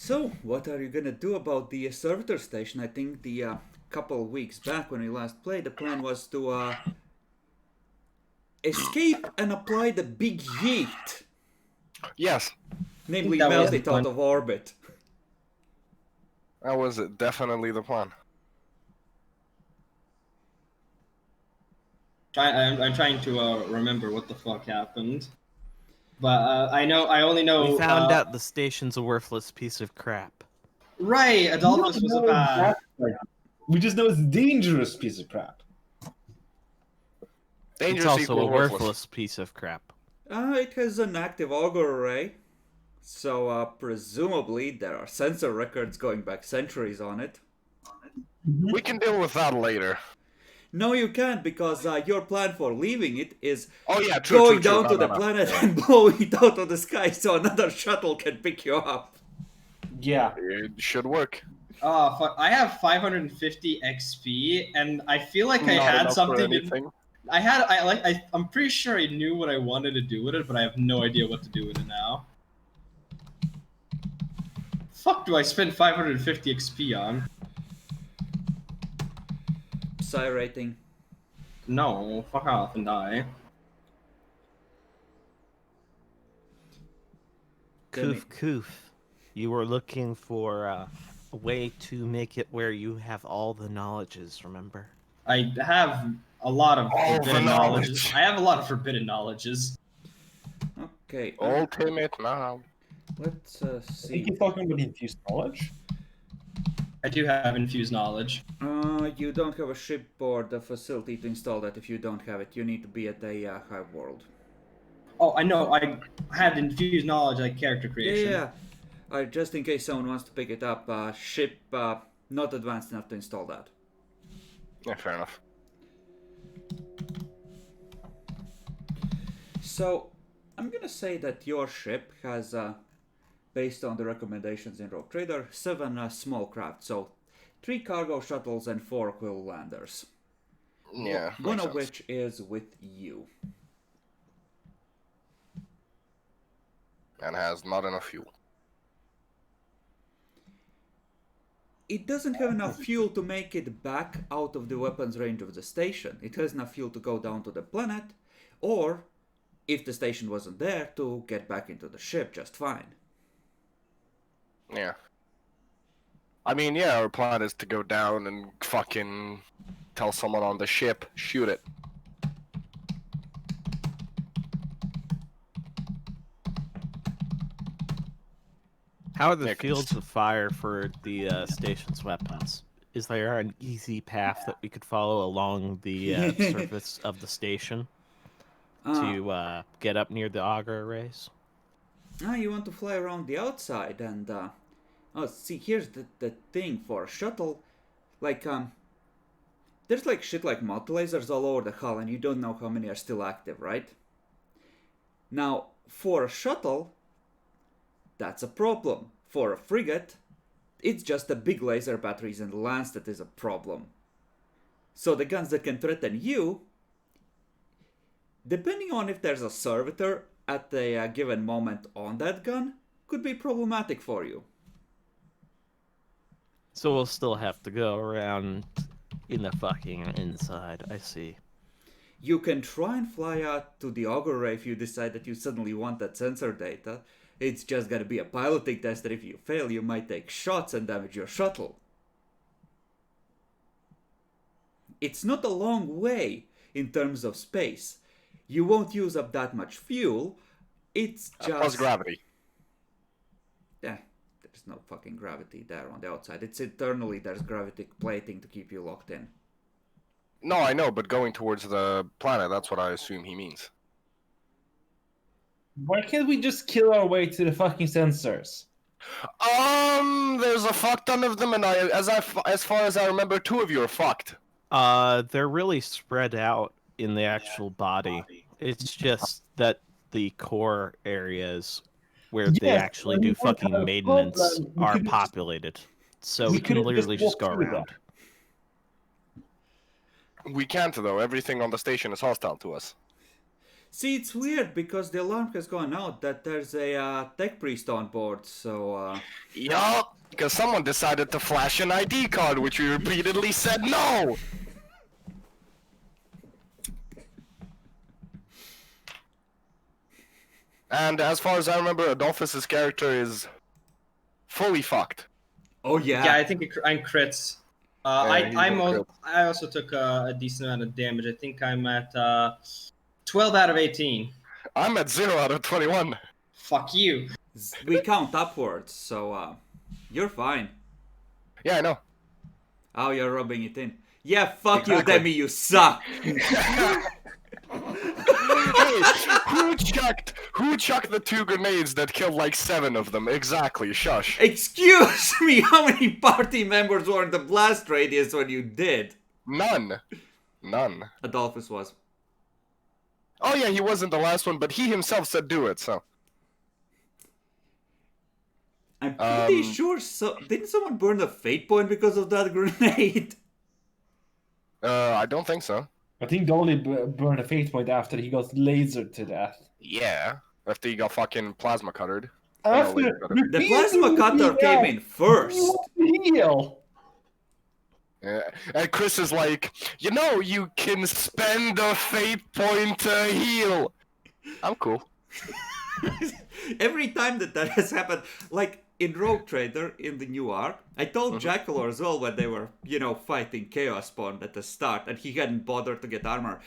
So, what are you gonna do about the servitor station? I think the couple weeks back when we last played, the plan was to escape and apply the big yeet, Yes, I think namely that was melt the it out plan. of orbit. that was definitely the plan. I'm trying to remember what the fuck happened, but I only We know. found out the station's a worthless piece of crap. Right, We don't Adolphus was a know bad. that. We just know it's a dangerous piece of crap. Dangerous It's also equal a worthless. worthless piece of crap. It has an active auger array, so presumably there are sensor records going back centuries on it. We can deal with that later. No, you can't, because your plan for leaving it is Oh yeah, true, going true, true. down No, to no, the no. planet and blowing it out of the sky so another shuttle can pick you up. Yeah. It should work. Oh fuck! I have 550 XP, and I feel like I Not had enough for something. anything. I'm pretty sure I knew what I wanted to do with it, but I have no idea what to do with it now. Fuck! Do I spend 550 XP on? Psi rating. No, fuck off and die. Koof koof. You were looking for a way to make it where you have all the knowledges, remember? I have a lot of All the forbidden knowledges. knowledge. I have a lot of forbidden knowledges. Okay, Ultimate now. let's I think see. you're talking about infused knowledge. I do have infused knowledge. You don't have a shipboard facility to install that. If you don't have it, you need to be at a hive world. Oh, I know. I had infused knowledge like character creation. Yeah. Just in case someone wants to pick it up, ship not advanced enough to install that. Yeah, fair enough. So, I'm gonna say that your ship has, based on the recommendations in Rogue Trader, 7 small craft. So, 3 cargo shuttles and 4 quill landers. Yeah. One makes of sense. which is with you. And has not enough fuel. It doesn't have enough fuel to make it back out of the weapons range of the station. It has enough fuel to go down to the planet, or, if the station wasn't there, to get back into the ship just fine. Yeah. I mean, yeah, our plan is to go down and fucking tell someone on the ship, shoot it. How are the Yeah, 'cause- fields of fire for the station's weapons? Is there an easy path that we could follow along the surface of the station to get up near the auger arrays? You want to fly around the outside and, oh, see, here's the thing for a shuttle. Like, there's like shit like multi-lasers all over the hull and you don't know how many are still active, right? Now, for a shuttle, that's a problem. For a frigate, it's just the big laser batteries and the lance that is a problem. So the guns that can threaten you, depending on if there's a servitor at a given moment on that gun, could be problematic for you. So we'll still have to go around in the fucking inside. I see. You can try and fly out to the auger array if you decide that you suddenly want that sensor data. It's just gonna be a piloting test that if you fail, you might take shots and damage your shuttle. It's not a long way in terms of space. You won't use up that much fuel. It's just... Plus gravity. Yeah, there's no fucking gravity there on the outside. It's internally, there's gravity plating to keep you locked in. No, I know, but going towards the planet, that's what I assume he means. Why can't we just kill our way to the fucking sensors? There's a fuck ton of them, and as far as I remember, 2 of you are fucked. They're really spread out in the actual body. It's just that the core areas where they Yes, actually but do we don't fucking have a maintenance problem. We are could've just- populated. So we we can could've literally just just go walked through around. We can't, though. Everything on the station is hostile to us. See, it's weird because the alarm has gone out that there's a tech priest on board, so Yup, because someone decided to flash an ID card, which we repeatedly said no! And as far as I remember, Adolphus's character is fully fucked. oh yeah. Yeah, I think I'm crits. Yeah, he's on crit. I also took a decent amount of damage. I think I'm at 12 out of 18. I'm at 0 out of 21. Fuck you. We count upwards, so you're fine. Yeah, I know. Oh, you're rubbing it in. Yeah, fuck you, Exactly. Demi, you suck. Hey, who chucked the 2 grenades that killed like 7 of them? Exactly, shush. Excuse me, how many party members were in the blast radius when you did? None. Adolphus was. Oh yeah, he wasn't the last one, but he himself said do it, so. I'm pretty sure didn't someone burn a fate point because of that grenade? I don't think so. I think they only burned a fate point after he got lasered to death. Yeah. After he got fucking plasma cuttered. After The plasma cutter came in first. Heal. Yeah. And Chris is like, you know, you can spend a fate point to heal. I'm cool. Every time that has happened, like in Rogue Trader in the new arc, I told Jackal as well when they were, fighting Chaos Spawn at the start, and he hadn't bothered to get armor.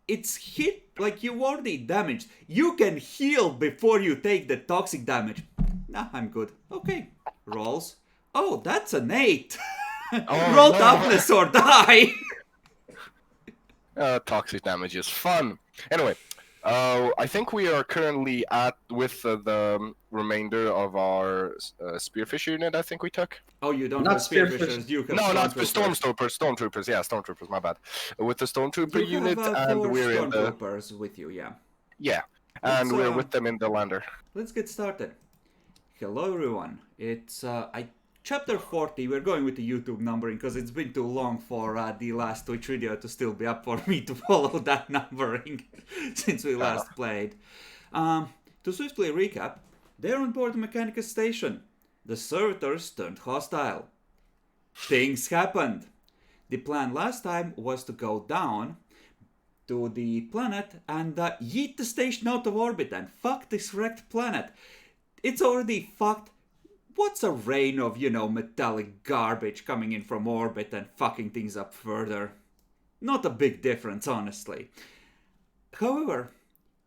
It's hit like you already damaged. You can heal before you take the toxic damage. Nah, I'm good. Okay, rolls. Oh, that's an 8. Roll no. toughness or die. Toxic damage is fun. Anyway, I think we are currently with the remainder of our Spearfish unit. I think we took. Oh, you don't Not have spearfishers. You have No, not the stormtroopers. Stormtroopers. Yeah, Stormtroopers. My bad. With the Stormtrooper You unit, have and 4 we're in the stormtroopers with you, yeah. and Let's, we're with them in the lander. Let's get started. Hello everyone. It's chapter 40. We're going with the YouTube numbering because it's been too long for the last Twitch video to still be up for me to follow that numbering since we last played. To swiftly recap, they're on board the Mechanicus station. The servitors turned hostile. Things happened. The plan last time was to go down to the planet and yeet the station out of orbit and fuck this wrecked planet. It's already fucked. What's a rain of, metallic garbage coming in from orbit and fucking things up further? Not a big difference, honestly. However,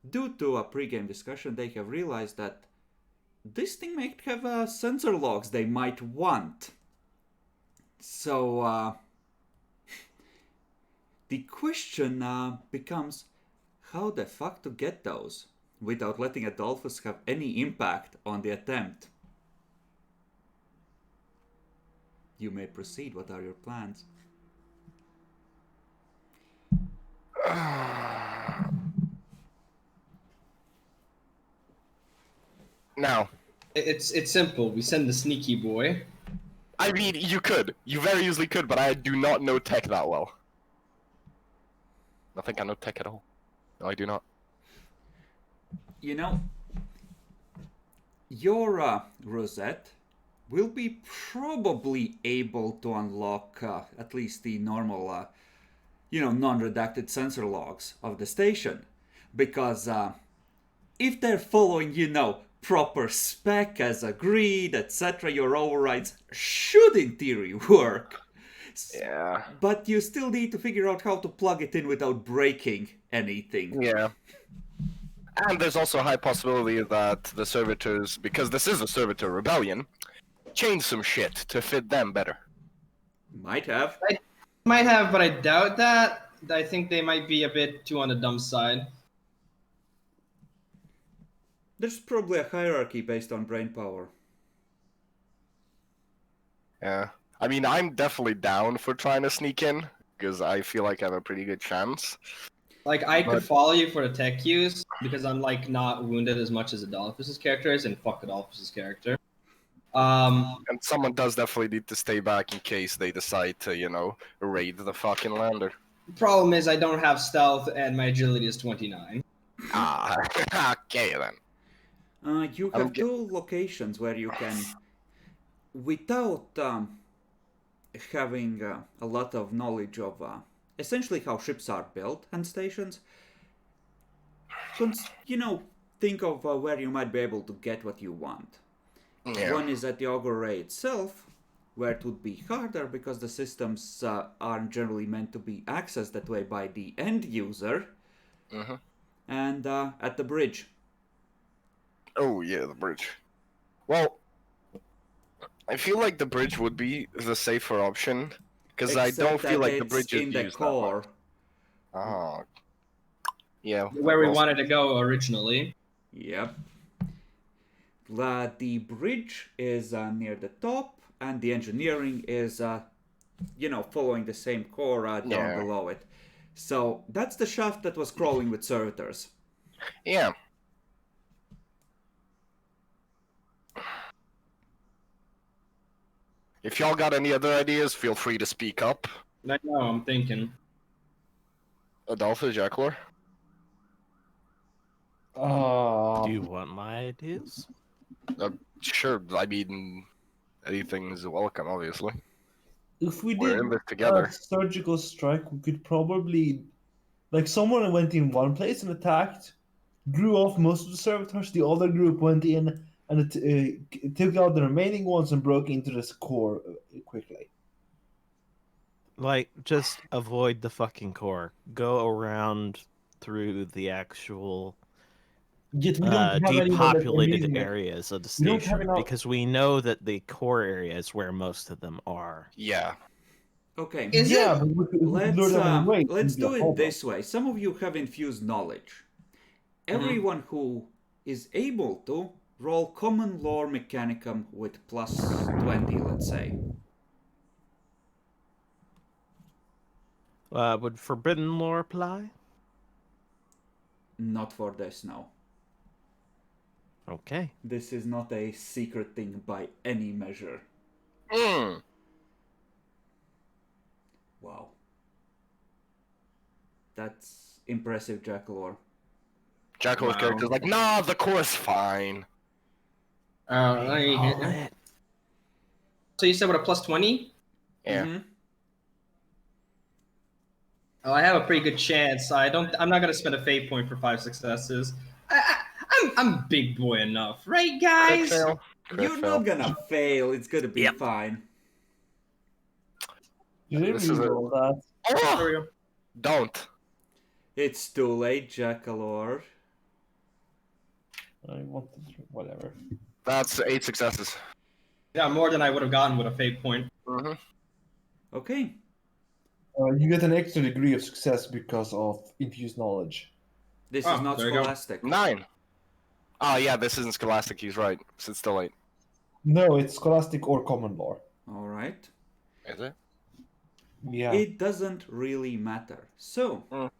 due to a pre-game discussion, they have realized that this thing might have sensor logs they might want. So, the question becomes how the fuck to get those without letting Adolphus have any impact on the attempt. You may proceed. What are your plans? Now, It's simple. We send the sneaky boy. I mean, you could. You very easily could, but I do not know tech that well. I think I know tech at all. No, I do not. Your Rosette will be probably able to unlock at least the normal, non-redacted sensor logs of the station. Because if they're following, proper spec as agreed, etc., your overrides should in theory work. Yeah. But you still need to figure out how to plug it in without breaking anything. Yeah. And there's also a high possibility that the servitors, because this is a servitor rebellion, change some shit to fit them better. Might have. Might have, but I doubt that. I think they might be a bit too on the dumb side. There's probably a hierarchy based on brain power. Yeah. I mean, I'm definitely down for trying to sneak in, because I feel like I have a pretty good chance. Like, I could follow you for the tech use, because I'm, like, not wounded as much as Adolphus's character is, and fuck Adolphus's character. And someone does definitely need to stay back in case they decide to, raid the fucking lander. Problem is, I don't have stealth, and my agility is 29. Okay then. You I'm have two locations where you can, without having a lot of knowledge of essentially how ships are built and stations, think of where you might be able to get what you want. Yeah. One is at the Augur Ray itself, where it would be harder because the systems aren't generally meant to be accessed that way by the end user, and at the bridge. Oh yeah, the bridge. Well, I feel like the bridge would be the safer option because I don't Except feel that like the it's bridge is in the used that much. core. Oh. Yeah. Where we well, wanted to go originally. Yep. The bridge is near the top, and the engineering is, following the same core down Yeah. below it. So that's the shaft that was crawling with servitors. Yeah. If y'all got any other ideas, feel free to speak up. I know, I'm thinking. Adolphus, Jacklor? Do you want my ideas? Sure, I mean, anything's welcome, obviously. If we We're did in this together. a surgical strike, we could probably, like, someone went in one place and attacked, drew off most of the servitors. The other group went in and took out the remaining ones and broke into this core quickly. Like, just avoid the fucking core. Go around through the actual Yet we don't have anyone that depopulated can use it. areas of the We don't have station enough- because we know that the core area is where most of them are. Yeah. Okay. Is Yeah, it? but we could lure them away. It Let's wouldn't be a do it problem. this way. Some of you have infused knowledge. Everyone who is able to roll common lore mechanicum with plus 20, let's say. Would forbidden lore apply? Not for this, no. Okay. This is not a secret thing by any measure. Mm. Wow. That's impressive, Jackalor. Jackalor's Wow. character's like, nah, the core's fine. Alright. So you said what, a plus 20? Yeah. Mhm. Oh, I have a pretty good chance. I'm not gonna spend a fate point for 5 successes. I'm big boy enough, right, Crit guys? fail. Crit You're fail. not gonna fail. It's gonna be fine. You didn't This is really a- roll that. Oh, There we go. don't. It's too late, Jackalor. I wanted to, whatever. That's 8 successes. Yeah, more than I would have gotten with a fate point. Mm-hmm. Okay. You get an extra degree of success because of infused knowledge. This Oh, is not there you go. scholastic. 9. Oh, yeah, this isn't Scholastic. He's right. So it's still 8. No, it's scholastic or common lore. Alright. Is it? Yeah. It doesn't really matter. So,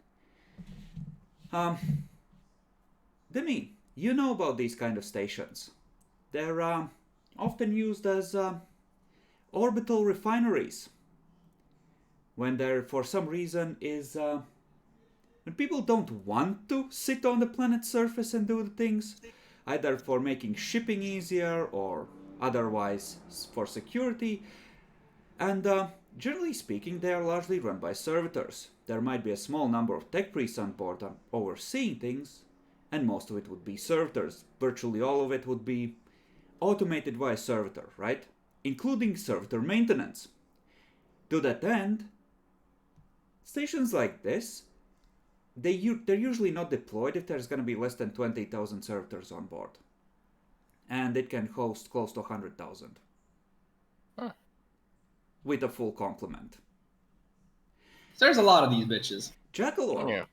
Demi, you know about these kind of stations. They're often used as orbital refineries. When there, for some reason, is when people don't want to sit on the planet's surface and do the things, either for making shipping easier or otherwise for security. And generally speaking, they are largely run by servitors. There might be a small number of tech priests on board overseeing things, and most of it would be servitors. Virtually all of it would be automated via servitor, right? Including servitor maintenance. To that end, stations like this, they're usually not deployed if there's going to be less than 20,000 servitors on board. And it can host close to 100,000. With a full complement. So there's a lot of these bitches. Jackalor, Yeah.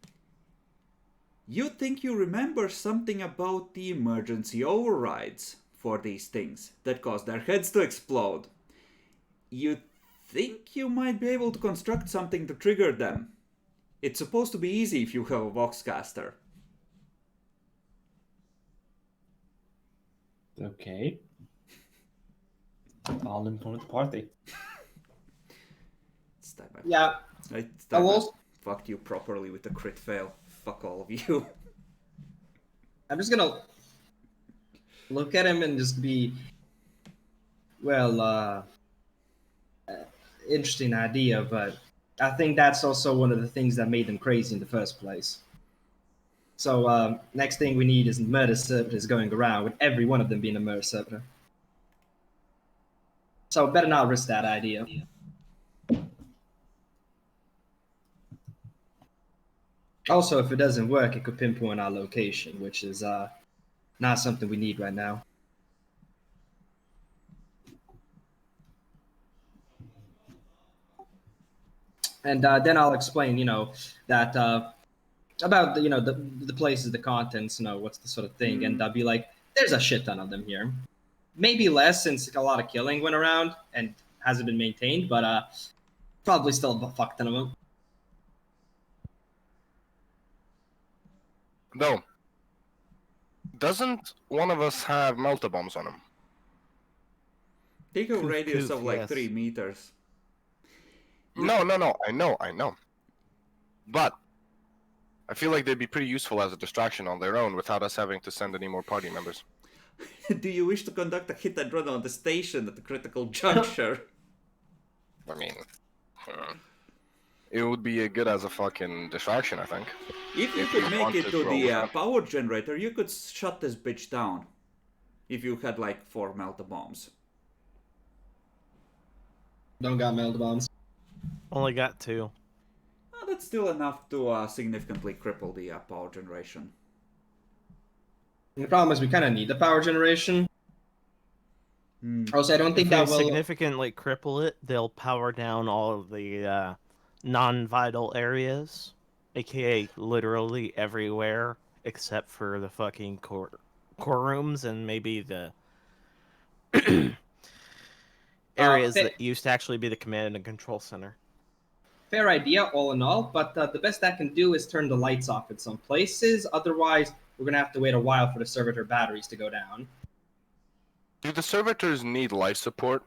you think you remember something about the emergency overrides for these things that cause their heads to explode. You think you might be able to construct something to trigger them. It's supposed to be easy if you have a Voxcaster. Okay. I'll inform the party. It's time Yeah. I I will- fucked you properly with the crit fail. Fuck all of you. I'm just gonna look at him and just be, well, interesting idea, but I think that's also one of the things that made them crazy in the first place. So next thing we need is murder servitors going around, with every one of them being a murder servitor. So better not risk that idea. Also, if it doesn't work, it could pinpoint our location, which is not something we need right now. And then I'll explain, that about the places, the contents, what's the sort of thing, and I'll be like, there's a shit ton of them here. Maybe less since a lot of killing went around and hasn't been maintained, but probably still a fuck ton of them. No. Doesn't one of us have melter bombs on him? They go Coof, radius coof, of like yes. 3 meters. No, I know. But I feel like they'd be pretty useful as a distraction on their own without us having to send any more party members. Do you wish to conduct a hit and run on the station at the critical juncture? I mean, it would be good as a fucking distraction, I think. If you If could we make wanted it to to the roll power generator, you could shut this bitch down. If you had like 4 melter bombs. Don't got melter bombs. Only got 2. That's still enough to significantly cripple the power generation. And the problem is we kind of need the power generation. Also, I don't think If they that will. significantly cripple it, they'll power down all of the non-vital areas, aka literally everywhere except for the fucking core rooms and maybe the areas that used to actually be the command and control center. Fair idea, all in all, but the best I can do is turn the lights off in some places. Otherwise, we're gonna have to wait a while for the servitor batteries to go down. Do the servitors need life support?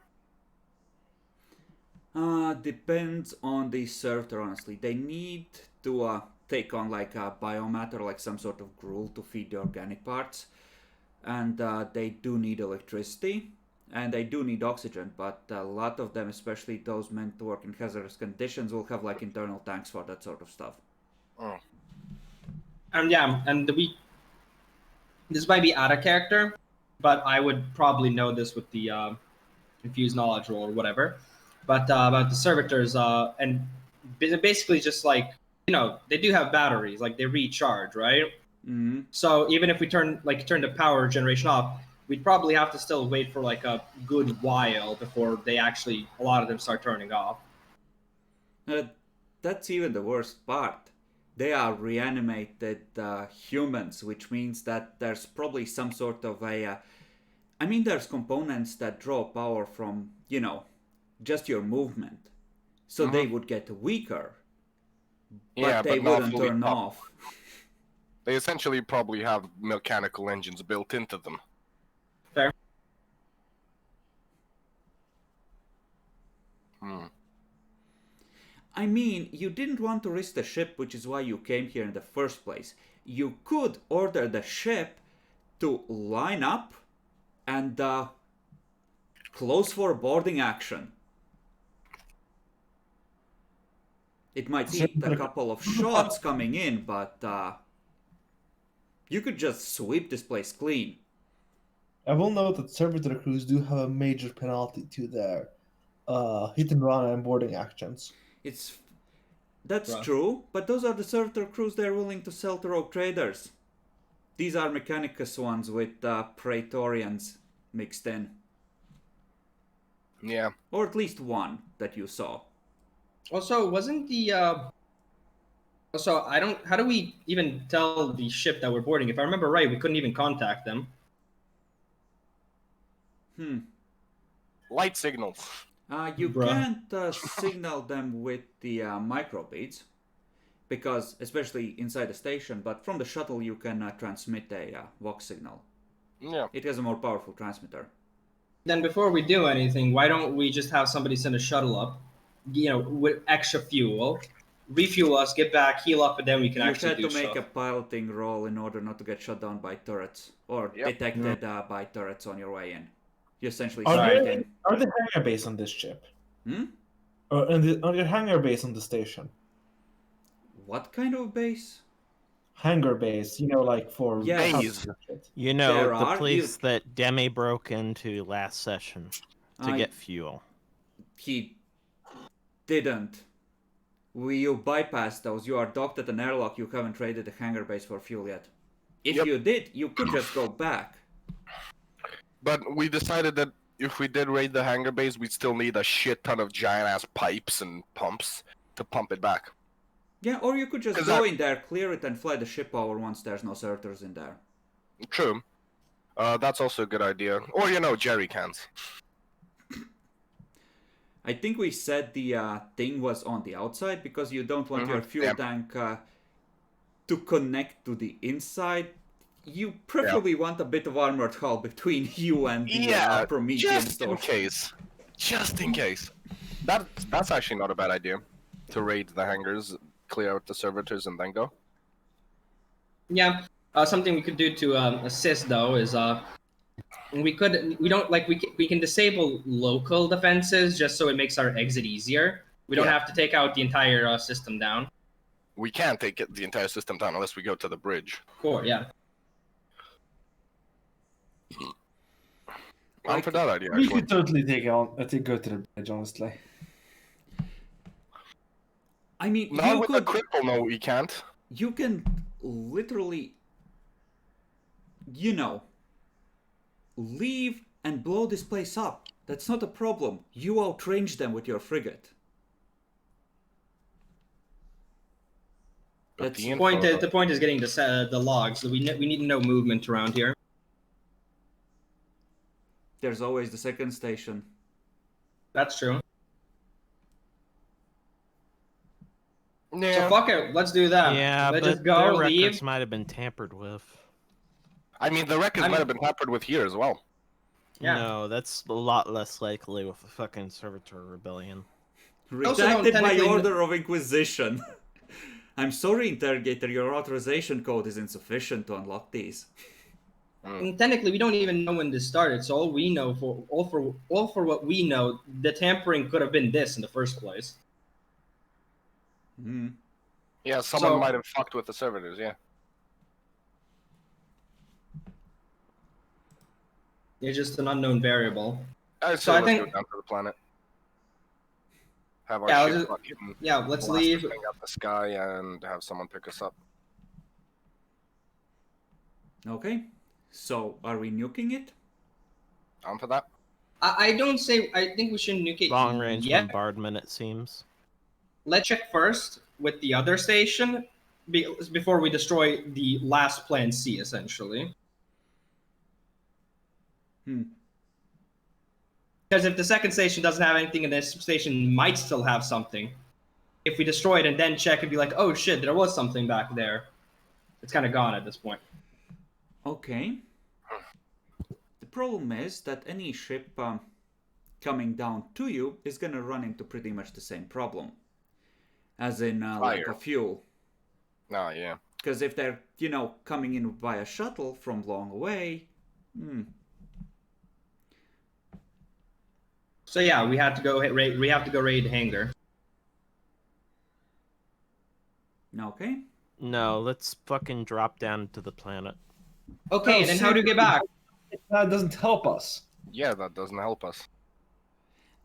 Depends on the servitor, honestly. They need to take on like a biomatter, like some sort of gruel to feed the organic parts. And they do need electricity. And they do need oxygen, but a lot of them, especially those meant to work in hazardous conditions, will have like internal tanks for that sort of stuff. Oh. And yeah, and this might be out of character, but I would probably know this with the infused knowledge roll or whatever. But about the servitors, and basically just like, they do have batteries, like they recharge, right? Mm-hmm. So even if we turn the power generation off, we'd probably have to still wait for like a good while before a lot of them start turning off. That's even the worst part. They are reanimated humans, which means that there's probably some sort of there's components that draw power from, just your movement. So they would get weaker. But they wouldn't turn off. They essentially probably have mechanical engines built into them. Fair. I mean, you didn't want to risk the ship, which is why you came here in the first place. You could order the ship to line up and close for boarding action. It might take a couple of shots coming in, but you could just sweep this place clean. I will note that servitor crews do have a major penalty to their hit and run and boarding actions. That's true, but those are the servitor crews they're willing to sell to rogue traders. These are Mechanicus ones with Praetorians mixed in. Yeah. Or at least one that you saw. Also, wasn't the also how do we even tell the ship that we're boarding? If I remember right, we couldn't even contact them. Light signals. You can't signal them with the microbeads, because especially inside the station, but from the shuttle you can transmit a Vox signal. Yeah. It has a more powerful transmitter. Then before we do anything, why don't we just have somebody send a shuttle up, with extra fuel, refuel us, get back, heal up, and then we can You actually had do to make stuff. a piloting roll in order not to get shot down by turrets or Yep. detected by turrets on your way in. You essentially Are sneak there in. are there hangar base on this ship? Hmm? Or on your hangar base on the station? What kind of base? Hangar base, like for Yes. Base. shit. You know, There the are, place that Demi broke into last session to I- get fuel. He didn't. You bypassed those. You are docked at an airlock. You haven't traded the hangar base for fuel yet. If Yep. you did, you could just go back. But we decided that if we did raid the hangar base, we'd still need a shit ton of giant ass pipes and pumps to pump it back. Yeah, or you could just 'Cause go that- in there, clear it, and fly the ship over once there's no servitors in there. True. That's also a good idea. Or jerry cans. I think we said the thing was on the outside because you don't want your fuel Yeah. tank to connect to the inside. You preferably want a bit of armored hull between you and the Promethean just in source. case. Just in case. That's actually not a bad idea. To raid the hangars, clear out the servitors, and then go. Yeah. Something we could do to assist though is we can disable local defenses just so it makes our exit easier. We don't Yeah. have to take out the entire system down. We can't take the entire system down unless we go to the bridge. Cool. Yeah. I'm for that idea, We actually. could totally go to the bridge, honestly. I mean, Not you with could, the cripple, no, we can't. you can literally, leave and blow this place up. That's not a problem. You outrange them with your frigate. But That's the info, The point is getting the logs. So we need to know movement around here. There's always the second station. That's true. yeah. So fuck it. Let's do that. Yeah, Let's but just go their leave. records might have been tampered with. I mean, the records might have been tampered with here as well. Yeah. No, that's a lot less likely with a fucking servitor rebellion. Also don't Redacted by technically- order of Inquisition. I'm sorry, Interrogator, your authorization code is insufficient to unlock these. And technically, we don't even know when this started. So all we know for what we know, the tampering could have been this in the first place. Hmm. Yeah, someone So- might have fucked with the servitors, yeah. It's just an unknown variable. I'd So say I let's think- go down to the planet. Have our Yeah, I'll ship just- fucking Yeah, let's blast leave. this thing out the sky and have someone pick us up. Okay. So, are we nuking it? On for that? I don't say. I think we shouldn't nuke it Long range yet. bombardment, it seems. Let's check first with the other station before we destroy the last plan C, essentially. Hmm. Because if the second station doesn't have anything, and this station might still have something. If we destroy it and then check, it'd be like, oh shit, there was something back there. It's kind of gone at this point. Okay. The problem is that any ship coming down to you is gonna run into pretty much the same problem. As in, like Fire. a fuel. No, yeah. Because if they're, coming in via shuttle from long away, So yeah, we have to go raid hangar. Okay. No, let's fucking drop down to the planet. Okay, Oh, and then how do you get back? That doesn't help us. Yeah, that doesn't help us.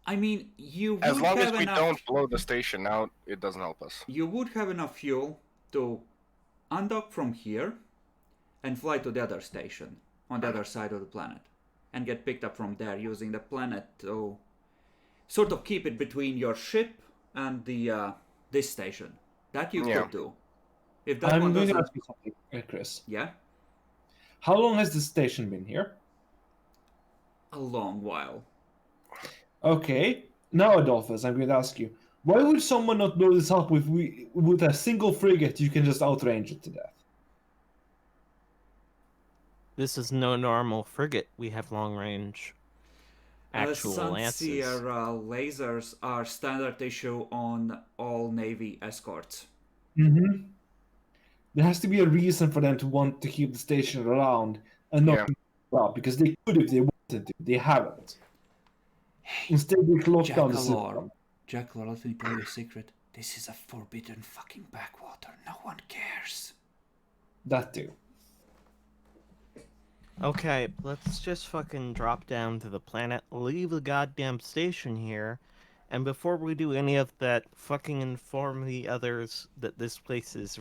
I mean, you would As long have as we enough. don't blow the station out, it doesn't help us. You would have enough fuel to undock from here and fly to the other station on the other side of the planet and get picked up from there using the planet to sort of keep it between your ship and the this station. That you Yeah. could do. If that I'm one going to doesn't, ask you something, Chris. yeah, How long has the station been here? a long while. Okay. Now, Adolphus, I'm going to ask you. Why would someone not blow this up if with a single frigate you can just outrange it to death? This is no normal frigate. We have long range. actual Sunseer lances. lasers are standard issue on all Navy escorts. Mm-hmm. There has to be a reason for them to want to keep the station around and not Yeah. to well, because they could if they wanted to. They haven't. Instead, they lock down the system. Jackalore, let me tell you a secret. This is a forbidden fucking backwater. No one cares. That too. Okay, let's just fucking drop down to the planet, leave the goddamn station here, and before we do any of that, fucking inform the others that this place is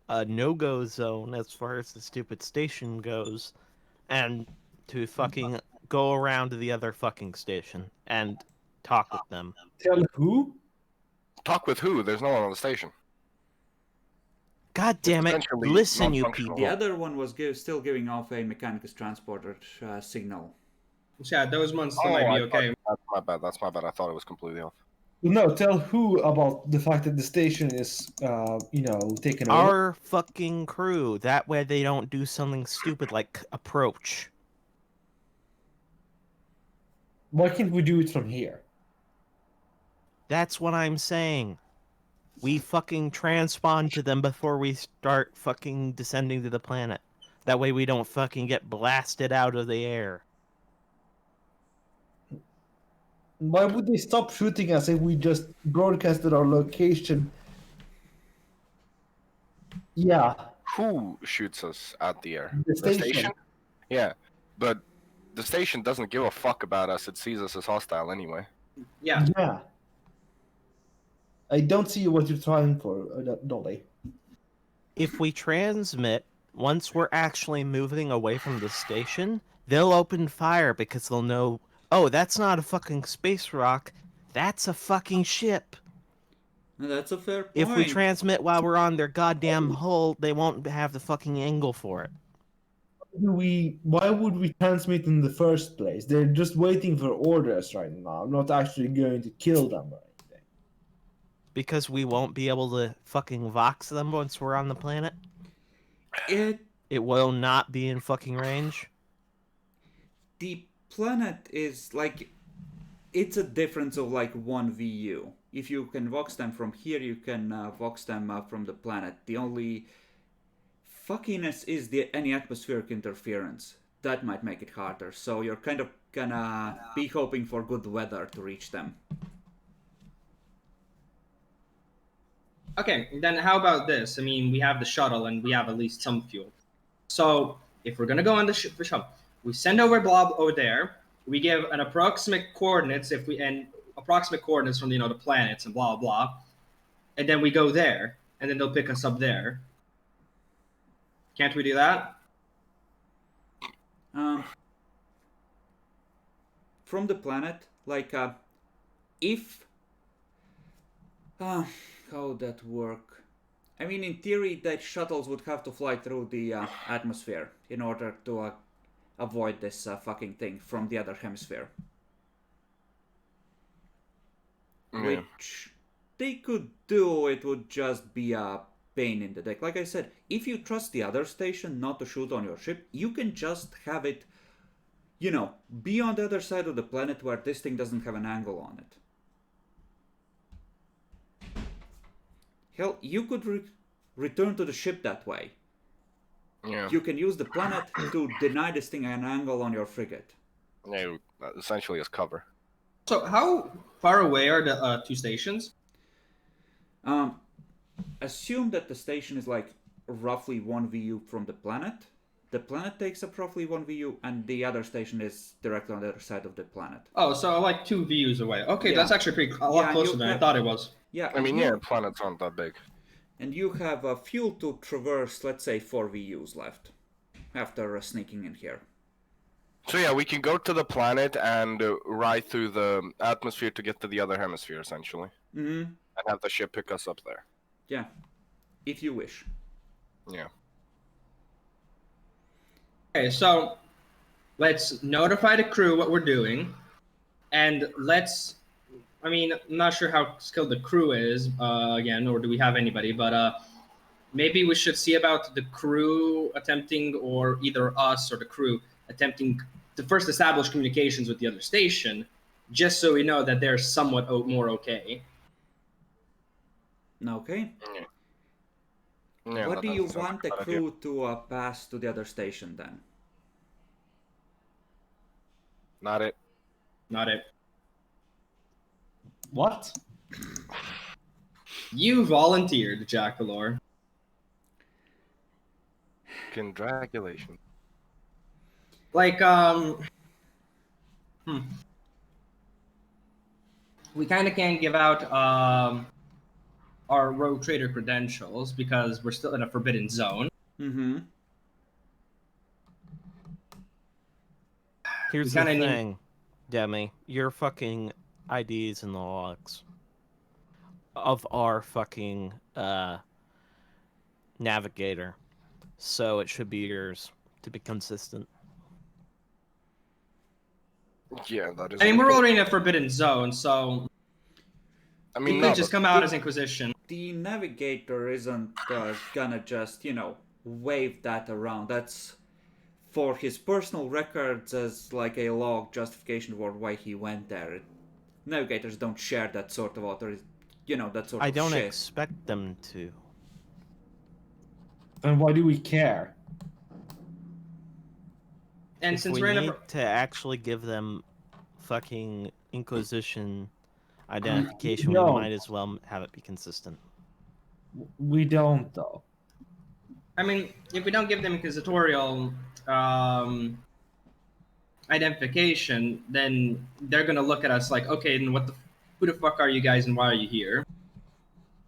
a no-go zone as far as the stupid station goes, and to fucking go around to the other fucking station and talk with them. Tell who? Talk with who? There's no one on the station. God damn it! Essentially Listen, you non-functional. The people. other one was still giving off a Mechanicus transporter signal. So yeah, those ones still might be okay. That's my bad. That's my bad. I thought it was completely off. No, tell who about the fact that the station is, taken over. Our fucking crew. That way they don't do something stupid like approach. Why can't we do it from here? That's what I'm saying. We fucking transpond to them before we start fucking descending to the planet. That way we don't fucking get blasted out of the air. Why would they stop shooting us if we just broadcasted our location? Yeah, Who shoots us at the air? the station. Yeah, but the station doesn't give a fuck about us. It sees us as hostile anyway. Yeah. Yeah. I don't see what you're trying for, Dolly. If we transmit, once we're actually moving away from the station, they'll open fire because they'll know, oh, that's not a fucking space rock, that's a fucking ship. That's a fair point. If we transmit while we're on their goddamn hull, they won't have the fucking angle for it. Why would we transmit in the first place? They're just waiting for orders right now, not actually going to kill them or anything. Because we won't be able to fucking vox them once we're on the planet? It will not be in fucking range? The planet is like, it's a difference of like 1 VU. If you can vox them from here, you can vox them from the planet. The only fuckiness is any atmospheric interference. That might make it harder. So you're kind of gonna be hoping for good weather to reach them. Okay, then how about this? I mean, we have the shuttle and we have at least some fuel. So if we're gonna go on the shuttle, we send over Blob over there. We give an approximate coordinates approximate coordinates from the planets and blah blah, and then we go there, and then they'll pick us up there. Can't we do that? From the planet, like if how would that work? I mean, in theory, that shuttles would have to fly through the atmosphere in order to avoid this fucking thing from the other hemisphere. Yeah. Which they could do. It would just be a pain in the dick. Like I said, if you trust the other station not to shoot on your ship, you can just have it, be on the other side of the planet where this thing doesn't have an angle on it. Hell, you could return to the ship that way. Yeah. You can use the planet to deny this thing an angle on your frigate. Yeah, essentially as cover. So how far away are the two stations? Assume that the station is like roughly 1 VU from the planet. The planet takes up roughly 1 VU, and the other station is directly on the other side of the planet. Oh, so like 2 views away. Okay, Yeah. that's actually a lot closer than I thought it was. Yeah, I mean, yeah, planets aren't that big. And you have fuel to traverse, let's say, 4 VUs left after sneaking in here. So yeah, we can go to the planet and ride through the atmosphere to get to the other hemisphere, essentially. Mm-hmm. And have the ship pick us up there. Yeah, if you wish. Yeah. Okay, so let's notify the crew what we're doing, and I'm not sure how skilled the crew is, again, or do we have anybody, but maybe we should see about the crew attempting, or either us or the crew attempting to first establish communications with the other station, just so we know that they're somewhat more okay. Okay. Yeah, What that do you doesn't sound want like the a bad idea. crew to pass to the other station then? Not it. Not it. What? You volunteered, Jackalor. Congratulations. Like, we kind of can't give out our rogue trader credentials because we're still in a forbidden zone. Mm-hmm. Here's We the kinda need- thing, Demi. Your fucking IDs in the logs of our fucking navigator, so it should be yours to be consistent. Yeah, that is. I mean, we're okay. already in a forbidden zone, so I we mean, could no, just but come out as Inquisition. The navigator isn't gonna just, wave that around. That's for his personal records as like a log justification for why he went there. Navigators don't share that sort of authority, that sort I of don't shit. expect them to. And why do we care? And If since we we're in need a to actually give them fucking Inquisition identification, we No. might as well have it be consistent. We don't, though. I mean, if we don't give them inquisitorial identification, then they're gonna look at us like, okay, then who the fuck are you guys and why are you here?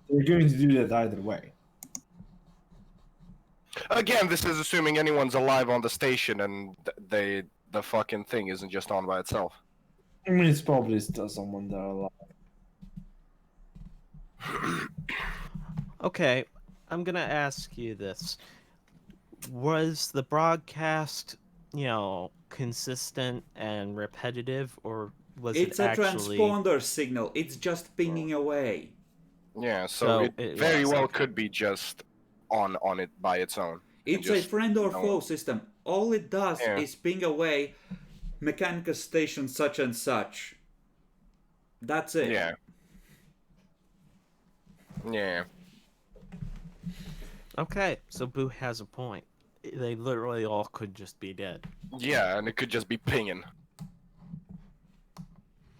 We're going to do that either way. again, this is assuming anyone's alive on the station and the fucking thing isn't just on by itself. I mean, it's probably still someone there alive. Okay, I'm gonna ask you this. Was the broadcast, consistent and repetitive, or was It's it a actually... transponder signal. It's just pinging away. Yeah, so So it it very was well okay. could be just on it by its own. It's And a just, friend or you know, foe system. All it does Yeah. is ping away Mechanica station such and such. That's it. Yeah. Yeah. Okay, so Boo has a point. They literally all could just be dead. Yeah, and it could just be pinging.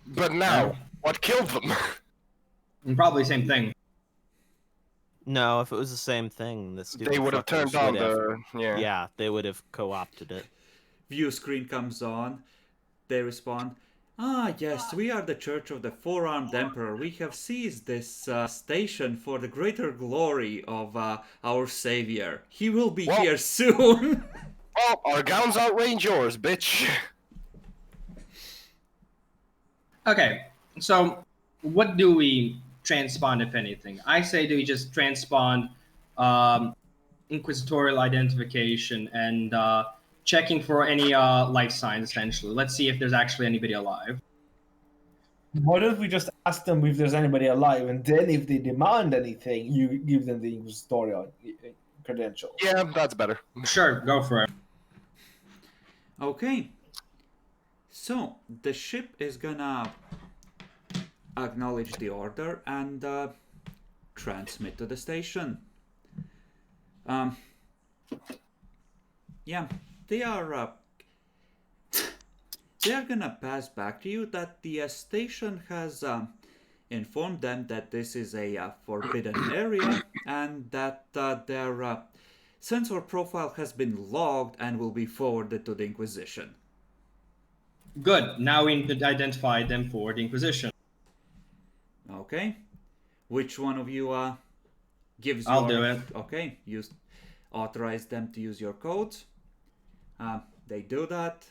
But now, what killed them? And probably same thing. No, if it was the same thing, the stupid They would have fuckers turned on would have- the Yeah, they would have co-opted it. View screen comes on. They respond, "Ah, yes, we are the Church of the Four-Armed Emperor. We have seized this station for the greater glory of our savior. He will be Well- here soon." Oh, our gowns outrange yours, bitch. Okay, so what do we transpond, if anything? I say do we just transpond inquisitorial identification and checking for any life signs, essentially. Let's see if there's actually anybody alive. Why don't we just ask them if there's anybody alive, and then if they demand anything, you give them the inquisitorial credentials? Yeah, that's better. Sure, go for it. Okay. So, the ship is gonna acknowledge the order and transmit to the station. Yeah, they are gonna pass back to you that the station has informed them that this is a forbidden area and that their sensor profile has been logged and will be forwarded to the Inquisition. Good. Now we need to identify them for the Inquisition. Okay. Which one of you gives I'll your... do it. Okay, you authorize them to use your codes. They do that.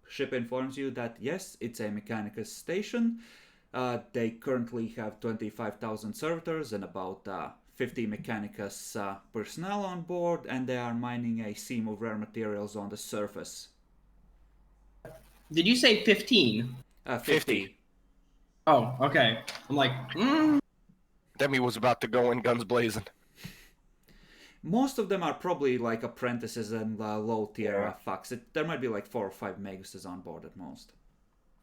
Ship informs you that yes, it's a Mechanicus station. They currently have 25,000 servitors and about 50 Mechanicus personnel on board, and they are mining a seam of rare materials on the surface. Did you say 15? 50. Oh, okay. I'm like, Demi was about to go in guns blazing. Most of them are probably like apprentices and low tier Yeah. fucks. There might be like 4 or 5 maguses on board at most.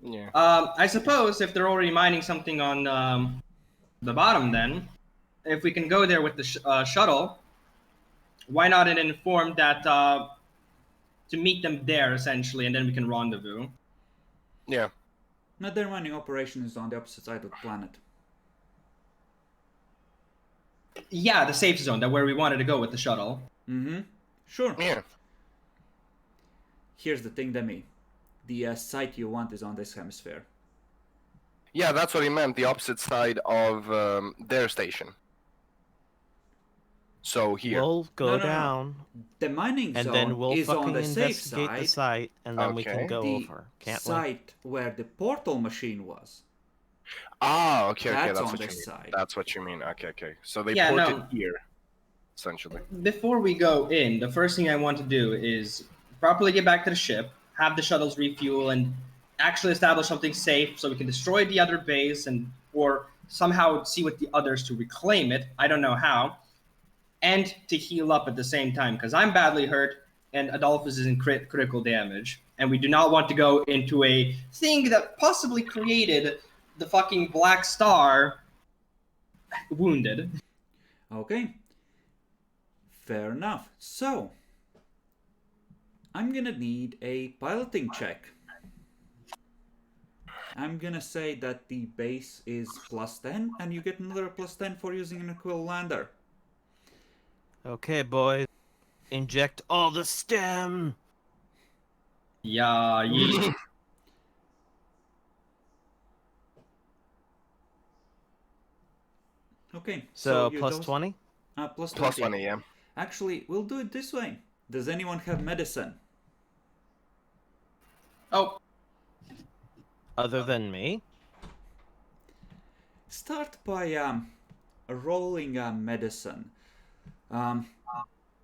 Yeah. I suppose if they're already mining something on the bottom, then if we can go there with the shuttle, why not inform that to meet them there essentially, and then we can rendezvous. Yeah. Now their mining operation is on the opposite side of the planet. Yeah, the safe zone, that where we wanted to go with the shuttle. Mm-hmm. Sure. Yeah. Here's the thing, Demi. The site you want is on this hemisphere. Yeah, that's what he meant. The opposite side of their station. So here. We'll go No, no, no. down, The mining and zone then we'll is on fucking the safe investigate side. the site, and then we Okay. can go The over. Can't we? site where the portal machine was. Ah, okay, That's that's on what you this mean. side. That's what you mean. Okay. So they Yeah, ported no. here, essentially. Before we go in, the first thing I want to do is properly get back to the ship, have the shuttles refuel, and actually establish something safe so we can destroy the other base and or somehow see with the others to reclaim it. I don't know how. And to heal up at the same time, because I'm badly hurt and Adolphus is in critical damage. And we do not want to go into a thing that possibly created the fucking Black Star wounded. Okay. Fair enough. So, I'm gonna need a piloting check. I'm gonna say that the base is +10, and you get another +10 for using an Aquil lander. Okay, boys. Inject all the stem. Yeah, yeah. Okay. So you plus those- 20? Plus 20. Plus 20, yeah. Actually, we'll do it this way. Does anyone have medicine? Oh, Other than me? Start by rolling medicine.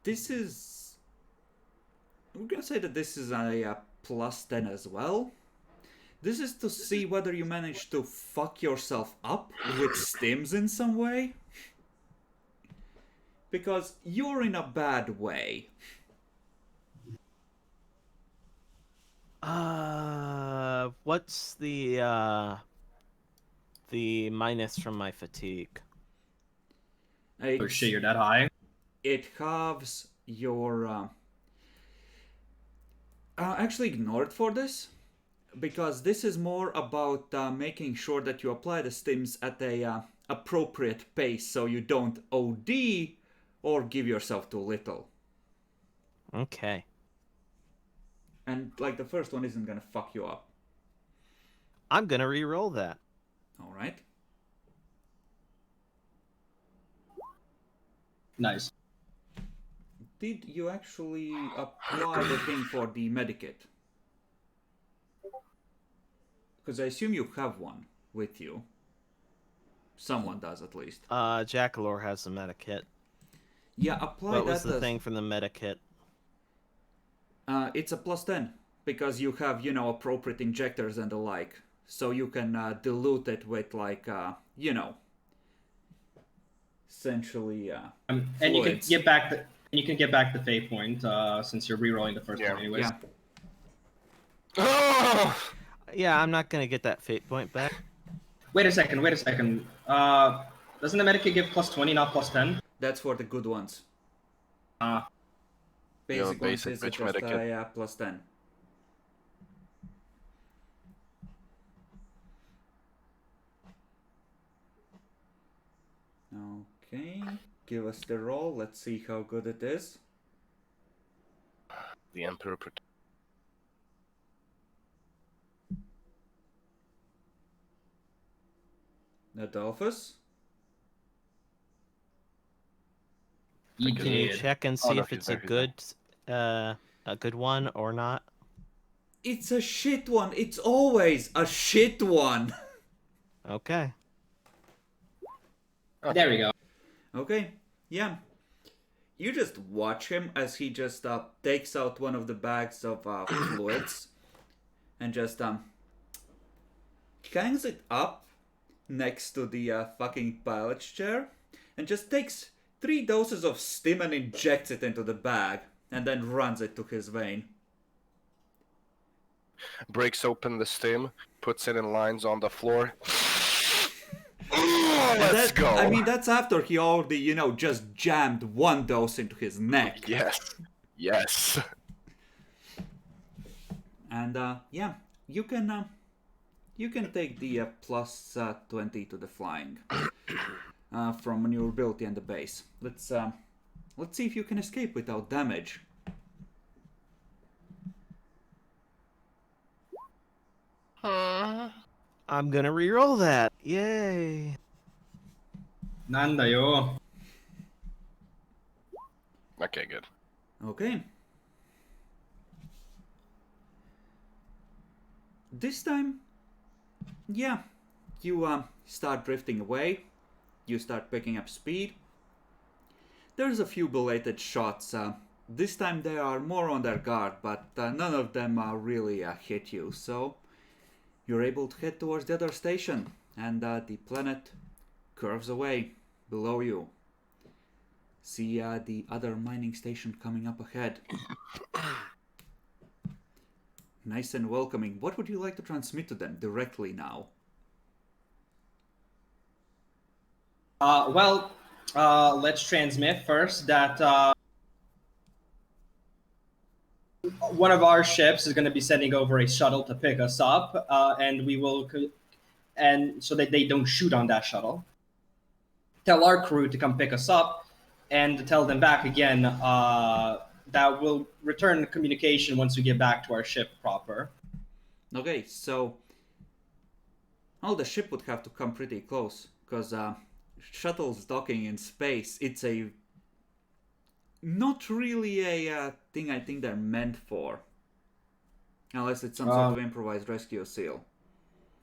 This is. We're gonna say that this is a +10 as well. This is to see whether you manage to fuck yourself up with stims in some way. Because you're in a bad way. What's the minus from my fatigue? oh shit, you're that high? It halves your. Actually, ignore it for this, because this is more about making sure that you apply the stims at a appropriate pace, so you don't OD or give yourself too little. Okay. And like the first one isn't gonna fuck you up. I'm gonna re-roll that. All right. Nice. Did you actually apply the thing for the medikit? Because I assume you have one with you. Someone does, at least. Jackalore has the medikit. Yeah, apply What that was the as... thing from the medikit? It's a +10, because you have, appropriate injectors and the like. So you can dilute it with, like, essentially, And you can fluids. get back the fate point since you're re-rolling the first Yeah. one anyways. Yeah. Oh! Yeah, I'm not gonna get that fate point back. Wait a second. Doesn't the medikit give +20, not +10? That's for the good ones. Ah. Basic ones basic is bitch just medikit. yeah, +10. Okay, give us the roll. Let's see how good it is. The Emperor. Adolphus? You Can you did. check and Oh, see no, if he's it's there, he's there. a good one or not? It's a shit one. It's always a shit one. Okay. There we go. Okay, yeah. You just watch him as he just takes out one of the bags of fluids and just hangs it up next to the fucking pilot's chair and just takes 3 doses of stim and injects it into the bag, and then runs it to his vein. Breaks open the stem, puts it in lines on the floor. Let's go. I mean, that's after he already, just jammed 1 dose into his neck. Yes. And yeah, you can take the plus 20 to the flying from maneuverability and the base. Let's see if you can escape without damage. I'm gonna reroll that. Yay. Nanda yo. Okay, good. Okay. This time, yeah, you start drifting away. You start picking up speed. There's a few belated shots. This time they are more on their guard, but none of them really hit you. So you're able to head towards the other station, and the planet curves away below you. See the other mining station coming up ahead. Nice and welcoming. What would you like to transmit to them directly now? Let's transmit first that one of our ships is going to be sending over a shuttle to pick us up, and we will, and so that they don't shoot on that shuttle. Tell our crew to come pick us up, and to tell them back again that we'll return communication once we get back to our ship proper. Okay, so the ship would have to come pretty close, because shuttles docking in space, it's not really a thing I think they're meant for. Unless it's some sort of improvised rescue seal.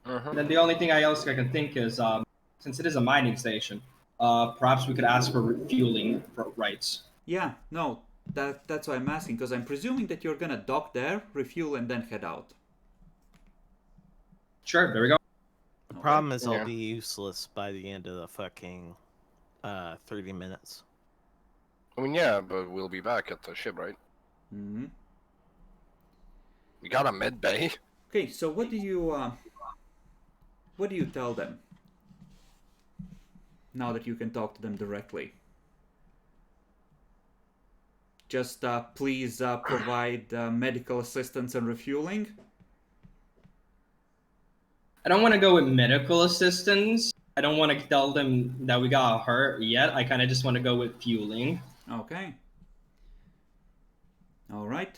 Then the only thing else I can think is, since it is a mining station, perhaps we could ask for refueling rights. Yeah, no, that's why I'm asking, because I'm presuming that you're gonna dock there, refuel, and then head out. Sure, there we go. The problem is I'll be useless by the end of the fucking 30 minutes. I mean, yeah, but we'll be back at the ship, right? Mm-hmm. We got a med bay. Okay, so what do you tell them? Now that you can talk to them directly. Just please provide medical assistance and refueling. I don't want to go with medical assistance. I don't want to tell them that we got hurt yet. I kind of just want to go with fueling. Okay. All right.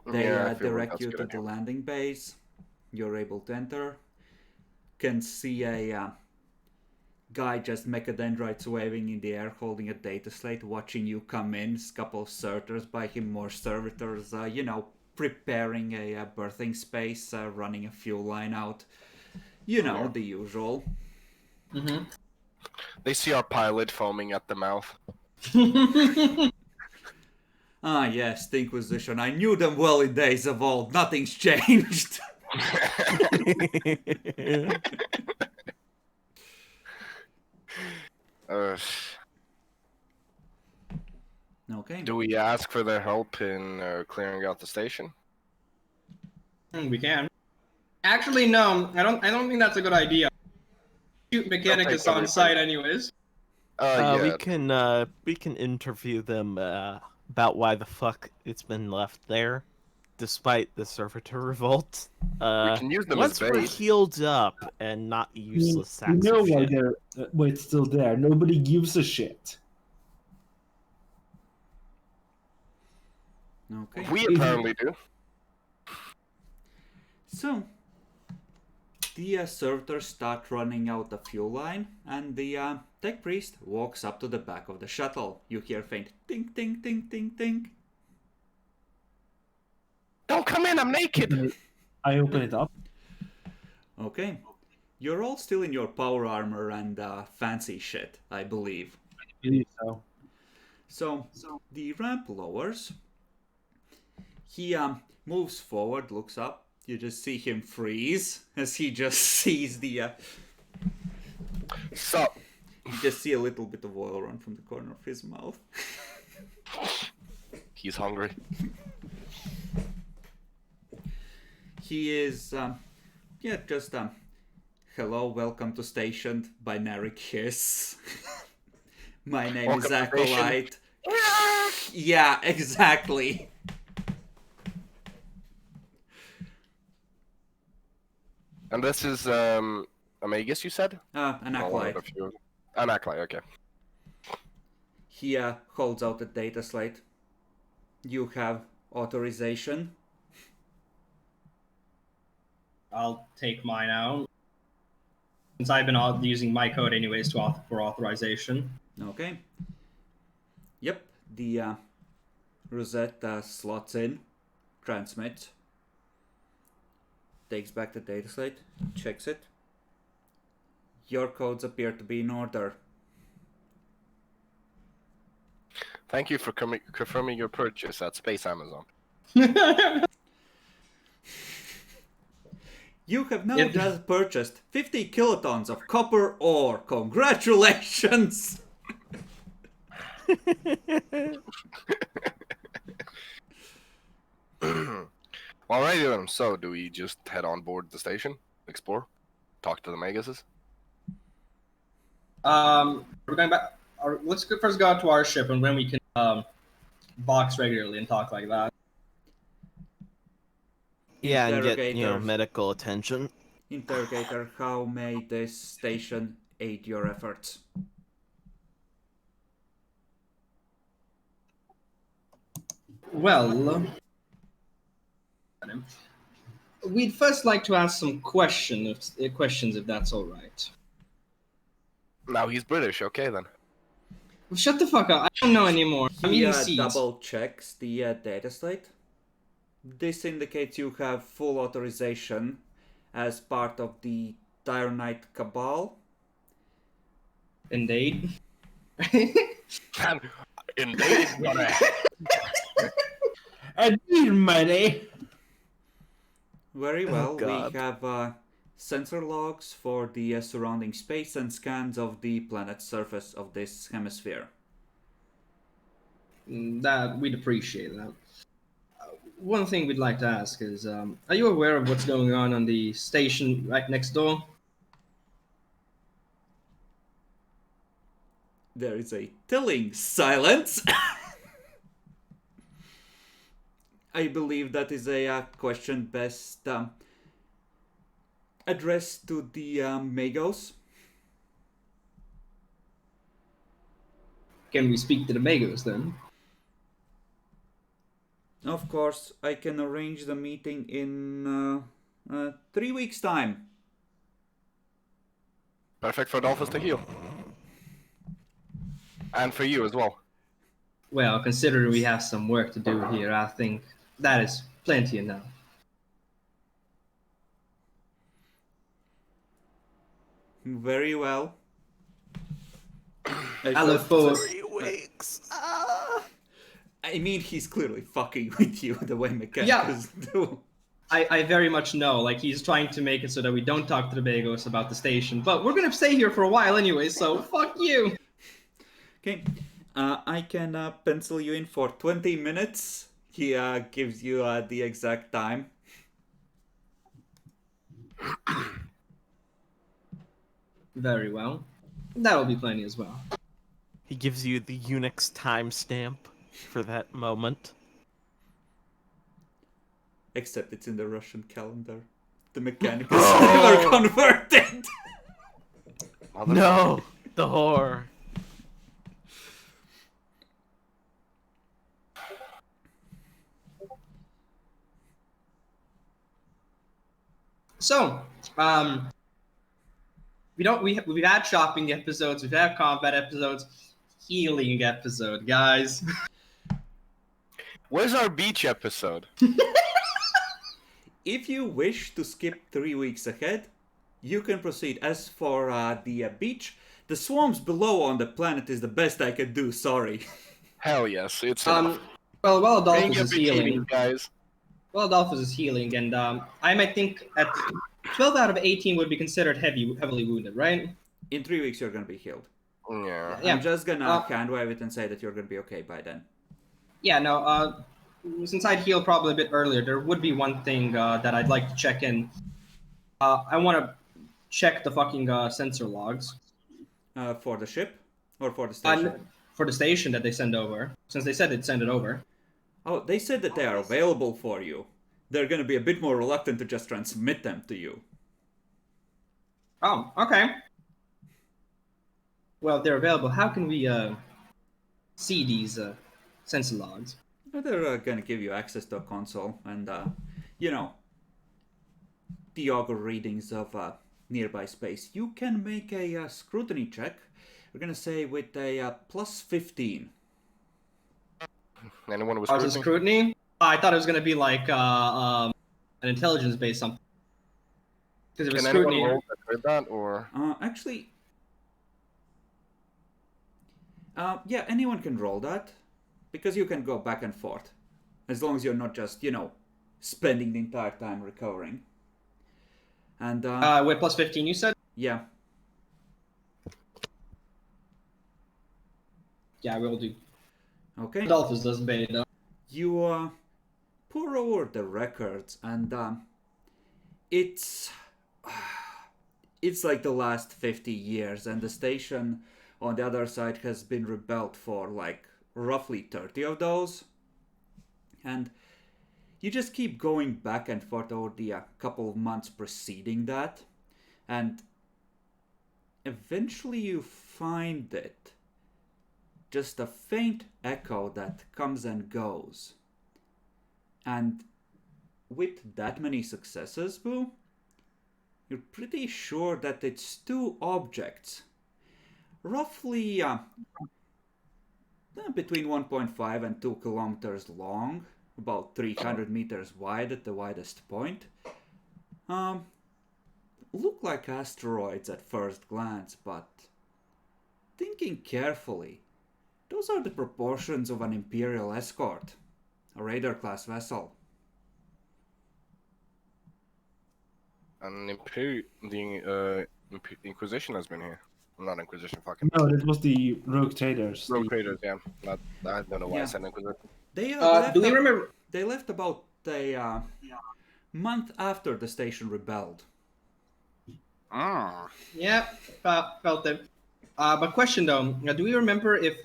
They Yeah, I feel direct that's you a good to idea. the landing base. You're able to enter. Can see a guy just mechadendrites waving in the air, holding a data slate, watching you come in. A couple of servitors by him, more servitors, preparing a birthing space, running a fuel line out. The usual. Mm-hmm. They see our pilot foaming at the mouth. Ah, yes, the Inquisition. I knew them well in days of old. Nothing's changed. Okay. Do we ask for their help in clearing out the station? We can. Actually, no. I don't think that's a good idea. Shoot mechanic take is on everything. site anyways. Yeah. We can interview them about why the fuck it's been left there, despite the servitor revolt. We can use them as Once we're bait. healed up and not useless We sacks know of why shit. why it's still there. Nobody gives a shit. Okay. We apparently do. So, the servitors start running out the fuel line, and the tech priest walks up to the back of the shuttle. You hear faint ting, ting, ting, ting, ting. Don't come in, I'm naked! I open it up. Okay. You're all still in your power armor and fancy shit, I believe. I believe so. So, the ramp lowers. He moves forward, looks up. You just see him freeze as he just sees the... Sup? You just see a little bit of oil run from the corner of his mouth. He's hungry. He is, just, hello, welcome to station, binary kiss. My name Welcome is to station. Acolyte. Yeah, exactly. And this is Amagus, you said? An Oh, one of Acolyte. the few. An Acolyte, okay. He holds out the data slate. You have authorization. I'll take mine out. Since I've been using my code anyways for authorization. Okay. Yep, the Rosette slots in, transmits, takes back the data slate, checks it. Your codes appear to be in order. Thank you for confirming your purchase at Space Amazon. You have now just purchased 50 kilotons of copper ore. Congratulations! Alrighty then, so do we just head on board the station, explore, talk to the Magases? We're going back. Let's first go out to our ship, and then we can box regularly and talk like that. Yeah, and get, Interrogator. medical attention. Interrogator, how may this station aid your efforts? Well, we'd first like to ask some questions, if that's all right. Now he's British, okay then. Well, shut the fuck up! I don't know anymore. I'm He eating seeds. double checks the data slate. This indicates you have full authorization as part of the Tyronite Cabal. Indeed. And indeed, gonna I need money. Very well. God. We have sensor logs for the surrounding space and scans of the planet's surface of this hemisphere. That we'd appreciate that. One thing we'd like to ask is, are you aware of what's going on the station right next door? There is a telling silence. I believe that is a question best addressed to the Magos. Can we speak to the Magos then? Of course, I can arrange the meeting in 3 weeks' time. perfect for Dolphus to heal. And for you as well. Well, considering we have some work to do here, I think that is plenty enough. Very well. I look forward. 3 weeks. I mean, he's clearly fucking with you the way mechanicals do. I very much know, like, he's trying to make it so that we don't talk to the Bagos about the station, but we're gonna stay here for a while anyway, so fuck you! Okay, I can pencil you in for 20 minutes. He gives you the exact time. Very well. That'll be plenty as well. He gives you the Unix timestamp for that moment. Except it's in the Russian calendar. The mechanicals never converted! No! The horror. So, we've had shopping episodes, we've had combat episodes, healing episode, guys. Where's our beach episode? If you wish to skip 3 weeks ahead, you can proceed. As for the beach, the swarms below on the planet is the best I can do, sorry. Hell yes, it's Well, Bring Adolphus your is healing. bikinis, guys. Well, Adolphus is healing, and I might think at 12 out of 18 would be considered heavily wounded, right? In 3 weeks you're gonna be healed. Yeah. Yeah. I'm just gonna Uh, hand wave it and say that you're gonna be okay by then. Yeah, no. Since I'd heal probably a bit earlier, there would be one thing that I'd like to check in. I want to check the fucking sensor logs. For the ship or for the station? For the station that they send over, since they said they'd send it over. Oh, they said that they are available for you. They're gonna be a bit more reluctant to just transmit them to you. Oh, okay. Well, if they're available, how can we see these sensor logs? They're gonna give you access to a console and, you know, the auger readings of nearby space. You can make a scrutiny check. We're gonna say with a plus 15. Anyone was Oh, is it scrutiny? I thought it was gonna be like an intelligence-based something. Because it was Can anyone scrutiny. roll that with that, or Actually, yeah, anyone can roll that because you can go back and forth as long as you're not just, spending the entire time recovering. And With plus 15, you said? yeah, Yeah, we'll do. okay. Adolphus doesn't pay though. You pour over the records, and it's it's like the last 50 years, and the station on the other side has been rebuilt for like roughly 30 of those. And you just keep going back and forth over the couple of months preceding that, and eventually you find it. Just a faint echo that comes and goes. And with that many successes, Boo, you're pretty sure that it's two objects, roughly between 1.5 and 2 kilometers long, about 300 meters wide at the widest point. Look like asteroids at first glance, but thinking carefully, those are the proportions of an Imperial escort, a Raider-class vessel. and the Inquisition has been here. Not Inquisition, fucking. No, that was the rogue traders. Rogue traders, yeah. I don't know why I Yeah. said Inquisition. They Do we remember? They left about a month after the station rebelled. Ah. Yeah, felt it. But question though, do we remember if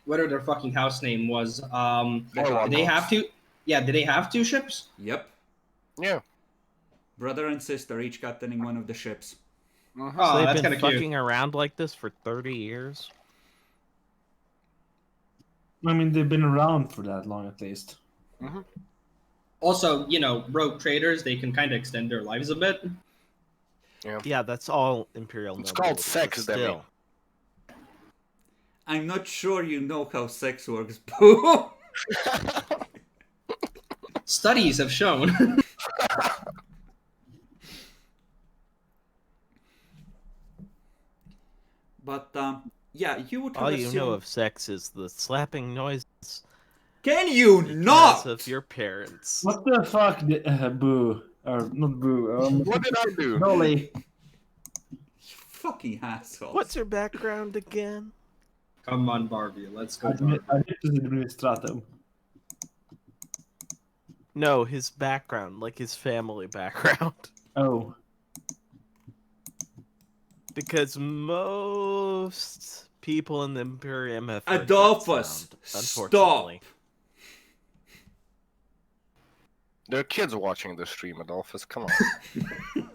whether their fucking house name was did they have to? Yeah, did they have two ships? Yep. Yeah. Brother and sister each captaining one of the ships. Oh, So that's they've kind been of cute. fucking around like this for 30 years. I mean, they've been around for that long at least. Also, rogue traders, they can kind of extend their lives a bit. Yeah, that's all Imperial. It's called nobles, sex, but Demi. still. I'm not sure you know how sex works, Boo. Studies have shown. But yeah, you would have All you assumed... know of sex is the slapping noises Can you because not? of your parents. What the fuck, Boo? Or not Boo, What did I do? Dolly. You fucking asshole. What's her background again? Come on, Barbie, let's go. Barbie. Administratum. No, his background, like his family background. Oh. Because most people in the Imperium have heard that Adolphus, sound, stop. unfortunately. There are kids watching the stream, Adolphus. Come on.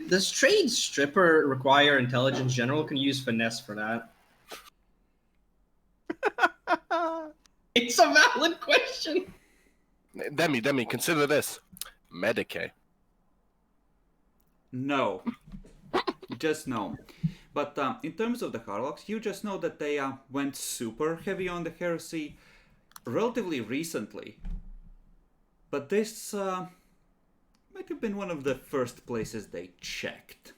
Does trade stripper require intelligence general? Can you use finesse for that? It's a valid question. Demi, consider this. Medicaid. No. Just no. But in terms of the Harlocks, you just know that they went super heavy on the Heresy relatively recently. But this might have been one of the first places they checked.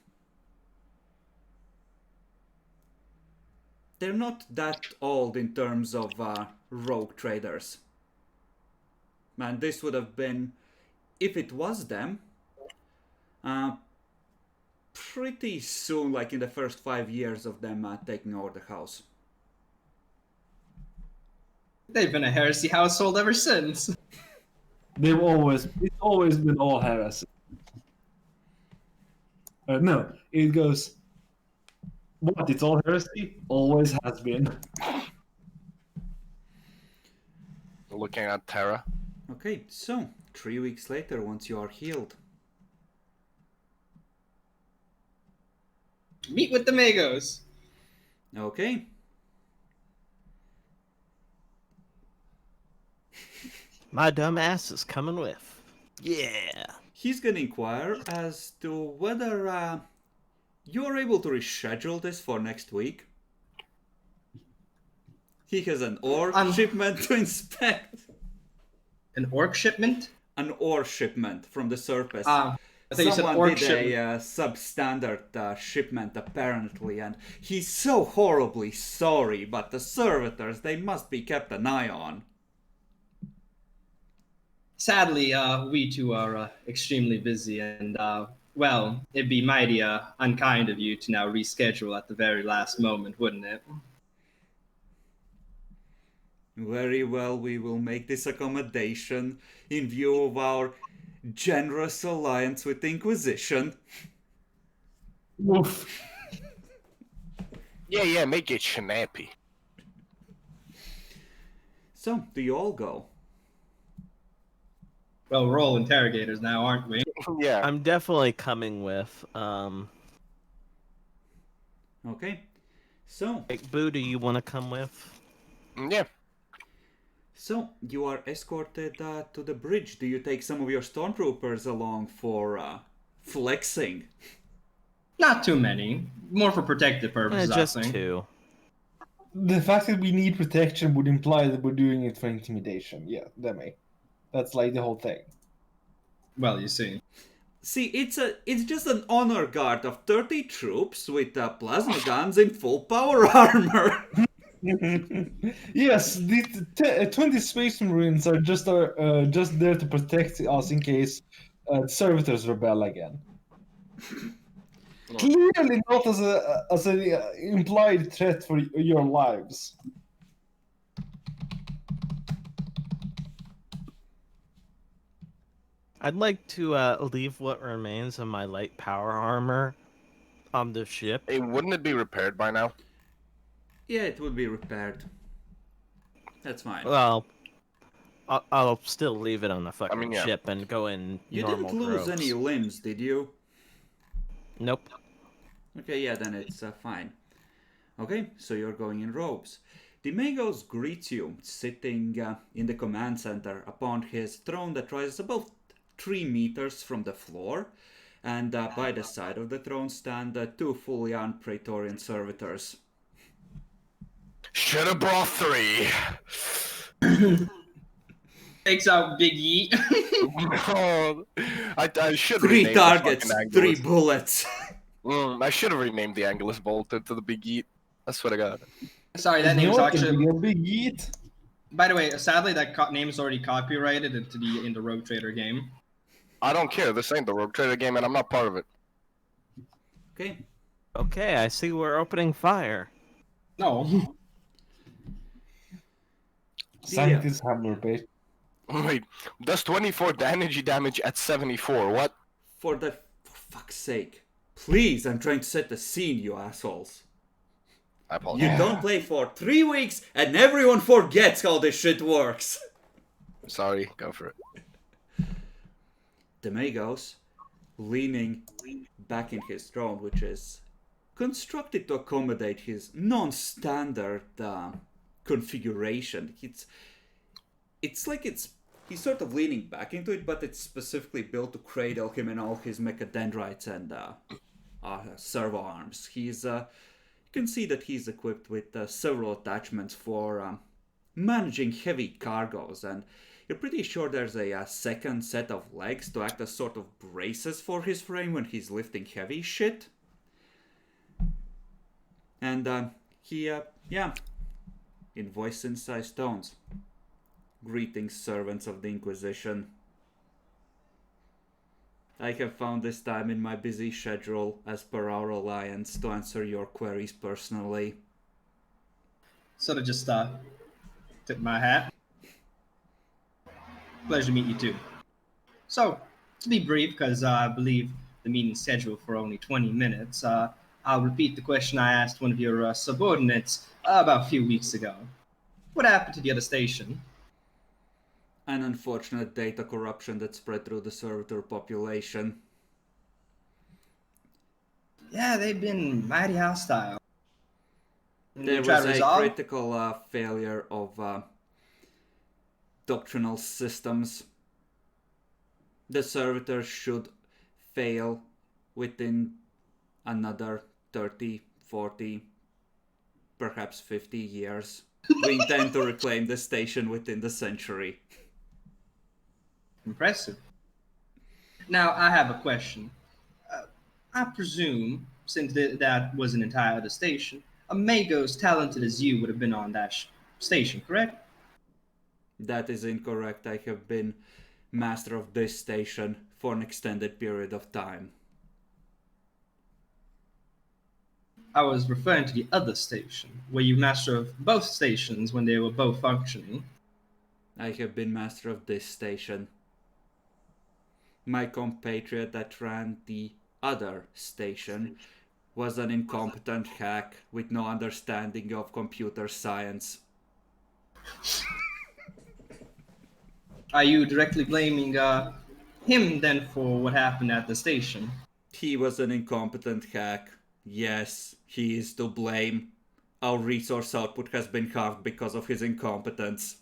They're not that old in terms of rogue traders. Man, this would have been, if it was them, pretty soon, like in the first 5 years of them taking over the house. They've been a heresy household ever since. It's always been all heresy. No, it goes. What? It's all heresy? Always has been. Looking at Terra. Okay, so 3 weeks later, once you are healed. Meet with the Magos. Okay. My dumb ass is coming with. Yeah. He's gonna inquire as to whether you're able to reschedule this for next week. He has an ore shipment to inspect. An orc shipment? An ore shipment from the surface. I thought you said Someone orc did shipment. a substandard shipment apparently, and he's so horribly sorry, but the servitors, they must be kept an eye on. Sadly, we two are extremely busy, and well, it'd be mighty unkind of you to now reschedule at the very last moment, wouldn't it? Very well, we will make this accommodation in view of our generous alliance with the Inquisition. Oof. Yeah, make it snappy. So, do you all go? Well, we're all interrogators now, aren't we? Yeah. I'm definitely coming with. Okay. So, Like, Boo, do you want to come with? Yeah. So, you are escorted to the bridge. Do you take some of your stormtroopers along for flexing? Not too many. More for protective purposes, Just I think. 2. The fact that we need protection would imply that we're doing it for intimidation. Yeah, that's like the whole thing. Well, you see. See, it's just an honor guard of 30 troops with plasma guns in full power armor. Yes, the 20 Space Marines are just there to protect us in case servitors rebel again. Clearly not as an implied threat for your lives. I'd like to leave what remains of my light power armor on the ship. Hey, wouldn't it be repaired by now? Yeah, it would be repaired. That's fine. Well, I'll still leave it on the fucking mean, yeah. ship and go in You normal didn't lose robes. any limbs, did you? Nope. Okay, yeah, then it's fine. Okay, so you're going in robes. The Magos greets you, sitting in the command center upon his throne that rises about 3 meters from the floor, and by the side of the throne stand 2 fully armed Praetorian servitors. Should have brought 3. Takes out Big Yeet. Oh, I should 3 targets, 3 bullets. I should have renamed the Angulus Bolt to the Big Eat. I swear to God. Sorry, that name's actually. a big eat. By the way, sadly, that name is already copyrighted in the Rogue Trader game. I don't care. This ain't the Rogue Trader game, and I'm not part of it. Okay. Okay, I see we're opening fire. No. Sanctus Hammer, bitch. Wait, does 24 damage at 74? What? For fuck's sake. Please, I'm trying to set the scene, you assholes. I apologize. You don't play for 3 weeks and everyone forgets how this shit works. Sorry, go for it. The Magos, leaning back in his throne, which is constructed to accommodate his non-standard configuration. He's sort of leaning back into it, but it's specifically built to cradle him in all his mechadendrites and servo arms. You can see that he's equipped with several attachments for managing heavy cargoes, and you're pretty sure there's a second set of legs to act as sort of braces for his frame when he's lifting heavy shit. And he, in voice-incised tones, greetings, servants of the Inquisition. I have found this time in my busy schedule as per our alliance to answer your queries personally. Sort of just tip my hat. Pleasure to meet you too. So, to be brief, because I believe the meeting's scheduled for only 20 minutes, I'll repeat the question I asked one of your subordinates about a few weeks ago. What happened to the other station? An unfortunate data corruption that spread through the servitor population. Yeah, they've been mighty hostile. There Try was to a resolve? critical failure of doctrinal systems. The servitor should fail within another 30, 40, perhaps 50 years. We intend to reclaim the station within the century. Impressive. Now, I have a question. I presume, since that was an entire other station, a Mago as talented as you would have been on that station, correct? That is incorrect. I have been master of this station for an extended period of time. I was referring to the other station. Were you master of both stations when they were both functioning? I have been master of this station. My compatriot that ran the other station was an incompetent hack with no understanding of computer science. Are you directly blaming him then for what happened at the station? He was an incompetent hack. Yes, he is to blame. Our resource output has been halved because of his incompetence.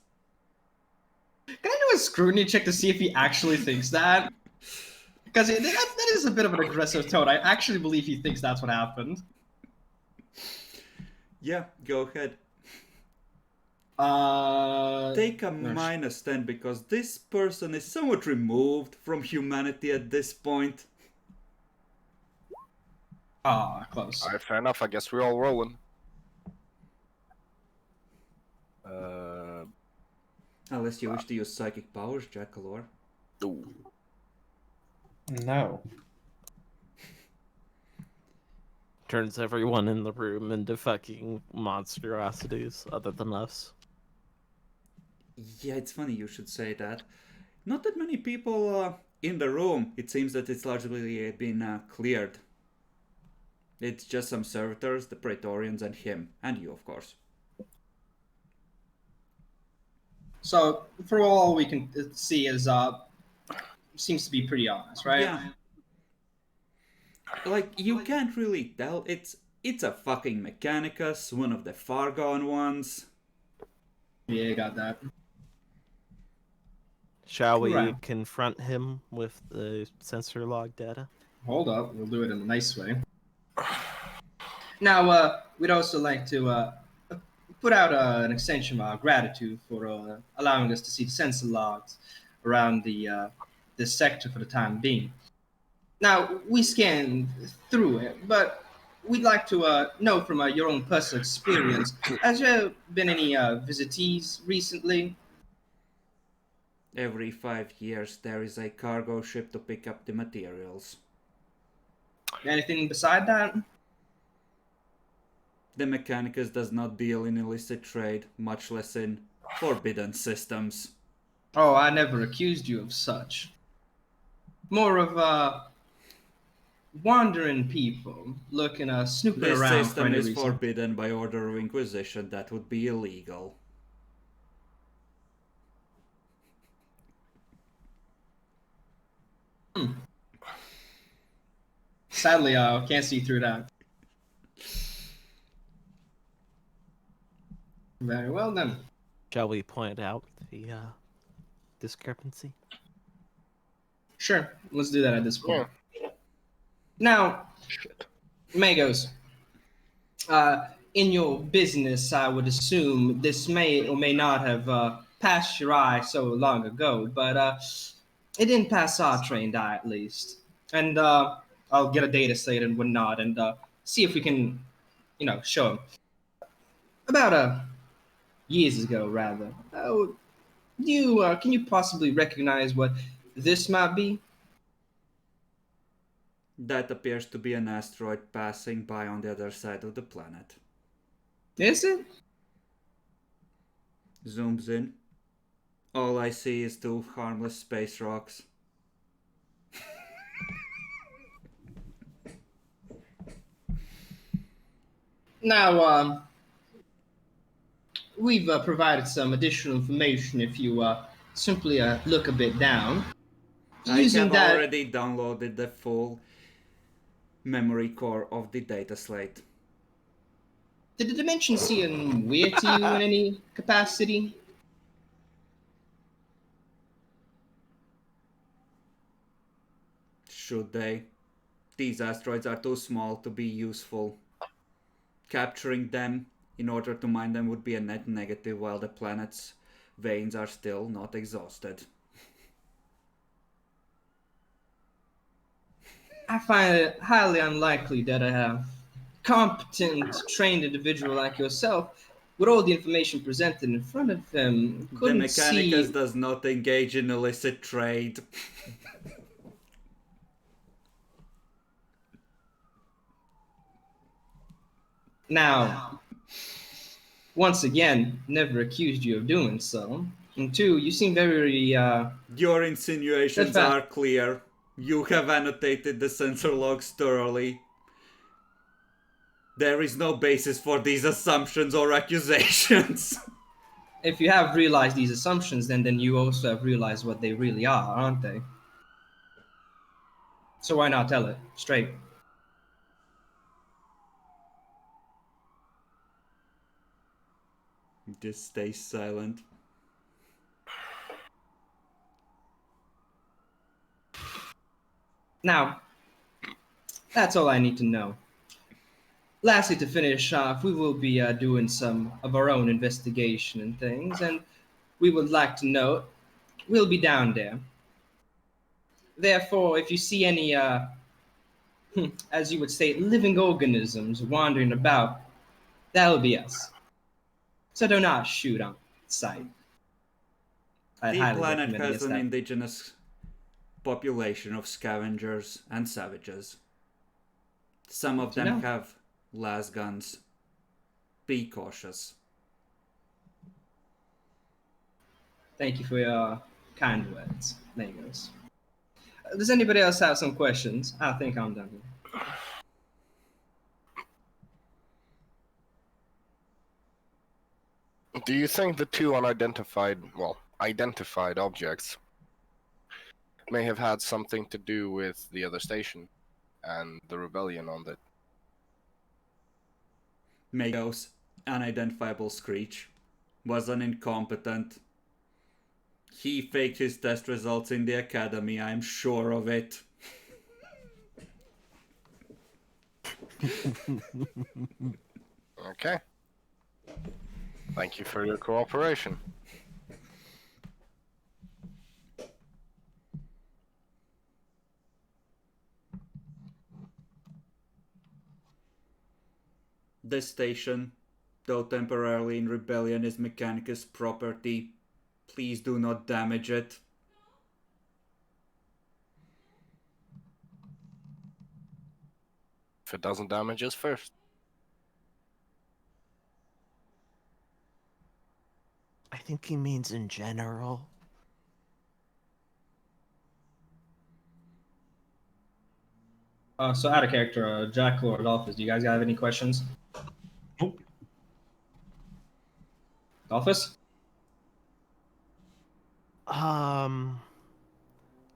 Can I do a scrutiny check to see if he actually thinks that? Because that is a bit of an aggressive tone. I actually believe he thinks that's what happened. Yeah, go ahead. Take a minus 10 because this person is somewhat removed from humanity at this point. Close. Alright, fair enough. I guess we're all rolling. Unless you wish to use psychic powers, Jackalor. Ooh. No. Turns everyone in the room into fucking monstrosities other than us. Yeah, it's funny you should say that. Not that many people in the room. It seems that it's largely been cleared. It's just some servitors, the Praetorians, and him. And you, of course. So, for all we can see is, seems to be pretty honest, right? Yeah. Like, you can't really tell. It's a fucking Mechanicus, one of the far gone ones. Yeah, got that. Shall we Right. confront him with the sensor log data? Hold up, we'll do it in a nice way. Now, we'd also like to put out an extension of our gratitude for allowing us to see the sensor logs around this sector for the time being. Now, we scanned through it, but we'd like to know from your own personal experience, has there been any visitees recently? Every 5 years there is a cargo ship to pick up the materials. Anything beside that? The Mechanicus does not deal in illicit trade, much less in forbidden systems. Oh, I never accused you of such. More of wandering people looking, snooping This around for system any is reason. forbidden by order of Inquisition. That would be illegal. Sadly, can't see through that. Very well then. Shall we point out the discrepancy? Sure, let's do that at this point. Yeah. Now, Shit. Magos, in your business, I would assume this may or may not have passed your eye so long ago, but it didn't pass our trained eye at least. And I'll get a data slate and whatnot and see if we can, show him. About years ago, rather. Can you possibly recognize what this might be? That appears to be an asteroid passing by on the other side of the planet. Is it? Zooms in. All I see is two harmless space rocks. Now, we've provided some additional information if you simply look a bit down. I have already downloaded the full memory core of the data slate. Did the dimensions seem weird to you in any capacity? Should they? These asteroids are too small to be useful. Capturing them in order to mine them would be a net negative while the planet's veins are still not exhausted. I find it highly unlikely that a competent, trained individual like yourself, with all the information presented in front of them, The couldn't Mechanicus see... does not engage in illicit trade. Now, once again, never accused you of doing so. And two, you seem very, Your insinuations are clear. You have annotated the sensor logs thoroughly. There is no basis for these assumptions or accusations. If you have realized these assumptions, then you also have realized what they really are, aren't they? So why not tell it straight? Just stay silent. Now, that's all I need to know. Lastly, to finish off, we will be doing some of our own investigation and things, and we would like to note we'll be down there. Therefore, if you see any, as you would say, living organisms wandering about, that'll be us. So do not shoot on sight. The planet has an indigenous population of scavengers and savages. Some of them have las guns. Be cautious. Thank you for your kind words, Legos. Does anybody else have some questions? I think I'm done here. Do you think the two identified objects may have had something to do with the other station and the rebellion on that? Mago's unidentifiable Screech was an incompetent. He faked his test results in the academy, I'm sure of it. Okay. Thank you for your cooperation. This station, though temporarily in rebellion, is Mechanicus property. Please do not damage it. If it doesn't damage us first. I think he means in general. So out of character, Jack or Adolphus, do you guys have any questions? Nope. Adolphus?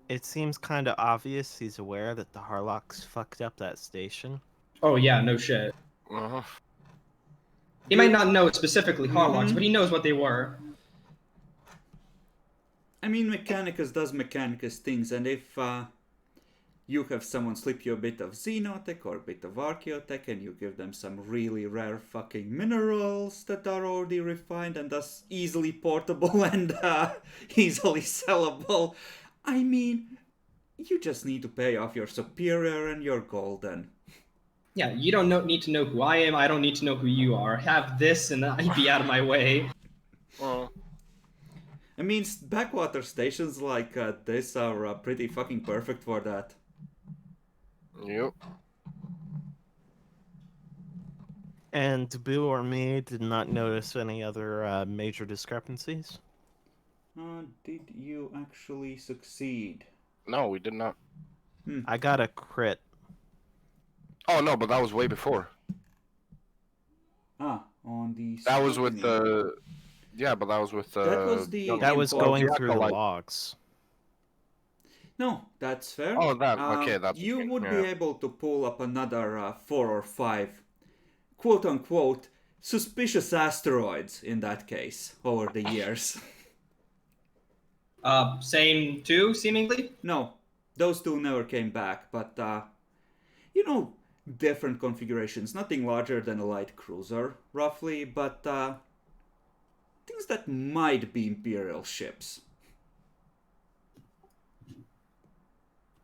It seems kind of obvious he's aware that the Harlocks fucked up that station. Oh yeah, no shit. Uh-huh. He might not know specifically Harlocks, but he knows what they were. I mean, Mechanicus does Mechanicus things, and if you have someone slip you a bit of Xenotech or a bit of Archaeotech, and you give them some really rare fucking minerals that are already refined and thus easily portable and easily sellable, I mean, you just need to pay off your superior and you're golden. Yeah, you don't need to know who I am. I don't need to know who you are. Have this and I'd be out of my way. I mean, backwater stations like this are pretty fucking perfect for that. Yep. And Boo or me did not notice any other major discrepancies. Did you actually succeed? No, we did not. I got a crit. Oh no, but that was way before. On the. That was with scrutiny. the. Yeah, but that was with the. That was the. That was info- going the through the acolyte. logs. No, that's fair. Oh, that. Okay, that's. You okay, would yeah. be able to pull up another 4 or 5, quote unquote, suspicious asteroids in that case over the years. Same two, seemingly. No, those two never came back, but different configurations. Nothing larger than a light cruiser, roughly, but things that might be Imperial ships.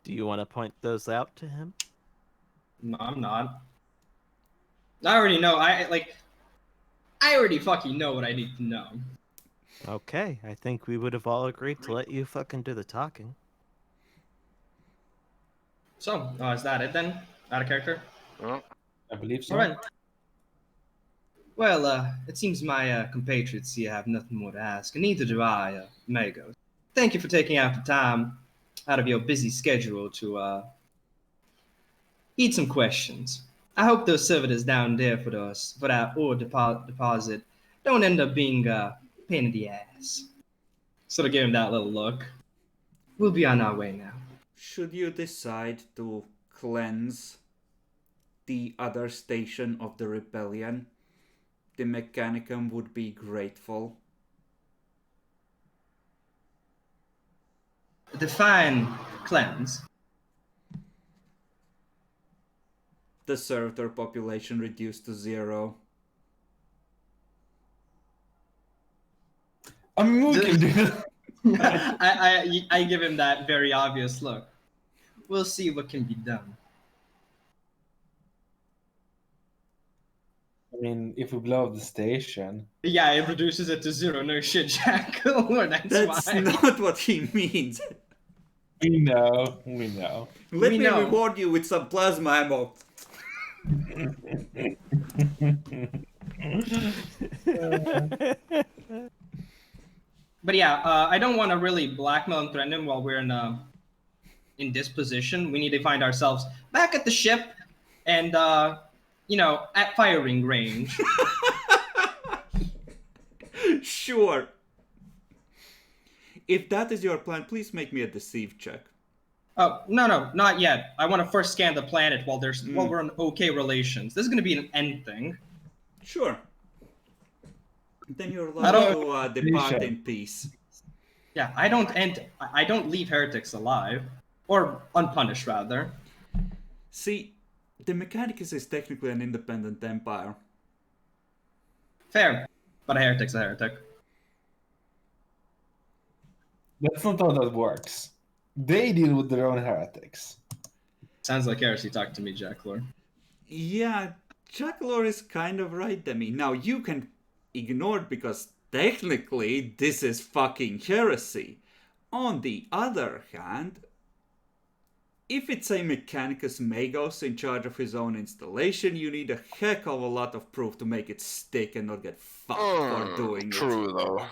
Do you want to point those out to him? No, I'm not. I already know. I already fucking know what I need to know. Okay, I think we would have all agreed to let you fucking do the talking. So, is that it then? Out of character? I believe so. All right. Well, it seems my compatriots here have nothing more to ask, and neither do I, Magos. Thank you for taking out the time out of your busy schedule to eat some questions. I hope those servitors down there for that ore deposit don't end up being a pain in the ass. Sort of give him that little look. We'll be on our way now. Should you decide to cleanse the other station of the rebellion, the Mechanicum would be grateful. Define cleanse. The servitor population reduced to 0. I mean, we can do that. I give him that very obvious look. We'll see what can be done. I mean, if we blow up the station. Yeah, it reduces it to 0. No shit, Jack. That's fine. not what he means. We know. Let We me know. reward you with some plasma ammo. But yeah, I don't want to really blackmail and threaten him while we're in this position. We need to find ourselves back at the ship and, at firing range. Sure. If that is your plan, please make me a deceive check. Oh, no, not yet. I want to first scan the planet while we're in okay relations. This is going to be an end thing. Sure. Then you're allowed to depart in peace. Yeah, I don't leave heretics alive. Or unpunished, rather. See, the Mechanicus is technically an independent empire. Fair. But a heretic's a heretic. That's not how that works. They deal with their own heretics. Sounds like Heresy talked to me, Jacklor. Yeah, Jackalor is kind of right, Demi. Now, you can ignore it because technically this is fucking heresy. On the other hand, if it's a Mechanicus Magos in charge of his own installation, you need a heck of a lot of proof to make it stick and not get fucked for doing True it. though.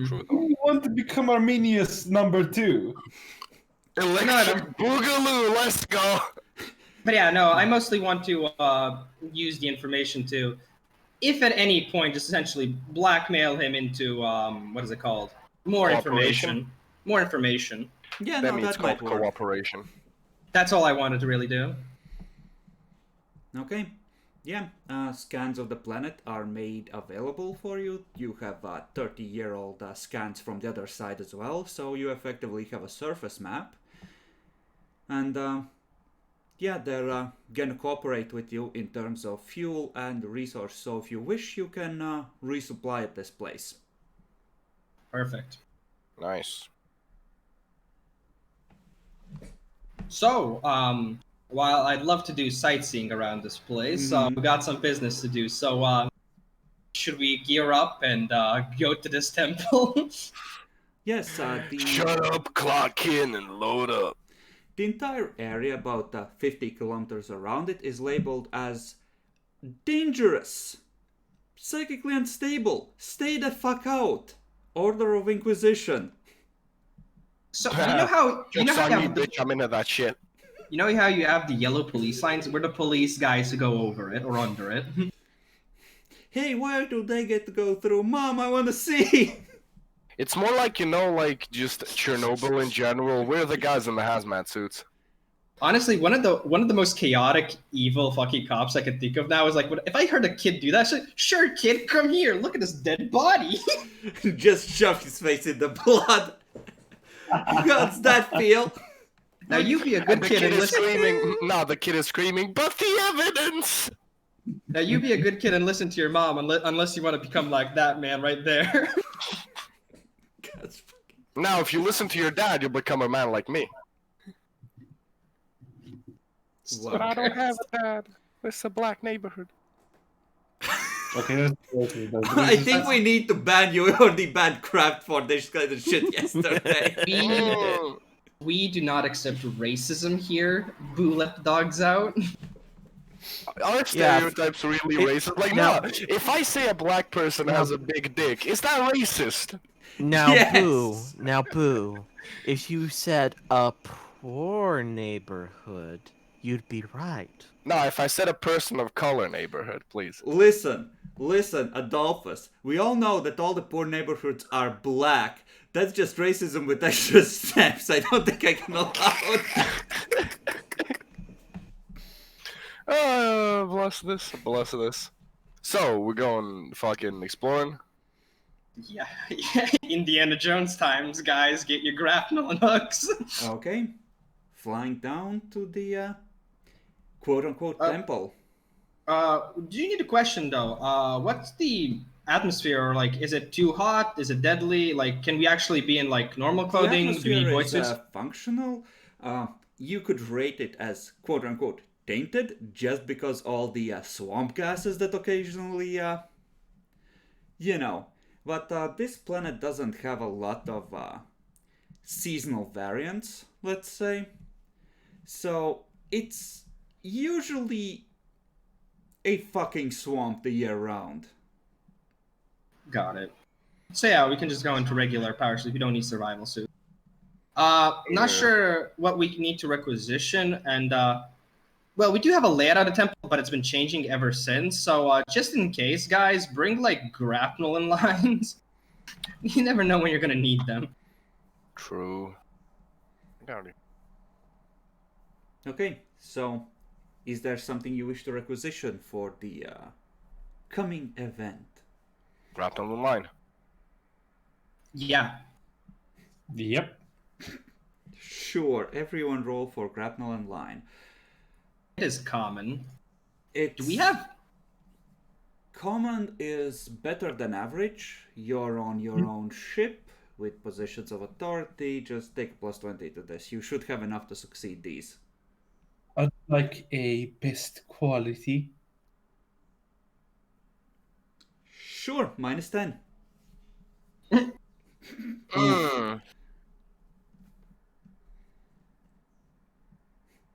True though. We want to become Arminius number 2. Electric Boogaloo, let's go! But yeah, no, I mostly want to use the information to, if at any point, just essentially blackmail him into, what is it called? More information. More information. Yeah, That no, means that might called work. cooperation. That's all I wanted to really do. Okay. Yeah, scans of the planet are made available for you. You have 30-year-old scans from the other side as well, so you effectively have a surface map. And they're gonna cooperate with you in terms of fuel and resource, so if you wish, you can resupply at this place. Perfect. Nice. So, while I'd love to do sightseeing around this place, we got some business to do. So, should we gear up and go to this temple? Yes, Shut up, clock in, and load up. the entire area, about 50 kilometers around it, is labeled as dangerous, psychically unstable, stay the fuck out, order of inquisition. So you know how Jokes on you me, have the, bitch. I'm into that shit. you know how you have the yellow police signs? We're the police guys who go over it or under it. Hey, where do they get to go through? Mom, I want to see! It's more like, you know, like just Chernobyl in general. We're the guys in the hazmat suits. Honestly, one of the most chaotic, evil fucking cops I can think of now is like, if I heard a kid do that, I'd say, sure, kid, come here, look at this dead body. Just shove his face in the blood. How's that feel? Now you be a good And the kid kid and is listen. screaming. No, the kid is screaming, but the evidence! Now you be a good kid and listen to your mom, unless you want to become like that man right there. That's Now, if you listen to your dad, you'll become a man like me. But I don't have a dad. It's a black neighborhood. Okay, I think we need to ban you. You already banned Craft for this kind of shit yesterday. We do not accept racism here. Boo, let the dogs out. Are stereotypes really racist? Like, now- no, if I say a black person has a big dick, is that racist? Now, Yes. Boo, if you said a poor neighborhood, you'd be right. No, if I said a person of color neighborhood, please. Listen, Adolphus. We all know that all the poor neighborhoods are black. That's just racism with extra steps. I don't think I can allow it. Bless this. So, we're going fucking exploring? Yeah, Indiana Jones times, guys. Get your grapnel and hooks. Okay. Flying down to the quote-unquote temple. Do you need a question though? What's the atmosphere like? Is it too hot? Is it deadly? Like, can we actually be in like normal clothing? The Do we need atmosphere voices? is functional. You could rate it as quote-unquote tainted just because all the swamp gases that occasionally, But this planet doesn't have a lot of seasonal variants, let's say. So it's usually a fucking swamp the year round. Got it. So yeah, we can just go into regular power suit. We don't need survival suit. Not sure what we need to requisition, and well, we do have a layout of the temple, but it's been changing ever since. So just in case, guys, bring like grapnel and lines. You never know when you're gonna need them. True. Okay, so is there something you wish to requisition for the coming event? Grapnel in line. Yeah. Yep. Sure, everyone roll for grapnel and line. It is common. It's, Do we have? Common is better than average. You're on your own ship with positions of authority. Just take plus 20 to this. You should have enough to succeed these. I'd like a best quality. Sure, minus 10.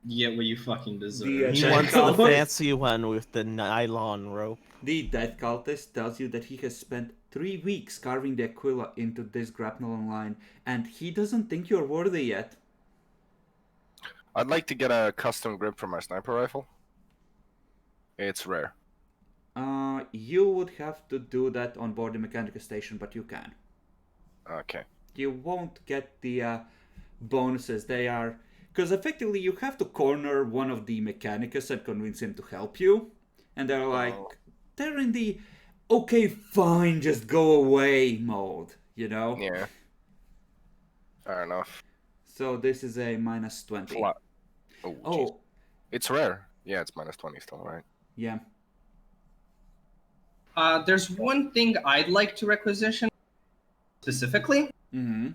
Get what you fucking deserve. The, He Check wants the out. fancy one with the nylon rope. The Death Cultist tells you that he has spent 3 weeks carving the Aquila into this grapnel and line, and he doesn't think you're worthy yet. I'd like to get a custom grip for my sniper rifle. It's rare. You would have to do that on board the Mechanica station, but you can. Okay. You won't get the bonuses. They are... Because effectively you have to corner one of the Mechanicus and convince him to help you. And they're like... They're in the... Okay, fine, just go away mode, you know? Yeah. Fair enough. So this is a minus 20. Flat. Oh, jeez. Oh, It's rare. Yeah, it's minus 20 still, right? yeah. There's one thing I'd like to requisition specifically. Mm-hmm.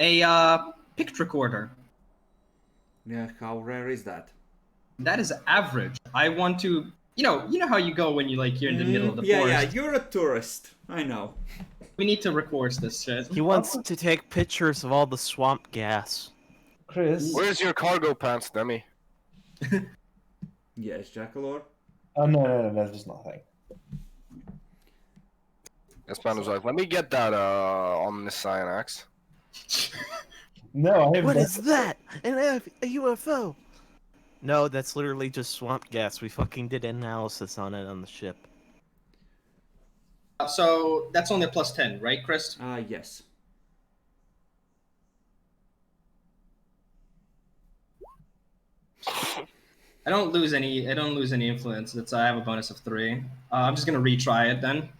A pict recorder. Yeah, how rare is that? That is average. I want to, you know how you go when you're in the middle of the yeah, forest. Yeah, you're a tourist. I know. We need to record this shit. He wants to take pictures of all the swamp gas. Chris. Where's your cargo pants, Demi? Yes, Jackalor. Oh no, that was nothing. This man was like, let me get that Omniscience. No, I have What is that? A UFO? No, that's literally just swamp gas. We fucking did analysis on it on the ship. So that's only a +10, right, Chris? Yes. I don't lose any influence. I have a bonus of 3. I'm just gonna retry it then.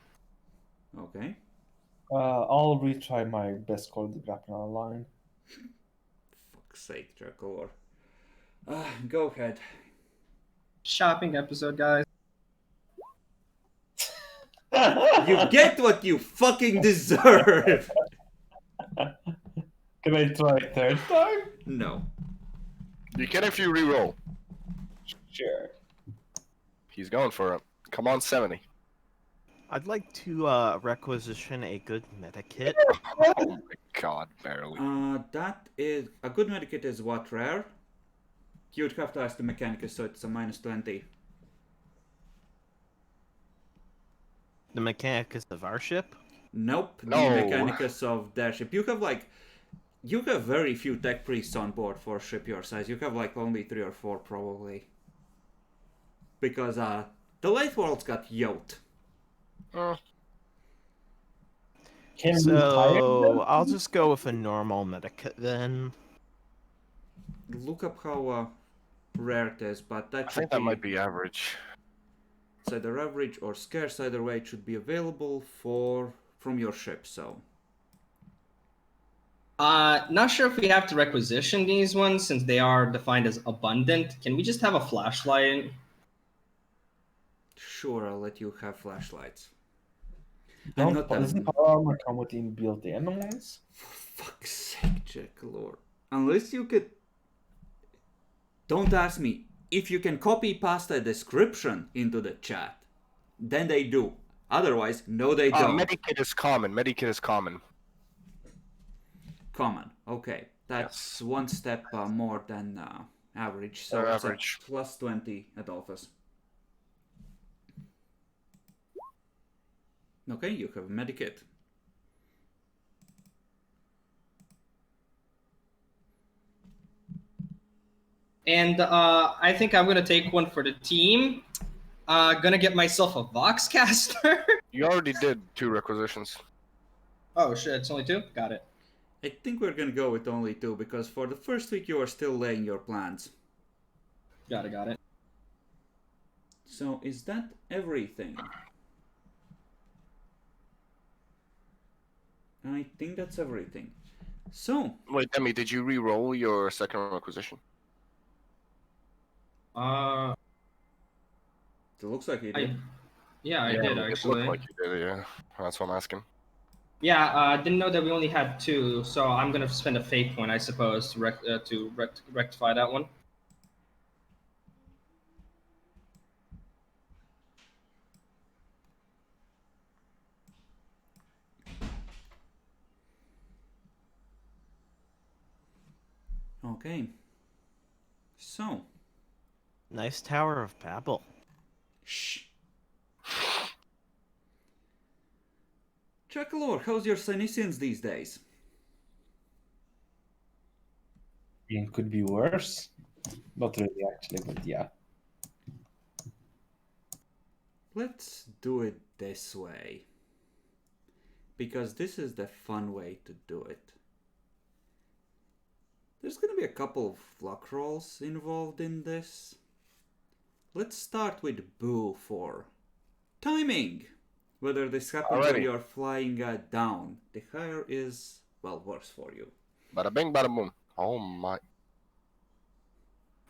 Okay. I'll retry my best call the grappling line. Fuck's sake, Jackalor. Go ahead. Shopping episode, guys. You get what you fucking deserve! Can I try third time? No. You can if you reroll. Sure. He's going for it. Come on, 70. I'd like to requisition a good meta kit. Oh my god, barely. That is... A good medikit is what, rare? You'd have to ask the Mechanicus, so it's a -20. The Mechanicus of our ship? Nope, No. the Mechanicus of their ship. You have like... You have very few tech priests on board for a ship your size. You have like only 3 or 4 probably. Because the late world's got yacht. Can we So I'll just go with a normal meta kit then. Look up how rare it is, but that I should think that might be average. It's either average or scarce. Either way, it should be available from your ship. So Not sure if we have to requisition these ones since they are defined as abundant. Can we just have a flashlight? sure, I'll let you have flashlights. I'm not Doesn't power armor come with inbuilt ones? For fuck's sake, Jackalor. Unless you could... Don't ask me. If you can copy past a description into the chat, then they do. Otherwise, no they don't. Medikit is common. Medikit is common. Common. Okay. That's one step more than average. So Or it's a average. +20 Adolphus. Okay, you have a medikit. And I think I'm gonna take one for the team. Gonna get myself a Voxcaster. You already did 2 requisitions. Oh shit, it's only 2? Got it. I think we're gonna go with only 2 because for the first week you are still laying your plans. Got it. So is that everything? I think that's everything. So, Wait, Demi, did you re-roll your second requisition? it looks like you did. I did it actually. looked like you did, yeah. That's what I'm asking. Yeah, didn't know that we only had 2, so I'm gonna spend a fate point, I suppose, to rectify that one. Okay. So, Nice Tower of Babel. shh. Jackalor, how's your Sinisians these days? It could be worse. Not really, actually, but yeah. Let's do it this way. Because this is the fun way to do it. There's gonna be a couple of luck rolls involved in this. Let's start with Boo for timing. Whether this happens when Alrighty. you're flying down. The higher is, well, worse for you. Bada bing, bada boom. Oh my.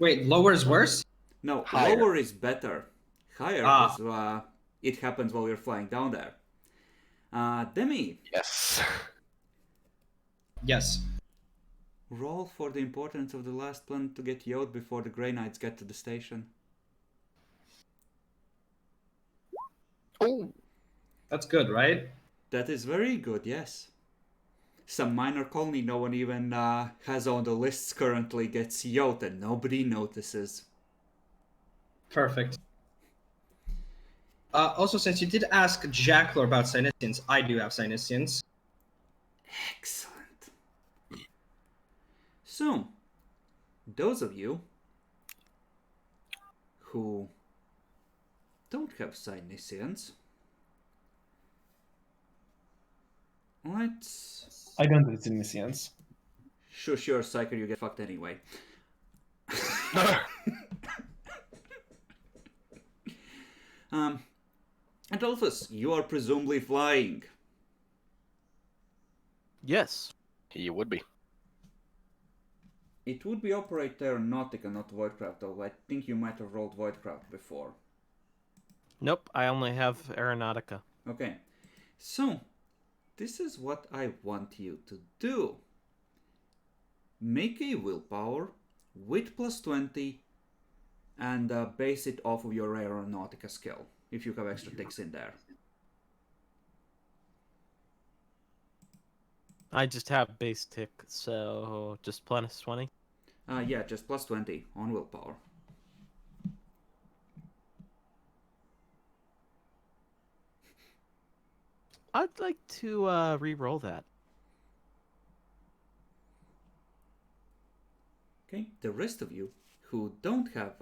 Wait, lower is worse? No, Higher. lower is better. Higher Ah. is it happens while you're flying down there. Demi, Yes. Yes. roll for the importance of the last planet to get Yod before the Grey Knights get to the station. Oh. That's good, right? That is very good, yes. some minor colony no one even has on the lists currently gets yoked and nobody notices. Perfect. Also, since you did ask Jackler about Sinisians, I do have Sinisians. Excellent. So, those of you who don't have Sinisians, let's... I don't have Sinisians. Shush your psycho, you get fucked anyway. Adolphus, you are presumably flying. Yes. He would be. It would be Operate Aeronautica, not Voidcraft, though I think you might have rolled Voidcraft before. Nope, I only have Aeronautica. Okay, so this is what I want you to do. Make a willpower with +20 and base it off of your Aeronautica skill, if you have extra ticks in there. I just have base tick, so just +20. Yeah, just +20 on willpower. I'd like to re-roll that. Okay, the rest of you who don't have...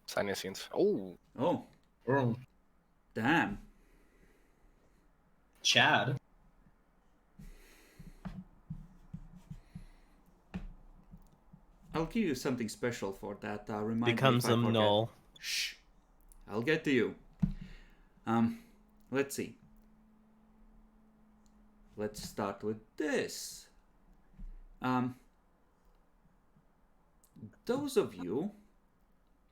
Sinisians. Oh, Oh, Oh, damn. Chad. I'll give you something special for that. Remind me Becomes if I a forget. null. Shh. I'll get to you. Let's see. Let's start with this. Those of you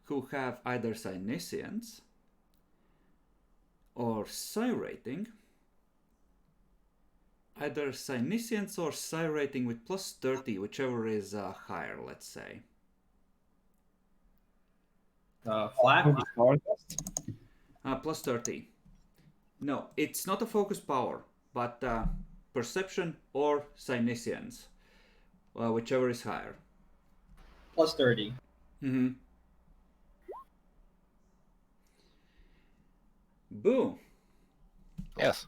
who have either Sinisians or Psi rating, either Sinisians or Psi rating with +30, whichever is higher, let's say. Flat. +30. No, it's not a focus power, but perception or Sinisians, whichever is higher. +30. Mm-hmm. Boo. yes.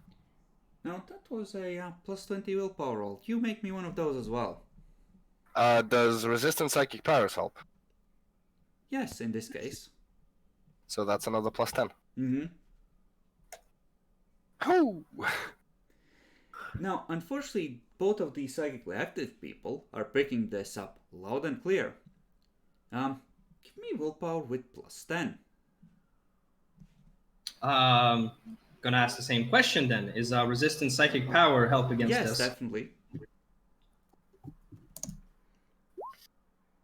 Now that was a +20 willpower roll. You make me one of those as well. Does resistant psychic powers help? Yes, in this case. So that's another +10. Mm-hmm. Oh! Now, unfortunately, both of these psychically active people are picking this up loud and clear. Give me willpower with +10. Gonna ask the same question then. Is resistant psychic power help against Yes, this? definitely.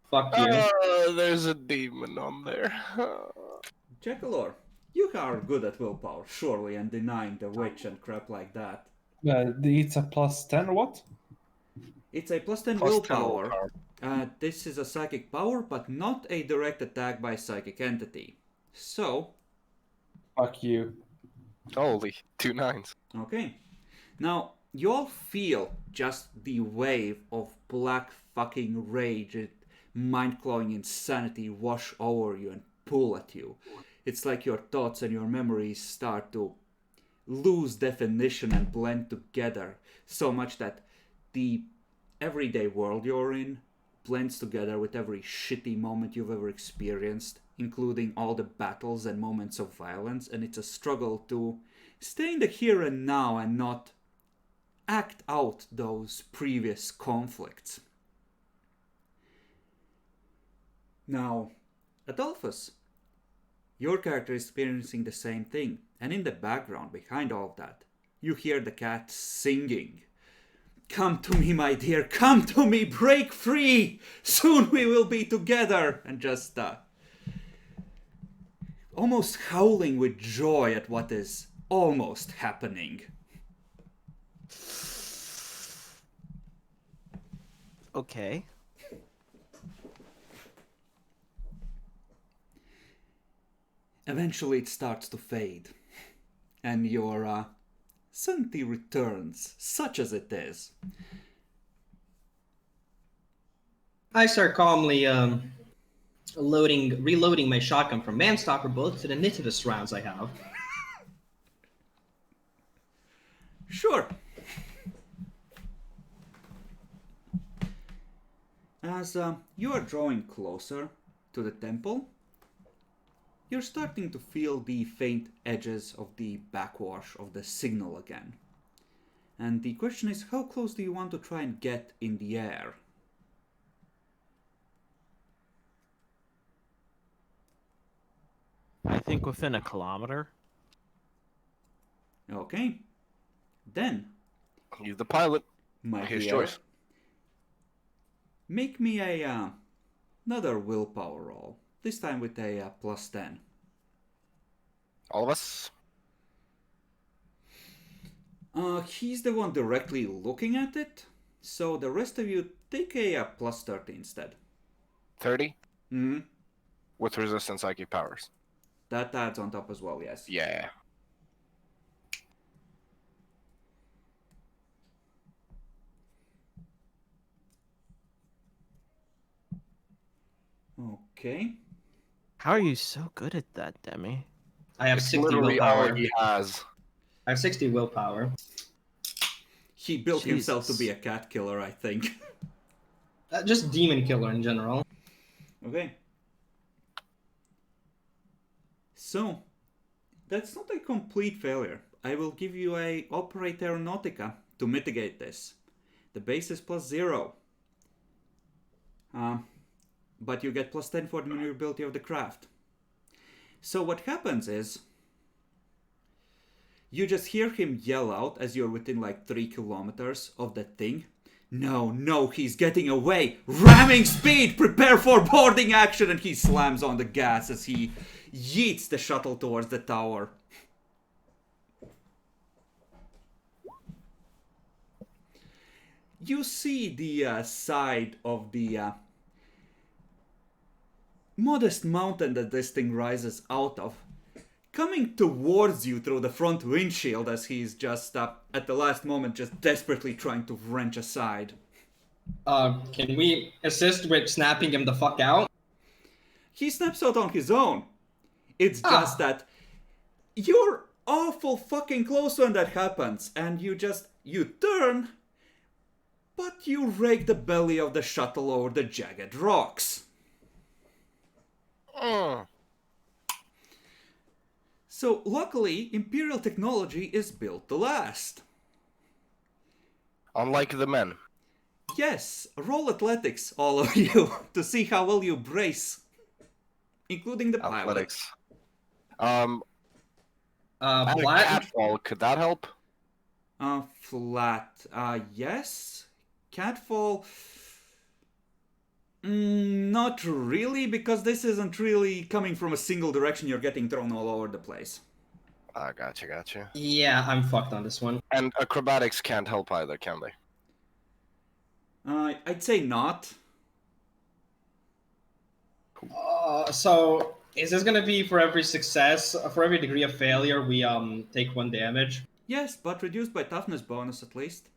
Fuck you. There's a demon on there. Jackalor, you are good at willpower, surely, and denying the witch and crap like that. It's a +10 or what? It's a +10 +10 willpower. This is a psychic power, but not a direct attack by psychic entity. So, Fuck you. Holy, 2 9s. okay. Now, you all feel just the wave of black fucking rage, mind-clawing insanity wash over you and pull at you. It's like your thoughts and your memories start to lose definition and blend together so much that the everyday world you're in blends together with every shitty moment you've ever experienced, including all the battles and moments of violence, and it's a struggle to stay in the here and now and not act out those previous conflicts. Now, Adolphus, your character is experiencing the same thing, and in the background, behind all of that, you hear the cat singing. Come to me, my dear, come to me, break free! Soon we will be together! And just, almost howling with joy at what is almost happening. Okay. Eventually it starts to fade, and your sanity returns, such as it is. I start calmly reloading my shotgun from Manstalker bullets to the Nitidus rounds I have. Sure. As you are drawing closer to the temple, you're starting to feel the faint edges of the backwash of the signal again. And the question is, how close do you want to try and get in the air? I think within a kilometer. Okay. Then, He's the pilot. my His dear, choice. make me another willpower roll. This time with a +10. All of us. He's the one directly looking at it, so the rest of you take a +30 instead. 30 Hmm. with resistance psychic powers. That adds on top as well, yes. Yeah. Okay. How are you so good at that, Demi? I have It's 60 literally willpower. all he has. I have 60 willpower. He built himself to Jesus. be a cat killer, I think. Just demon killer in general. Okay. So, that's not a complete failure. I will give you a Operate Aeronautica to mitigate this. The base is +0. But you get +10 for the maneuverability of the craft. So what happens is, you just hear him yell out as you're within like 3 kilometers of that thing. No, he's getting away! Ramming speed! Prepare for boarding action! And he slams on the gas as he yeets the shuttle towards the tower. You see the side of the modest mountain that this thing rises out of, coming towards you through the front windshield as he's just at the last moment just desperately trying to wrench aside. Can we assist with snapping him the fuck out? He snaps out on his own. It's just that you're awful fucking close when that happens, and you turn, but you rake the belly of the shuttle over the jagged rocks. So luckily, Imperial technology is built to last. Unlike the men. Yes, roll athletics, all of you, to see how well you brace. Including the pilot. Athletics. I had a Flat? catfall. Could that help? Flat. Yes. Catfall. Not really, because this isn't really coming from a single direction. You're getting thrown all over the place. Gotcha. Yeah, I'm fucked on this one. And acrobatics can't help either, can they? I'd say not. So is this gonna be for every success, for every degree of failure, we take 1 damage? Yes, but reduced by toughness bonus at least.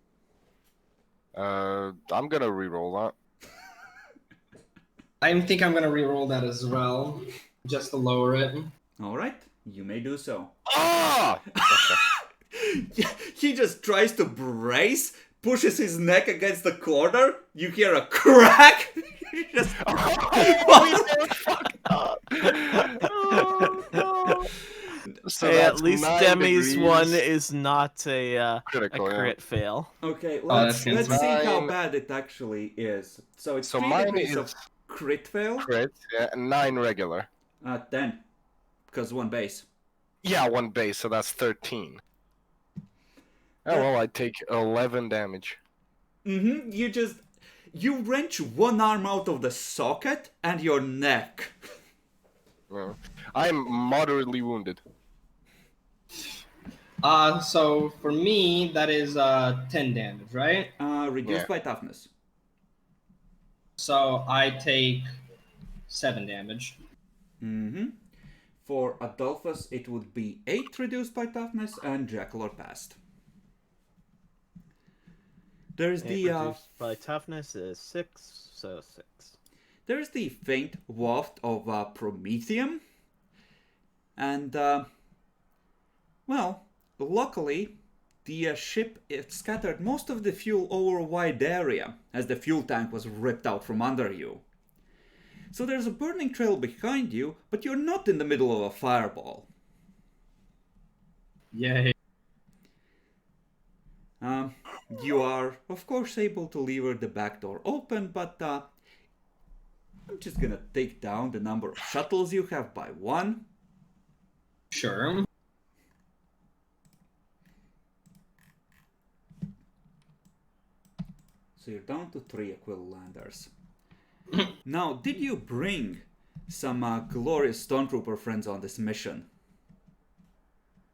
I'm gonna reroll that. I think I'm gonna reroll that as well, just to lower it. Alright, you may do so. Ah! He just tries to brace, pushes his neck against the corner, you hear a crack! He just So Hey, at that's least 9 Demi's degrees. one is not a Critical, yeah. crit fail. Okay, that's let's good. see how Mine- bad it actually is. So it's So 3 mine degrees is of crit fail. crit, yeah, and 9 regular. 10. Because 1 base. Yeah, 1 base, so that's 13. Oh well, I take 11 damage. You wrench one arm out of the socket and your neck. Well, I'm moderately wounded. So for me, that is 10 damage, right? Reduced Yeah. by toughness. So I take 7 damage. For Adolphus, it would be 8 reduced by toughness, and Jackal or passed. There's It the reduced by toughness is 6, so 6. there's the faint waft of promethium, and well, luckily the ship it scattered most of the fuel over a wide area as the fuel tank was ripped out from under you. So there's a burning trail behind you, but you're not in the middle of a fireball. Yay. You are, of course, able to lever the back door open, but I'm just gonna take down the number of shuttles you have by 1. Sure. So you're down to 3 Aquila-landers. Now, did you bring some glorious Stormtrooper friends on this mission?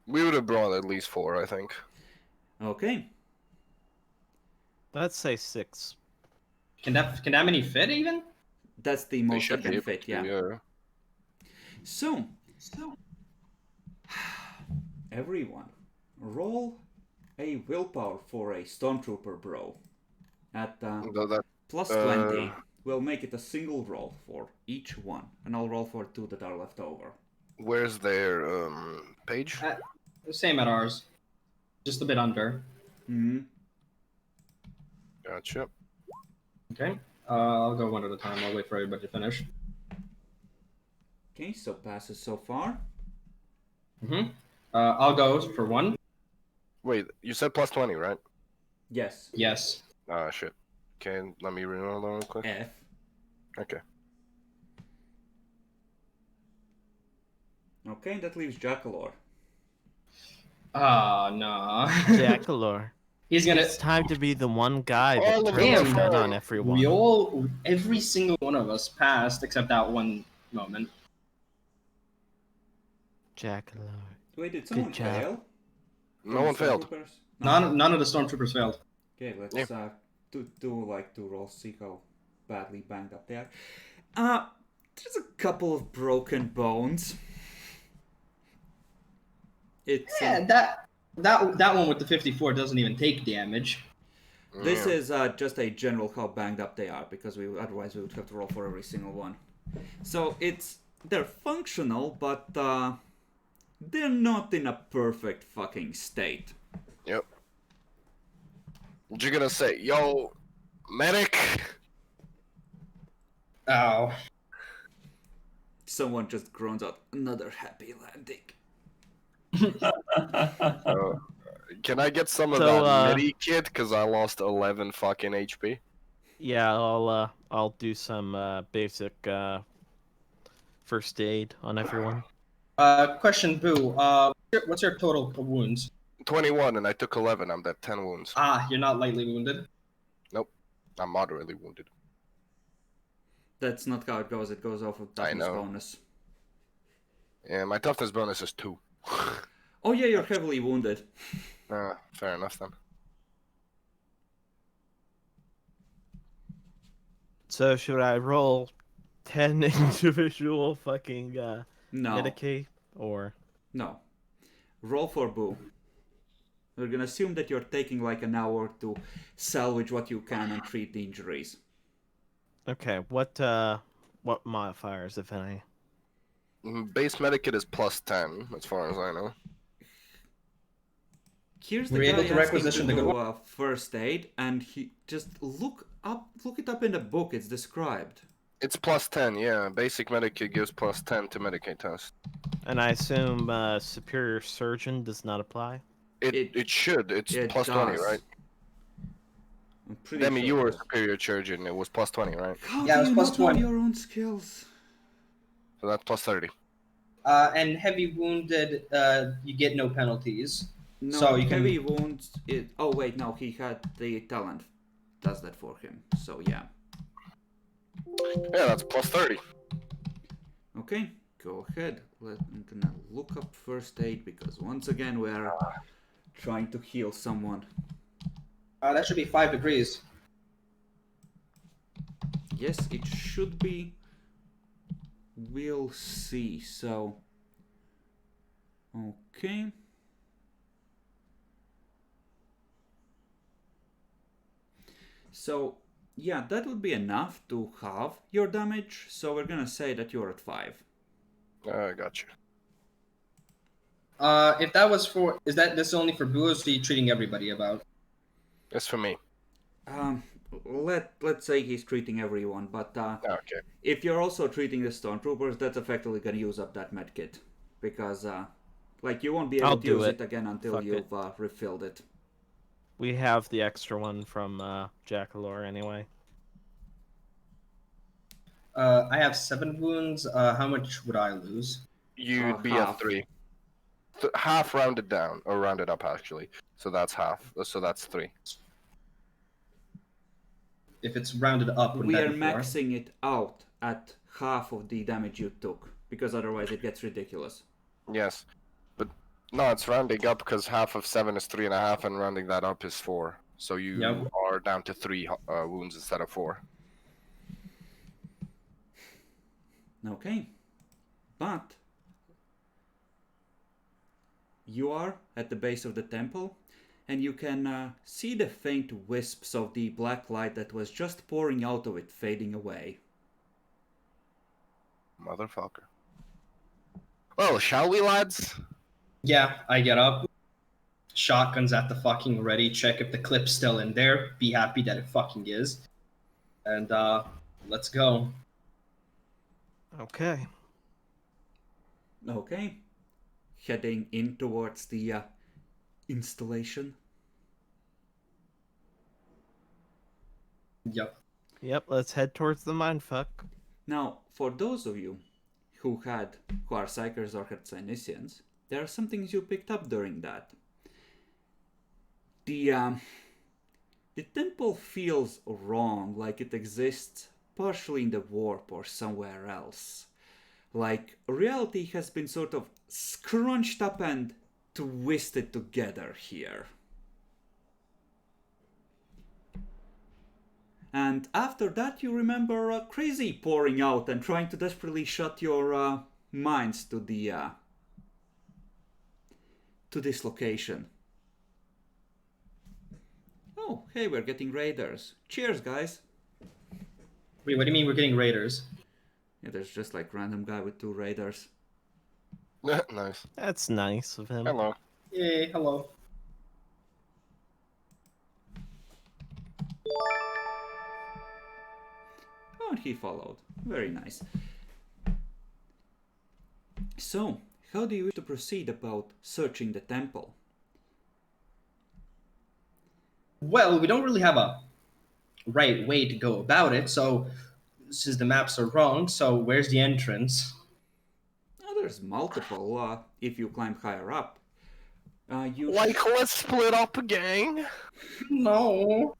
We would have brought at least 4, I think. Okay. Let's say 6. Can that many fit even? That's the They most should that can be able fit, to, yeah. So, everyone, roll a willpower for a Stormtrooper bro. At plus 20, we'll make it a single roll for each one. And I'll roll for 2 that are left over. Where's their page? Same at ours. Just a bit under. Hmm. Gotcha. Okay. I'll go one at a time. I'll wait for everybody to finish. Okay, so passes so far. Mm-hmm. I'll go for 1. Wait, you said plus 20, right? Yes. Yes. Ah, shit. Okay, let me reroll that real quick. F. Okay. Okay, that leaves Jackalor. Ah, no. Jackalor. He's gonna. It's time to be the one guy that All of turns them. his gun on everyone. Every single one of us passed except that one moment. Jackalor. Wait, did someone job. fail? No one failed. Stormtroopers? None of the stormtroopers failed. Okay, let's Yeah. do like 2 rolls, see how badly banged up they are. There's a couple of broken bones. It's Yeah, that one with the 54 doesn't even take damage. this Yeah. is just a general how banged up they are because otherwise we would have to roll for every single one. So they're functional, but they're not in a perfect fucking state. Yep. What you gonna say? Yo, medic! Oh. Someone just groans out, another happy landing. Can I get some of So, that medi kit? Because I lost 11 fucking HP. Yeah, I'll do some basic first aid on everyone. Question, Boo. What's your total wounds? 21, and I took 11. I'm at 10 wounds. Ah, you're not lightly wounded. I'm moderately wounded. That's not how it goes. It goes off of I toughness know. bonus. Yeah, my toughness bonus is 2. Oh yeah, you're heavily wounded. Fair enough then. So should I roll 10 individual fucking No, Medicaid or no. Roll for Boo. We're gonna assume that you're taking like an hour to salvage what you can and treat the injuries. okay? What modifiers, if any? Base medikit is plus 10, as far as I know. Here's the We're able guy to asking requisition to the do good first aid, and he just look it up in the book. It's described. It's plus 10, yeah. Basic medikit gives plus 10 to medicate test. And I assume superior surgeon does not apply. It should. It's It plus 20, does. right? I'm pretty Demi, sure you it were a does. superior surgeon. It was plus 20, right? How Yeah, it do was you plus not know 20. your own skills? So that's plus 30. And heavy wounded, you get no penalties. No, So you can- heavy wounds. Oh wait, no, he had the talent. Does that for him? So yeah. Yeah, that's plus 30. Okay, go ahead. I'm gonna look up first aid because once again we're trying to heal someone. That should be 5 degrees. Yes, it should be. We'll see. So, okay. So, yeah, that would be enough to halve your damage. So we're gonna say that you're at 5. Gotcha. If that was for, is that this only for Buos? Or are you treating everybody about? It's for me. Let's say he's treating everyone, but Okay. if you're also treating the stormtroopers, that's effectively gonna use up that medkit, because like you won't be able I'll to do use it. it again until Fuck you've refilled it. We have the extra one from Jackalore anyway. I have 7 wounds. How much would I lose? You'd be half. at 3. Half rounded down, or rounded up actually. So that's half. So that's 3. If it's rounded up, wouldn't We that are be 4? maxing it out at half of the damage you took, because otherwise it gets ridiculous. Yes, but no, it's rounding up because half of 7 is 3.5, and rounding that up is 4. So you Yep. are down to 3 wounds instead of 4. Okay. But you are at the base of the temple, and you can see the faint wisps of the black light that was just pouring out of it fading away. Motherfucker. Well, shall we, lads? Yeah, I get up. Shotgun's at the fucking ready. Check if the clip's still in there. Be happy that it fucking is. And let's go. Okay. Okay. Heading in towards the installation. Yep. Yep, let's head towards the mindfuck. Now, for those of you who are Psychers or Hertzinicians, there are some things you picked up during that. The temple feels wrong, like it exists partially in the warp or somewhere else. Like reality has been sort of scrunched up and twisted together here. And after that, you remember Crazy pouring out and trying to desperately shut your minds to this location. Oh, hey, we're getting raiders. Cheers, guys. Wait, what do you mean we're getting raiders? Yeah, there's just like random guy with 2 raiders. Nice. That's nice of him. Hello. Yay, hello. Oh, and he followed. Very nice. So, how do you wish to proceed about searching the temple? Well, we don't really have a right way to go about it, so since the maps are wrong, so where's the entrance? Oh, there's multiple if you climb higher up. Let's split up a gang. No.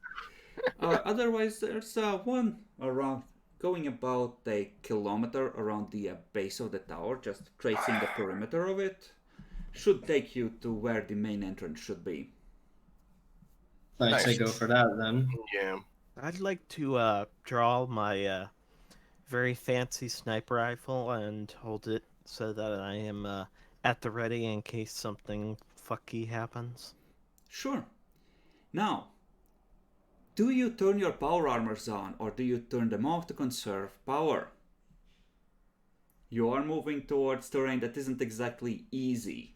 Otherwise, there's one around going about a kilometer around the base of the tower, just tracing the perimeter of it. Should take you to where the main entrance should be. I'd say Nice. go for that then. Yeah. I'd like to draw my very fancy sniper rifle and hold it so that I am at the ready in case something fucky happens. Sure. Now, do you turn your power armors on or do you turn them off to conserve power? You are moving towards terrain that isn't exactly easy.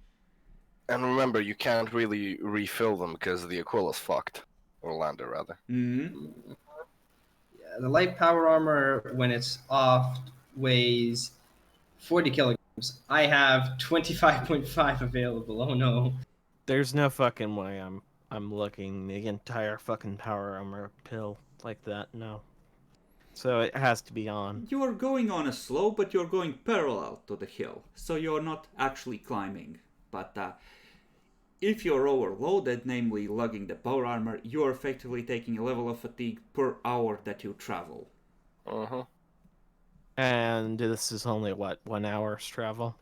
And remember, you can't really refill them because the Aquila's fucked. Orlando, rather. Mm-hmm. Yeah, the light power armor, when it's off, weighs 40 kilograms. I have 25.5 available. Oh no. There's no fucking way I'm looking the entire fucking power armor pill like that, no. So it has to be on. You are going on a slope, but you're going parallel to the hill, so you're not actually climbing. But if you're overloaded, namely lugging the power armor, you're effectively taking a level of fatigue per hour that you travel. Uh-huh. And this is only, what, 1 hour's travel?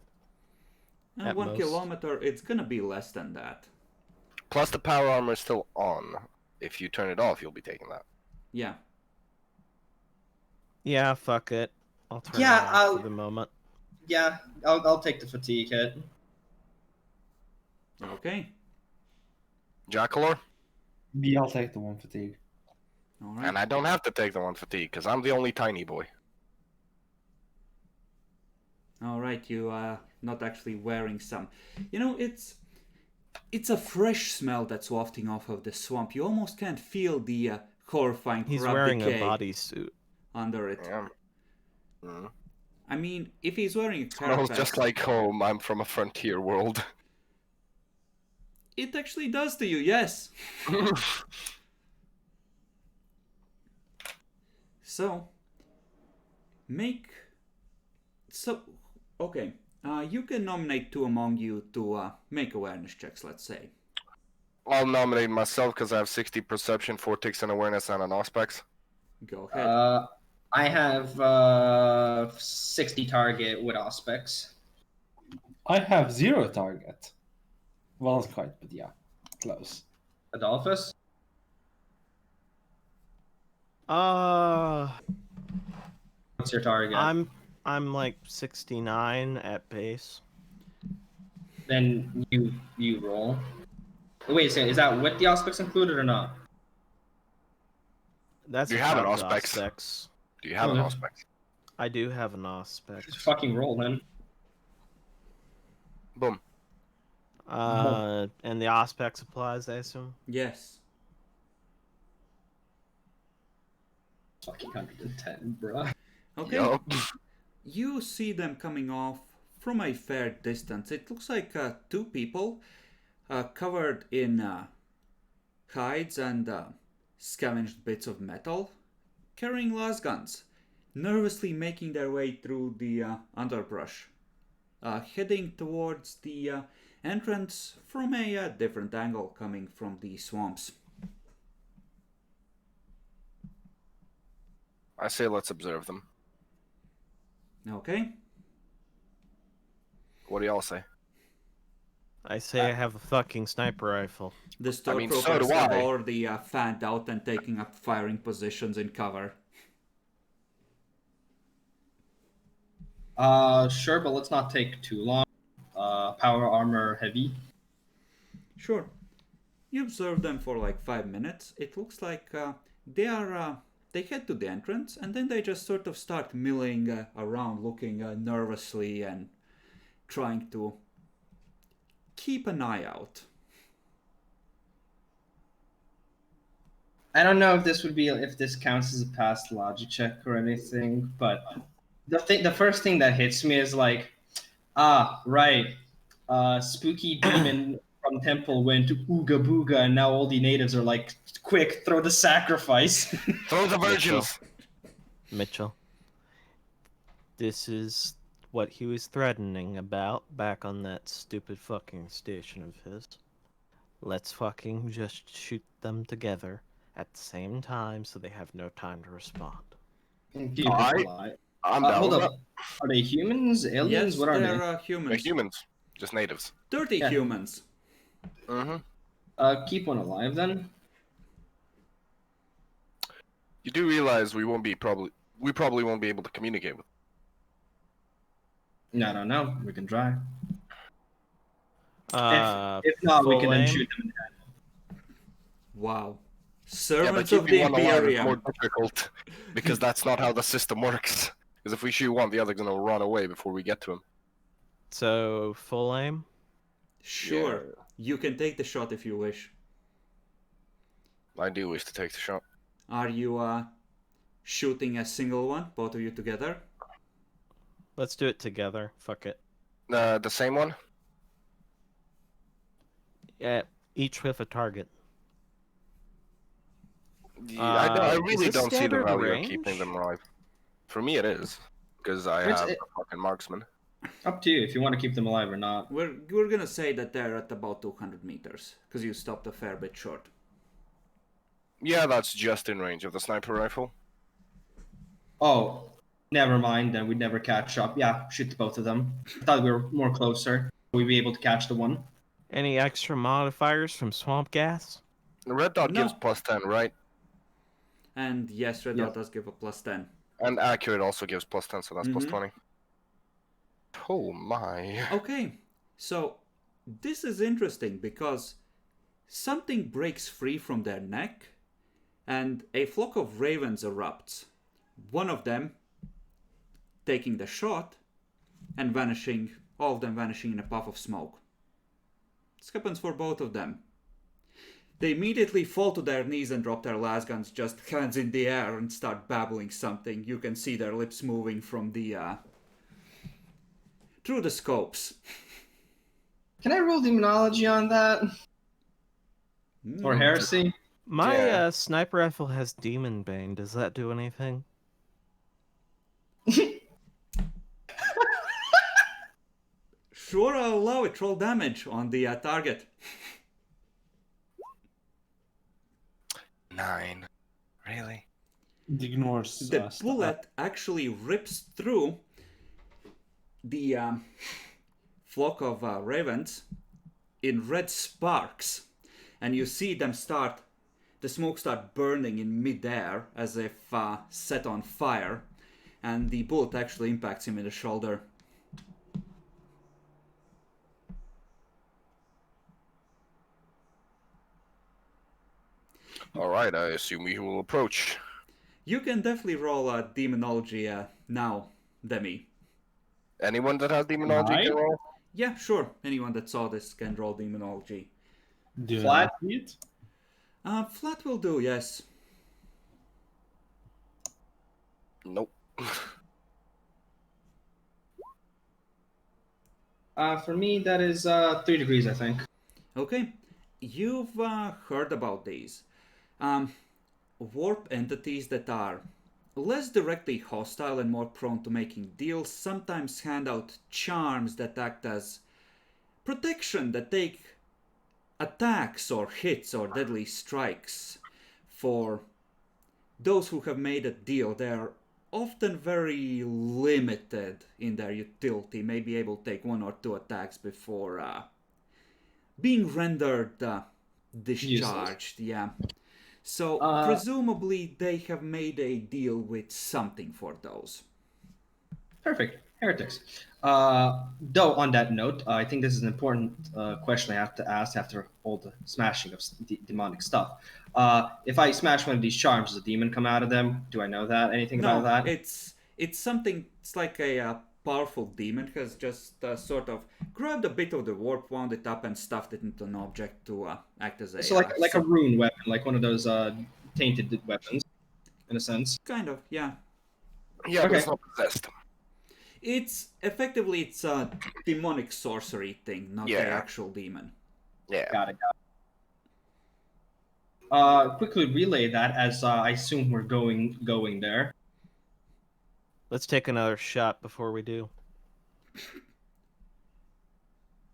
And At 1 most. kilometer, it's gonna be less than that. Plus, the power armor is still on. If you turn it off, you'll be taking that. Yeah. Yeah, fuck it. I'll turn Yeah, it off I'll- for the moment. Yeah, I'll take the fatigue hit. Okay. Jackalor? Yeah, I'll take the 1 fatigue. All right. And I don't have to take the 1 fatigue, because I'm the only tiny boy. All right, you are not actually wearing some. You know, it's a fresh smell that's wafting off of the swamp. You almost can't feel the horrifying He's corrupt wearing a decay bodysuit. under it. Yeah. Mm. I mean, if he's wearing a Smells carapace, just like home. I'm from a frontier world. it actually does to you, yes. So, okay. You can nominate two among you to make awareness checks, let's say. I'll nominate myself because I have 60 perception, 4 ticks and awareness, and an auspex. Go ahead. I have 60 target with aspects. I have 0 target. Well, not quite, but yeah, close. Adolphus? What's your target? I'm like 69 at base. Then you roll. Wait a second, is that with the aspects included or not? That's Do you have an without the auspex? auspex. Do you have an Okay. auspex? I do have an auspex. Just fucking roll then. Boom. And the auspex applies, I assume. Yes. Fucking 110, bruh. Okay. Yup. You see them coming off from a fair distance. It looks like two people covered in hides and scavenged bits of metal, carrying las guns, nervously making their way through the underbrush, heading towards the entrance from a different angle coming from the swamps. I say let's observe them. Okay. What do y'all say? I say I have a fucking sniper rifle. The I mean, so stormtroopers do have I. already fanned out and taking up firing positions in cover. Sure, but let's not take too long. Power armor heavy. Sure. You observe them for like 5 minutes. It looks like they head to the entrance and then they just sort of start milling around, looking nervously and trying to keep an eye out. I don't know if this counts as a past logic check or anything, but the first thing that hits me is like, right, spooky demon from temple went ooga booga, and now all the natives are like, quick, throw the sacrifice. Throw the virgins! Mitchell. This is what he was threatening about back on that stupid fucking station of his. Let's fucking just shoot them together at the same time so they have no time to respond. I'm down Hold with up. Are they humans, aliens? Yes, What are they're they? that. humans. They're humans. Just natives. Dirty Yeah. humans. Mm-hmm. Keep one alive then. You do realize we probably won't be able to communicate with No, no, no. We can try. Uh, If not, we full can then aim? shoot them in the head. Wow. Yeah, but Servants of the keeping one alive is Imperium. more difficult because that's not how the system works. Because if we shoot one, the other's gonna run away before we get to him. So, full aim? Sure. Yeah. You can take the shot if you wish. I do wish to take the shot. Are you shooting a single one, both of you together? Let's do it together. Fuck it. The same one? Yeah, each with a target. Yeah, I is really this don't see the standard value range? of keeping them alive. For me, it is. Because I It's- have a fucking marksman. Up to you if you want to keep them alive or not. We're gonna say that they're at about 200 meters, because you stopped a fair bit short. Yeah, that's just in range of the sniper rifle. Oh, never mind. Then we'd never catch up. Yeah, shoot both of them. I thought we were more closer. We'd be able to catch the one. Any extra modifiers from swamp gas? The red dot No. gives +10, right? And yes, Red Yeah. Dot does give a +10. And accurate also gives +10, so that's Mhm. +20. Oh my. Okay, so this is interesting because something breaks free from their neck and a flock of ravens erupts. One of them taking the shot and vanishing, all of them vanishing in a puff of smoke. This happens for both of them. They immediately fall to their knees and drop their las guns, just hands in the air, and start babbling something. You can see their lips moving from the through the scopes. Can I roll demonology on that? Or heresy? My sniper rifle has Demon Bane. Does that do anything? Sure, I'll allow it. Roll damage on the target. 9. Really? It ignores The bullet actually rips through the flock of ravens in red sparks, and you see them the smoke start burning in midair as if set on fire, and the bullet actually impacts him in the shoulder. Alright, I assume we will approach. You can definitely roll demonology now, Demi. Anyone that has demonology Right. can roll? Yeah, sure. Anyone that saw this can roll demonology. Flat? It? Flat will do, yes. Nope. For me, that is 3 degrees, I think. Okay, you've heard about these. Warp entities that are less directly hostile and more prone to making deals sometimes hand out charms that act as protection, that take attacks or hits or deadly strikes for those who have made a deal. They're often very limited in their utility, may be able to take 1 or 2 attacks before being rendered discharged. Yeah. So presumably they have made a deal with something for those. Perfect. Heretics. Though, on that note, I think this is an important question I have to ask after all the smashing of demonic stuff. If I smash one of these charms, does a demon come out of them? Do I know that? Anything No, about that? it's something. It's like a powerful demon has just sort of grabbed a bit of the warp, wound it up, and stuffed it into an object to act as a. So like a rune weapon, like one of those tainted weapons, in a sense. Kind of, yeah. Yeah, but Okay. it's not possessed. It's effectively a demonic sorcery thing, not Yeah. the actual demon. Yeah. Got it. Quickly relay that as I assume we're going there. Let's take another shot before we do.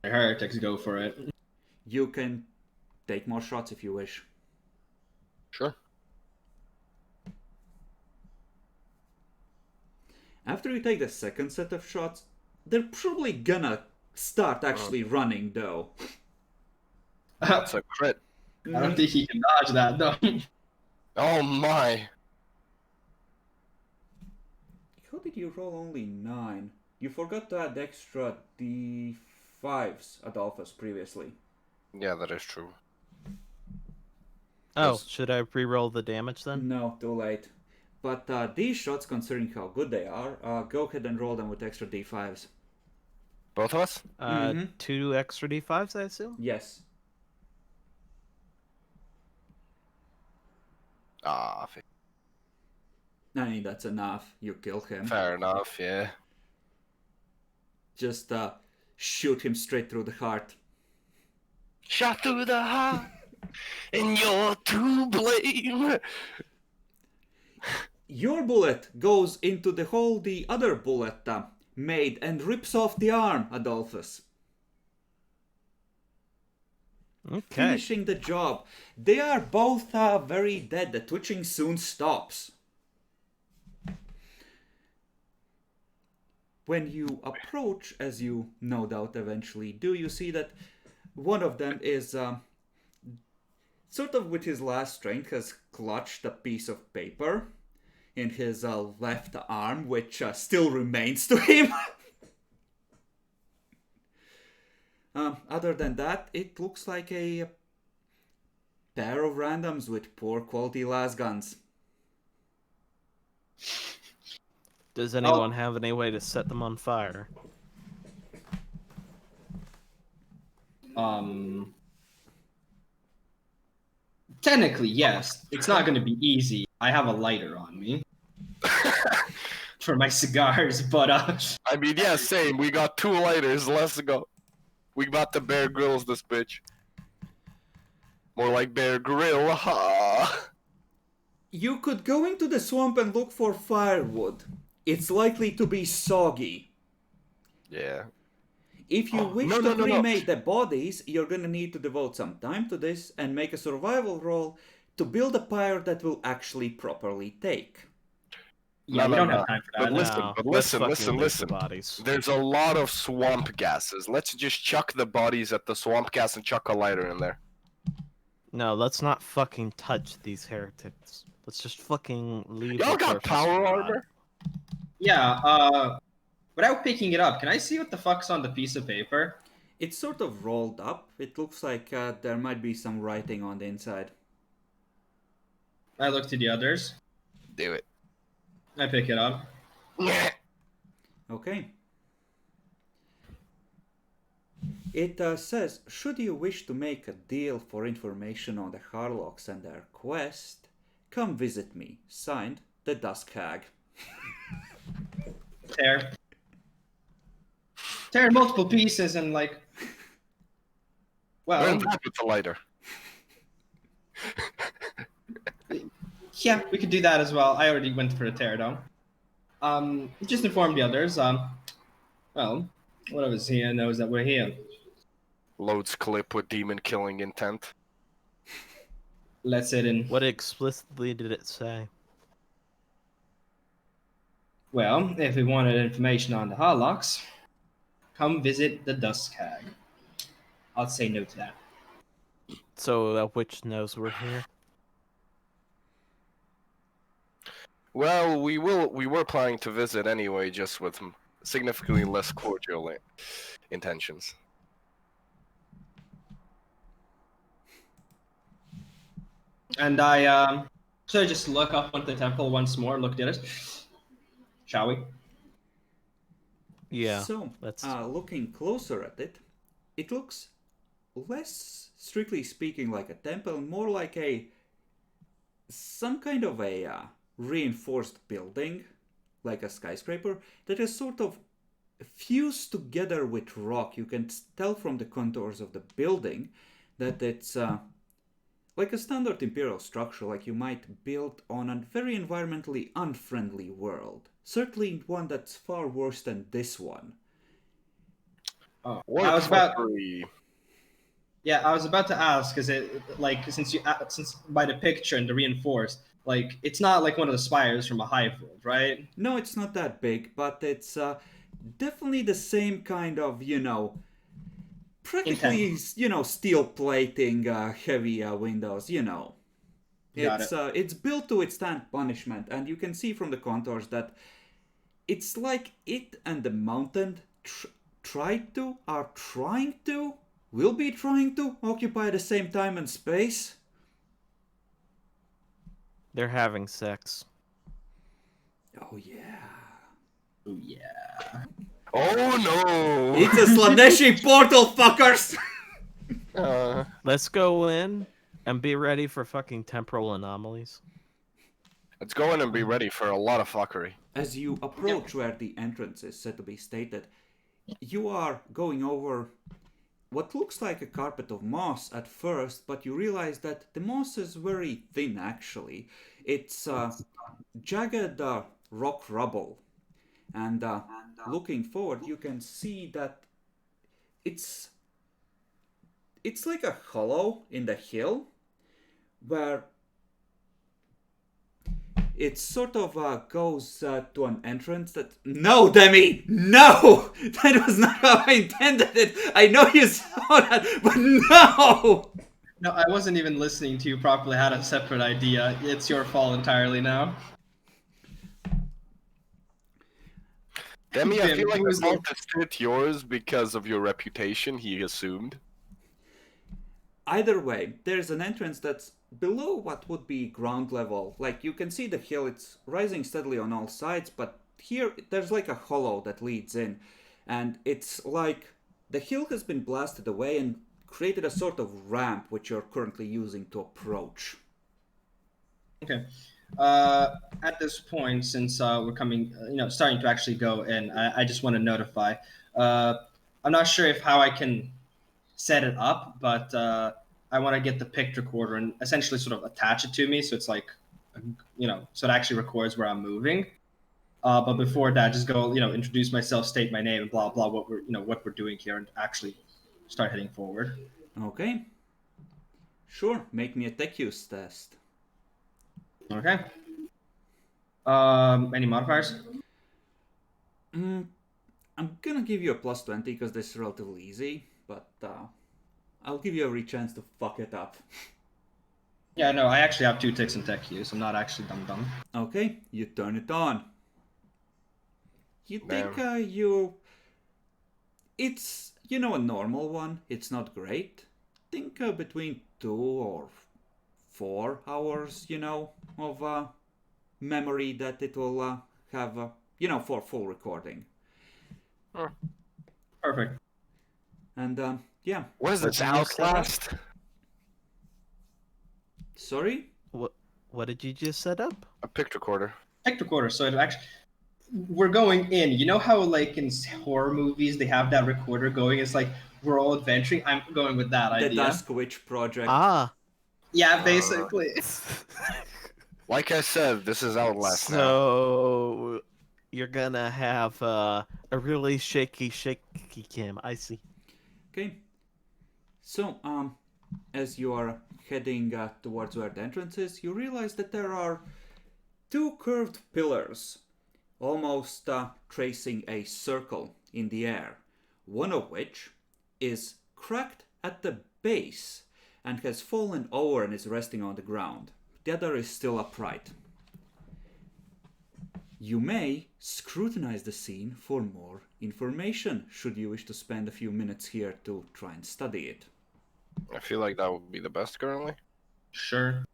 The heretics go for it. You can take more shots if you wish. Sure. After you take the second set of shots, they're probably gonna start actually running, though. That's a crit. I don't think he can dodge that, though. Oh my. How did you roll only 9? You forgot to add extra d5s, Adolphus, previously. Yeah, that is true. Oh, Yes. should I re-roll the damage then? No, too late. But these shots, considering how good they are, go ahead and roll them with extra d5s. Both of us? 2 extra d5s, I assume? Yes. Ah, I mean, that's enough. You kill him. fair enough, yeah. Just shoot him straight through the heart. Shot through the heart, and you're to blame. Your bullet goes into the hole the other bullet made and rips off the arm, Adolphus. Okay. Finishing the job. They are both very dead. The twitching soon stops. When you approach, as you no doubt eventually do, you see that one of them is sort of with his last strength has clutched a piece of paper in his left arm, which still remains to him. Other than that, it looks like a pair of randoms with poor quality las guns. Does anyone have any way to set them on fire? Technically, yes. It's not going to be easy. I have a lighter on me for my cigars, but I mean, yeah, same. We got 2 lighters. Let's go. We about to Bear Grylls this bitch. More like Bear Grill. Ha. You could go into the swamp and look for firewood. It's likely to be soggy. Yeah. If you wish no, to no. cremate the bodies, you're gonna need to devote some time to this and make a survival roll to build a pyre that will actually properly take. yeah, No, we no, don't no. have time for But that. listen, No, but let's listen, fucking leave listen. the bodies. There's a lot of swamp gases. Let's just chuck the bodies at the swamp gas and chuck a lighter in there. No, let's not fucking touch these heretics. Let's just fucking leave. Y'all the got corpses power to rot. armor? Yeah, without picking it up, can I see what the fuck's on the piece of paper? It's sort of rolled up. It looks like there might be some writing on the inside. I look to the others. Do it. I pick it up. Okay. It says, should you wish to make a deal for information on the Harlocks and their quest, come visit me. Signed, the Dusk Hag. Tear. Tear in multiple pieces and like... Well, And with the lighter. yeah, we could do that as well. I already went for a teardown. Just inform the others. Well, one of us here knows that we're here. Loads clip with demon killing intent. Let's sit in. What explicitly did it say? Well, if we wanted information on the Harlocks, come visit the Dusk Hag. I'll say no to that. So that witch knows we're here. Well, we were planning to visit anyway, just with significantly less cordial intentions. And I should I just look up at the temple once more, look at it? Shall we? Yeah. So, let's- looking closer at it, it looks less, strictly speaking, like a temple, more like some kind of a reinforced building, like a skyscraper, that is sort of fused together with rock. You can tell from the contours of the building that it's like a standard imperial structure, like you might build on a very environmentally unfriendly world. Certainly one that's far worse than this one. Oh, What I was about. fuckery. Yeah, I was about to ask, is it like since by the picture and the reinforced, like it's not like one of the spires from a hive world, right? No, it's not that big, but it's definitely the same kind of, practically, steel plating, heavy windows, Got It's built to withstand punishment, and you can see from the contours that it's like it and the mountain will be trying to occupy the same time and space. They're having sex. Oh yeah. Oh yeah. Oh no! It's a Slaneshi portal, fuckers! Let's go in and be ready for fucking temporal anomalies. Let's go in and be ready for a lot of fuckery. As you approach where the entrance is said to be stated, you are going over what looks like a carpet of moss at first, but you realize that the moss is very thin actually. It's jagged rock rubble. And looking forward, you can see that it's like a hollow in the hill where it sort of goes to an entrance that... No, Demi! No! That was not how I intended it! I know you saw that, but no! No, I wasn't even listening to you properly. I had a separate idea. It's your fault entirely now. Demi, I Jim, feel like who the is the- fault is yours because of your reputation, he assumed. either way, there's an entrance that's below what would be ground level. Like, you can see the hill, it's rising steadily on all sides, but here there's like a hollow that leads in. And it's like the hill has been blasted away and created a sort of ramp which you're currently using to approach. Okay. At this point, since we're coming, starting to actually go in, I just want to notify. I'm not sure if how I can set it up, but I want to get the pict recorder and essentially sort of attach it to me, so it's like, so it actually records where I'm moving. But before that, just go, introduce myself, state my name, and blah blah, what we're doing here, and actually start heading forward. Okay. Sure, make me a tech use test. Okay. Any modifiers? I'm gonna give you a plus 20 because this is relatively easy, but I'll give you every chance to fuck it up. Yeah, no, I actually have 2 ticks in tech use. I'm not actually dumb. Okay, you turn it on. You think it's, a normal one. It's not great. Think between 2 or 4 hours, of memory that it will have, for full recording. Perfect. And, yeah. What is this, Outlast? Sorry? What did you just set up? A pict recorder. Pict recorder. So it actually, we're going in. You know how like in horror movies they have that recorder going? It's like we're all adventuring. I'm going with that The idea. Dusk Witch Project. Ah. Yeah, basically. Like I said, this is Outlast now. So you're gonna have a really shaky cam. I see. Okay. So, as you are heading towards where the entrance is, you realize that there are 2 curved pillars, almost tracing a circle in the air, one of which is cracked at the base and has fallen over and is resting on the ground. The other is still upright. You may scrutinize the scene for more information, should you wish to spend a few minutes here to try and study it. I feel like that would be the best currently. Sure.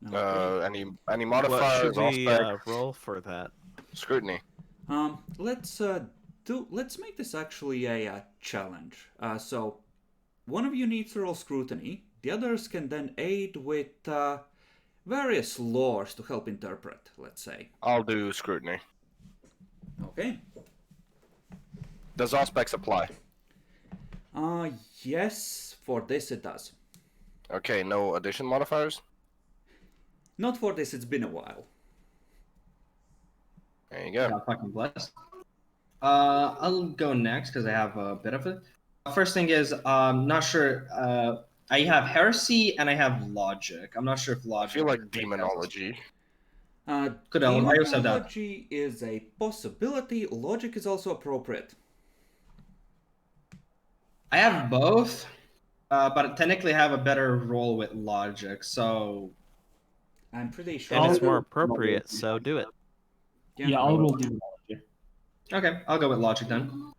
Okay. Any What modifiers? should we Aspect? roll for that? Scrutiny. Let's make this actually a challenge. So one of you needs to roll scrutiny. The others can then aid with various lores to help interpret, let's say. I'll do scrutiny. Okay. Does Auspex apply? Yes, for this it does. Okay, no addition modifiers? Not for this, it's been a while. There you go. God fucking bless. I'll go next because I have a bit of it. First thing is, not sure. I have heresy and I have logic. I'm not sure if I logic. feel like demonology. Good. I also have that. Demonology is a possibility. Logic is also appropriate. I have both, but technically I have a better role with logic. So I'm pretty sure. And it's I'll more go- appropriate, so do it. Yeah, I'll roll demonology. okay, I'll go with logic then.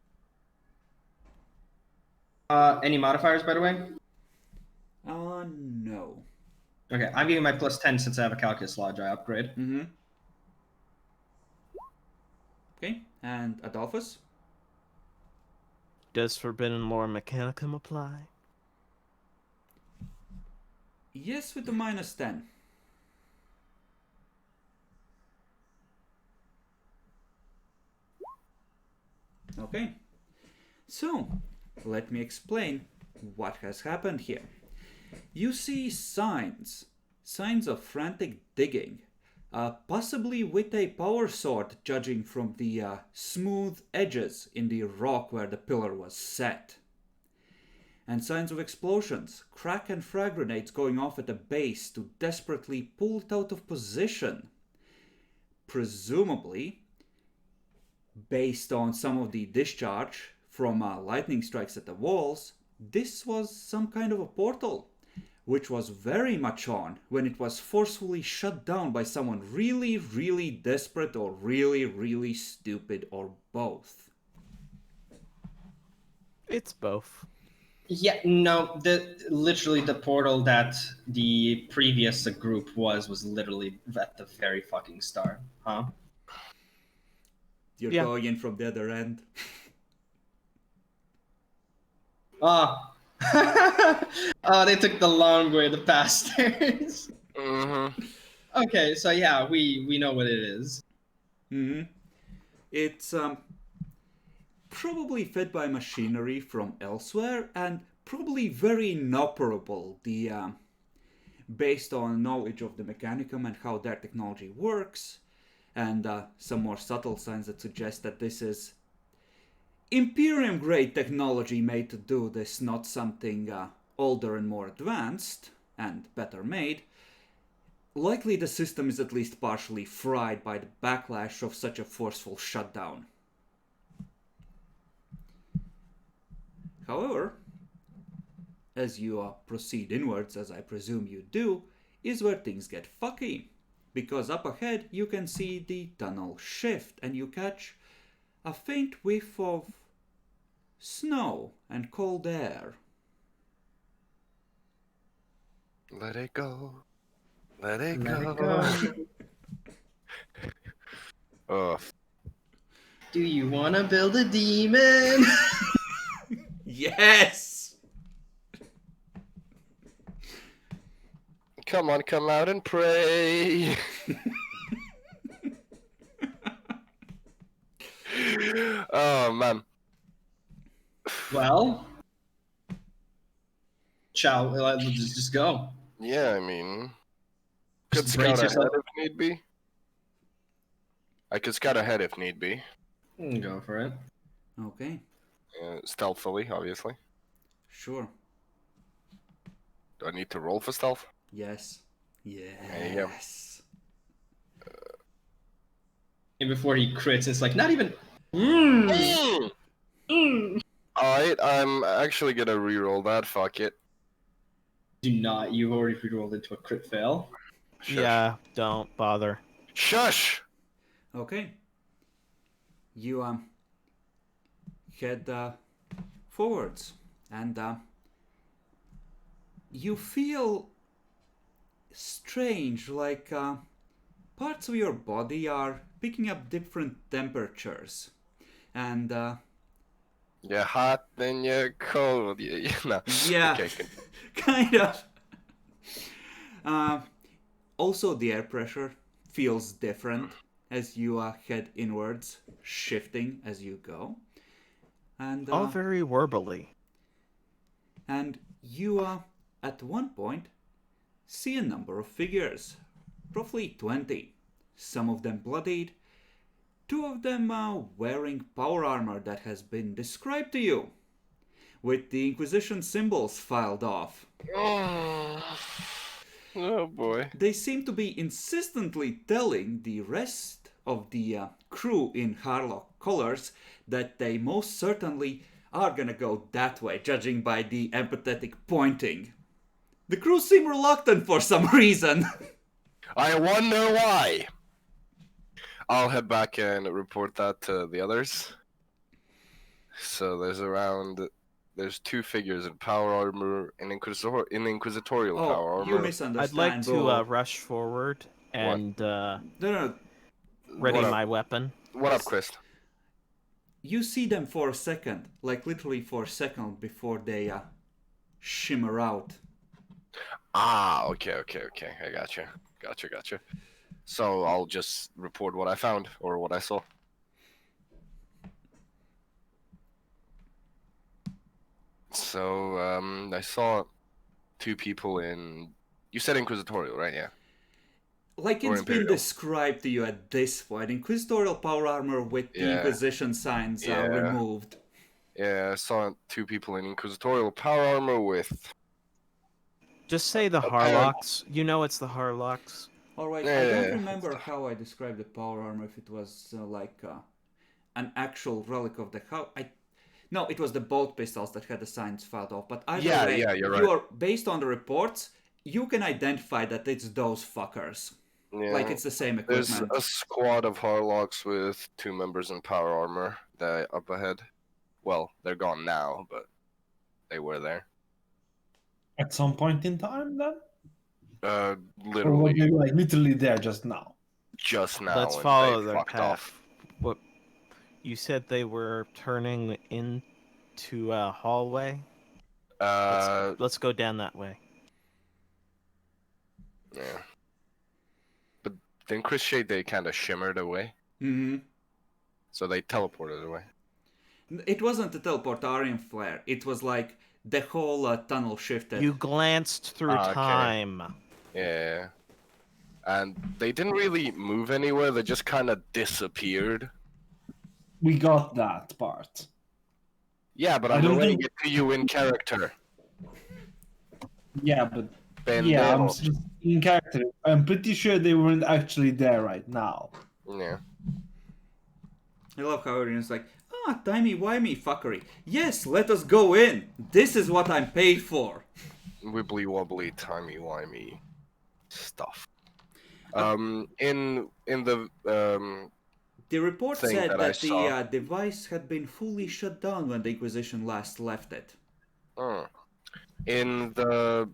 Any modifiers, by the way? No. Okay, I'm giving my plus 10 since I have a calculus lodge. I upgrade. Mm-hmm. Okay, and Adolphus? Does Forbidden Lore Mechanicum apply? Yes, with the minus 10. Okay, so let me explain what has happened here. You see signs of frantic digging, possibly with a power sword, judging from the smooth edges in the rock where the pillar was set. And signs of explosions, crack and frag grenades going off at the base to desperately pull it out of position. Presumably, based on some of the discharge from lightning strikes at the walls, this was some kind of a portal, which was very much on when it was forcefully shut down by someone really, really desperate or really, really stupid or both. It's both. Yeah, no, literally the portal that the previous group was literally at the very fucking start, huh? You're Yeah. going in from the other end. Ah, oh, they took the long way, the bastards. Mm-hmm. Okay, so yeah, we know what it is. Hmm. It's probably fed by machinery from elsewhere and probably very inoperable. Based on knowledge of the Mechanicum and how their technology works, and some more subtle signs that suggest that this is Imperium grade technology made to do this, not something older and more advanced and better made. Likely the system is at least partially fried by the backlash of such a forceful shutdown. However, as you proceed inwards, as I presume you do, is where things get fucky. Because up ahead you can see the tunnel shift and you catch a faint whiff of snow and cold air. Let it go. Let it Let go. it go. Oh, Do you wanna build a demon? Yes! come on, come out and pray. Oh man. Well, let's just go. Yeah, I mean, could Just scout brace ahead yourself. if need be. I could scout ahead if need be. Go for it. Okay, Stealthily, obviously. sure. Do I need to roll for stealth? Yes. you go. Yes. And before he crits, it's like not even. Alright, I'm actually gonna re-roll that. Fuck it. Do not. You've already re-rolled into a crit fail. Shush. Yeah, don't bother. Shush! Okay. You head forwards and you feel strange, like parts of your body are picking up different temperatures. And You're hot, then you're cold. No. yeah, Okay, good. kind of. Also, the air pressure feels different as you head inwards, shifting as you go. And All very warbly. and you at one point see a number of figures, roughly 20. Some of them bloodied, two of them wearing power armor that has been described to you, with the Inquisition symbols filed off. Oh boy. They seem to be insistently telling the rest of the crew in Harlock colors that they most certainly are gonna go that way, judging by the empathetic pointing. The crew seem reluctant for some reason. I wonder why. I'll head back and report that to the others. So there's two figures in power armor and inquisitorial power Oh, armor. you misunderstand, I'd like to bro. rush forward and No, ready What up? my weapon. What up, Chris? you see them for a second, like literally for a second before they shimmer out. Ah, okay. I gotcha. So I'll just report what I found or what I saw. So I saw two people in. You said inquisitorial, right? Yeah. Like Or it's been Imperial. described to you at this point, Inquisitorial power armor with the Yeah. Inquisition signs Yeah. removed. Yeah, I saw two people in inquisitorial power armor with. Just say the Harlocks. You know it's the Harlocks. Alright, I don't remember how I described the power armor, if it was an actual relic of the house. No, it was the bolt pistols that had the signs filed off, but either way, you're right. based on the reports, you can identify that it's those fuckers. Yeah. Like it's the same There's equipment. a squad of Harlocks with two members in power armor that up ahead Well, they're gone now, but they were there. At some point in time, then? Or were Literally they like literally there just now? just now, Let's and follow they their fucked path. off. What you said they were turning into a hallway? Let's go down that way. Yeah. But then Chris Shade, they kind of shimmered away, Mm-hmm. so they teleported away. It wasn't a teleportarian flare. It was like the whole tunnel shifted. You glanced through Okay. time. Yeah. And they didn't really move anywhere, they just kind of disappeared. We got that part. Yeah, but I I'm don't relating think- it to you in character. Yeah, but Pendejo. I'm just in character. I'm pretty sure they weren't actually there right now. Yeah. I love how everyone's like, timey-wimey fuckery. Yes, let us go in. This is what I'm paid for. Wibbly wobbly, timey wimey stuff. In the The report thing said that I that the saw. device had been fully shut down when the Inquisition last left it. In the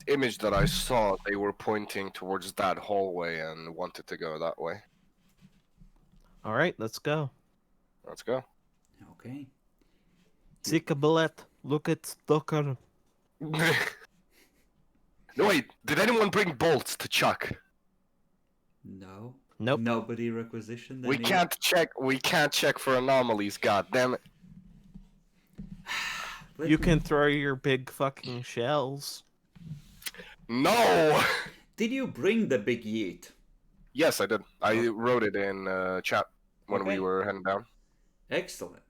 image that I saw, they were pointing towards that hallway and wanted to go that way. All right, let's go. Let's go. Okay. Zikabalet, look at Stoker. No, wait, did anyone bring bolts to Chuck? No. Nope. Nobody requisitioned We any. can't check for anomalies, god damn it. Let You me- can throw your big fucking shells. No! Did you bring the big yeet? Yes, I did. I wrote it in chat when we Okay. were heading down. Excellent.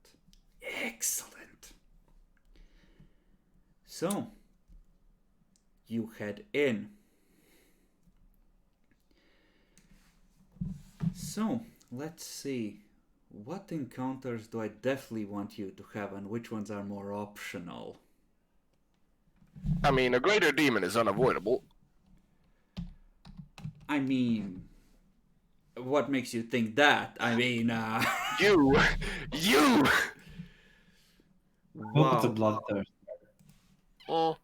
Excellent. So, you head in. So, let's see. What encounters do I definitely want you to have and which ones are more optional? I mean, a greater demon is unavoidable. I mean, what makes you think that? I mean, You! Hope it's a wow. bloodthirst. Mm.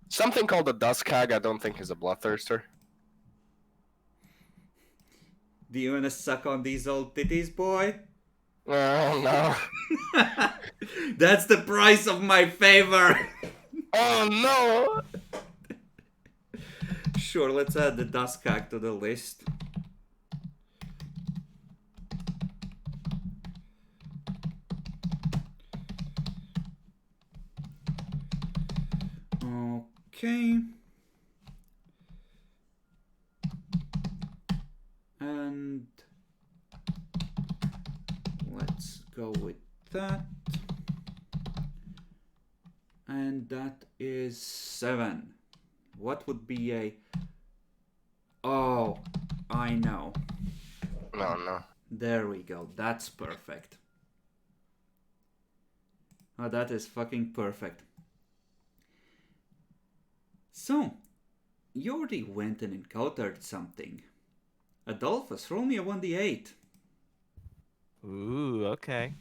Something called a Dusk Hag I don't think is a bloodthirster. Do you wanna suck on these old titties, boy? Oh, no. That's the price of my favor! Oh, no! Sure, let's add the Dusk Hag to the list. Okay. And let's go with that. And that is 7. What would be a... Oh, I know. No. There we go. That's perfect. Oh, that is fucking perfect. So, you already went and encountered something. Adolphus, roll me a 1d8. Ooh, okay.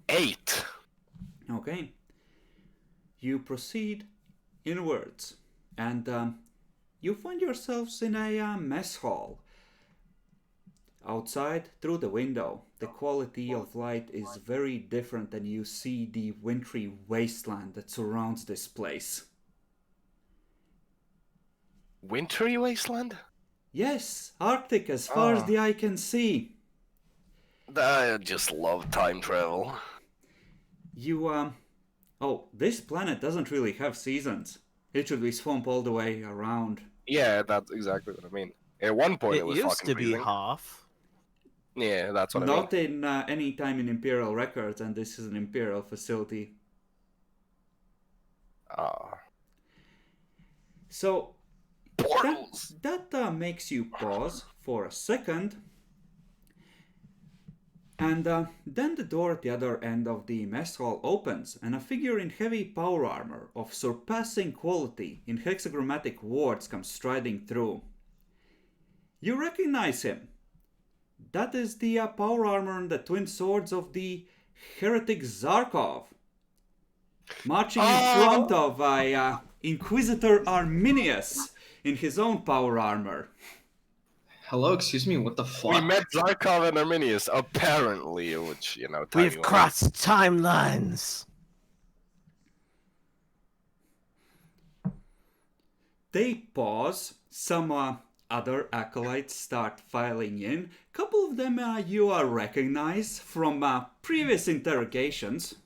Eight. Okay. You proceed inwards, and you find yourselves in a mess hall. Outside, through the window, the quality of light is very different, and you see the wintry wasteland that surrounds this place. Wintry wasteland? Yes, Arctic as far as the eye can see. I just love time travel. You, oh, this planet doesn't really have seasons. It should be swamp all the way around. Yeah, that's exactly what I mean. At one point, it was used fucking to be freezing. Hoff. Yeah, that's what Not I mean. in any time in Imperial records, and this is an Imperial facility. So, Portals! that makes you pause for a second. And then the door at the other end of the mess hall opens, and a figure in heavy power armor of surpassing quality in hexagrammatic wards comes striding through. You recognize him. That is the power armor and the twin swords of the heretic Zarkov, marching in front of Inquisitor Arminius in his own power armor. Hello, excuse me, what the fuck? We met Zarkov and Arminius, apparently, which, you know, We've timing-wise. crossed timelines. They pause. Some other acolytes start filing in. A couple of them you recognize from previous interrogations.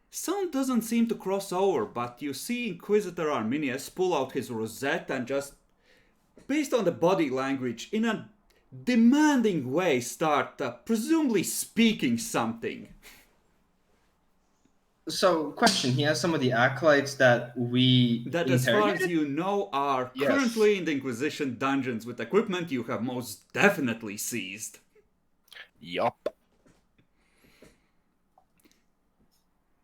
Some doesn't seem to cross over, but you see Inquisitor Arminius pull out his rosette and just, based on the body language, in a demanding way start presumably speaking something. So, question, he has some of the acolytes that we That, as far as interrogated? you know, are Yes. currently in the Inquisition dungeons with equipment you have most definitely seized. Yup.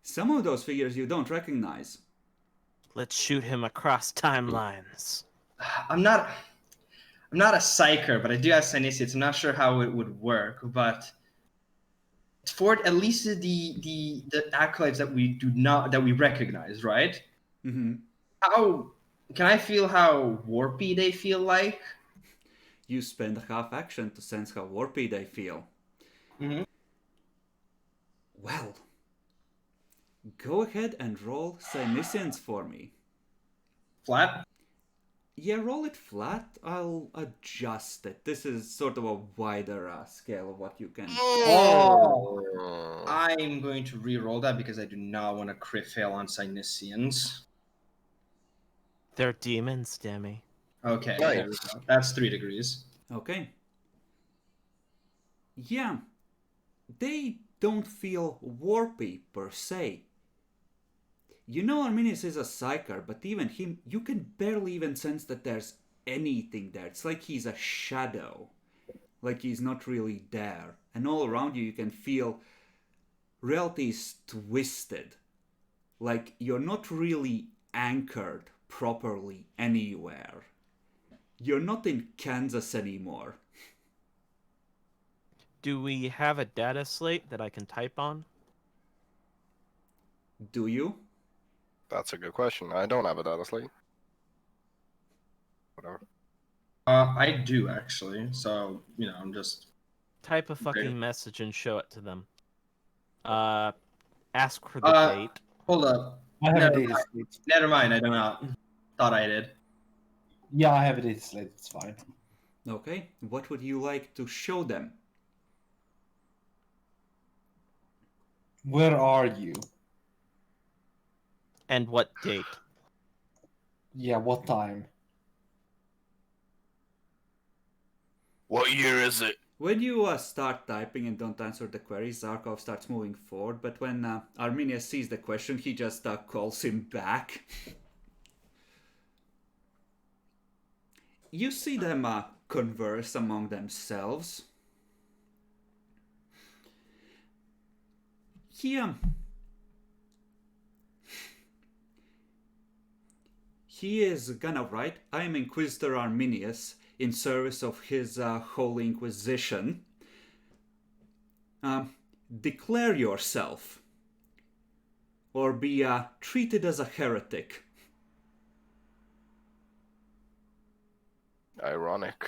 Some of those figures you don't recognize. Let's shoot him across timelines. I'm not a psyker, but I do have Siniciates. I'm not sure how it would work, but for at least the acolytes that we recognize, right? Mm-hmm. How can I feel how warpy they feel like? You spend a half action to sense how warpy they feel. Mm-hmm. Well, go ahead and roll Sinicians for me. Flat? Yeah, roll it flat. I'll adjust it. This is sort of a wider scale of what you can. Oh. I'm going to re-roll that because I do not want to crit fail on Sinicians. They're demons, Demi. Okay, Nice. there we go. That's 3 degrees. Okay. Yeah, they don't feel warpy per se. You know Arminius is a psyker, but even him, you can barely even sense that there's anything there. It's like he's a shadow. Like he's not really there. And all around you, you can feel reality is twisted. Like you're not really anchored properly anywhere. You're not in Kansas anymore. Do we have a data slate that I can type on? Do you? That's a good question. I don't have it, honestly. Whatever. I do actually. So I'm just. Type a fucking Okay. message and show it to them. Ask for the date. Hold up. I have a Never data mind. slate. Never mind. I do not. Thought I did. Yeah, I have a data slate. It's fine. Okay, what would you like to show them? Where are you? And what date? Yeah, what time? What year is it? When you start typing and don't answer the query, Zarkov starts moving forward, but when Arminius sees the question, he just calls him back. You see them converse among themselves. He is gonna write, I am Inquisitor Arminius, in service of his Holy Inquisition. Declare yourself, or be treated as a heretic. Ironic.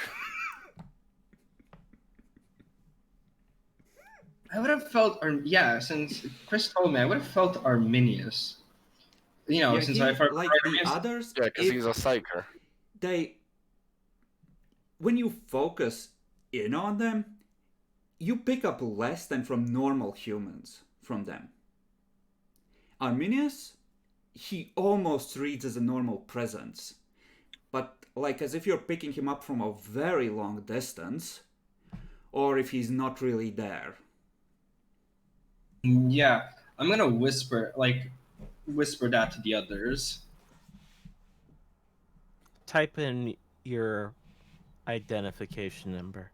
I would have felt, since Chris told me, I would have felt Arminius. Yeah, Since he, I felt like the Arminius. others, Yeah, because if he's a psyker. when you focus in on them, you pick up less than from normal humans from them. Arminius, he almost reads as a normal presence, but like as if you're picking him up from a very long distance, or if he's not really there. Yeah, I'm gonna whisper that to the others. Type in your identification number.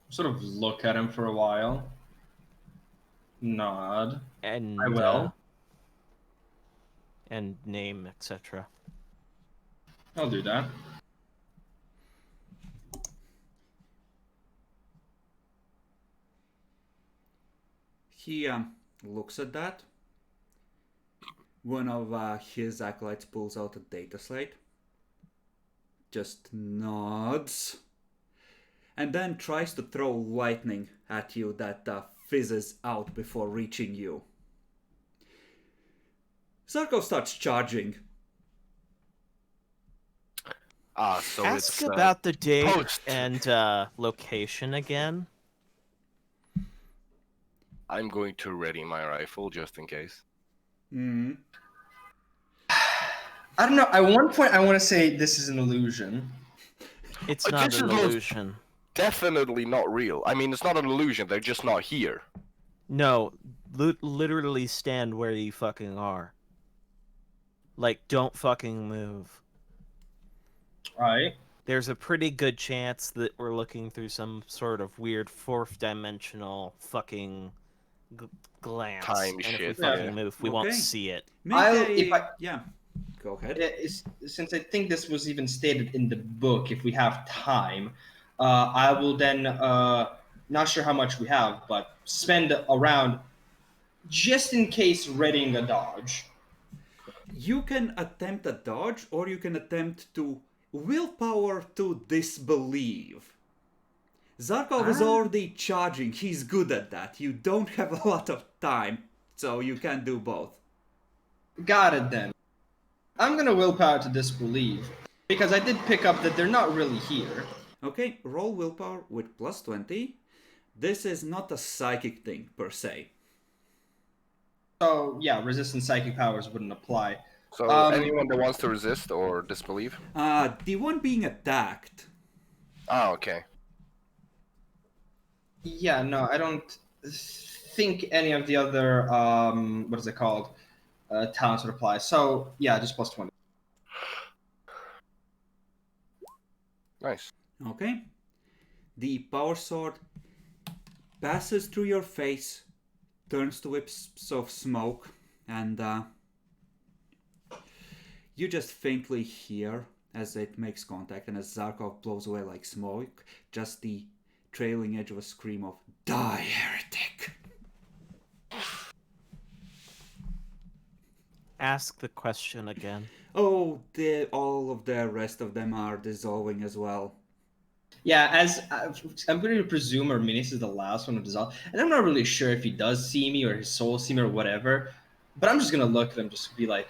Sort of look at him for a while. Nod. And I will. And name, etc. I'll do that. He looks at that. One of his acolytes pulls out a data slate. Just nods. And then tries to throw lightning at you that fizzes out before reaching you. Zarkov starts charging. So Ask it's about the date post. and location again. I'm going to ready my rifle just in case. Hmm. I don't know. At one point, I want to say this is an illusion. It's not This an is most- illusion. Definitely not real. I mean, it's not an illusion. They're just not here. No, literally stand where you fucking are. Like, don't fucking move. Right. There's a pretty good chance that we're looking through some sort of weird fourth dimensional fucking glance. Time and shit, if we fucking yeah. move, we won't Okay. see it. Yeah. Go ahead. Since I think this was even stated in the book, if we have time, I will then, not sure how much we have, but spend around, just in case, readying a dodge. You can attempt a dodge, or you can attempt to willpower to disbelieve. Zarkov is already charging. He's good at that. You don't have a lot of time, so you can do both. Got it then. I'm gonna willpower to disbelieve, because I did pick up that they're not really here. Okay, roll willpower with plus 20. This is not a psychic thing, per se. So, yeah, resistant psychic powers wouldn't apply. So anyone that wants to resist or disbelieve? The one being attacked. Oh, okay. Yeah, no, I don't think any of the other, what is it called? Talents would apply. So, yeah, just plus 20. Nice. Okay. The power sword passes through your face, turns to wisps of smoke, and you just faintly hear as it makes contact, and as Zarkov blows away like smoke, just the trailing edge of a scream of "Die, heretic!" Ask the question again. Oh, all of the rest of them are dissolving as well. Yeah, as I'm going to presume Arminius is the last one to dissolve, and I'm not really sure if he does see me or his soul see me or whatever, but I'm just going to look at him, just be like,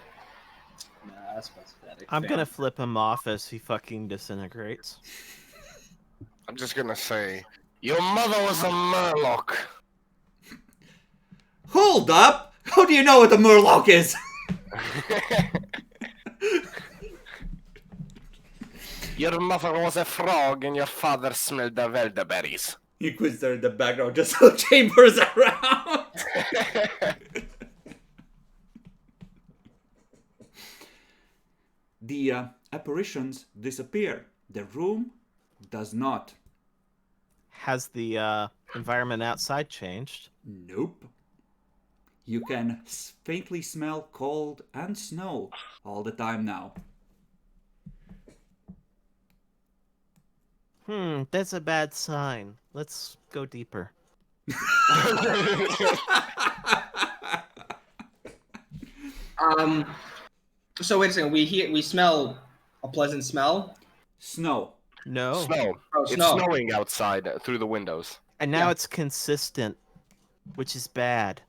nah, that's pathetic. I'm fam." gonna flip him off as he fucking disintegrates. I'm just gonna say, your mother was a murloc. Hold up! How do you know what a murloc is? Your mother was a frog and your father smelled the elderberries. Inquisitor in the background just so chambers around. The apparitions disappear. The room does not. Has the environment outside changed? Nope. You can faintly smell cold and snow all the time now. That's a bad sign. Let's go deeper. So wait a second, we smell a pleasant smell. Snow. No. Snow. Oh, It's snow. snowing outside through the windows. And now Yeah. it's consistent, which is bad.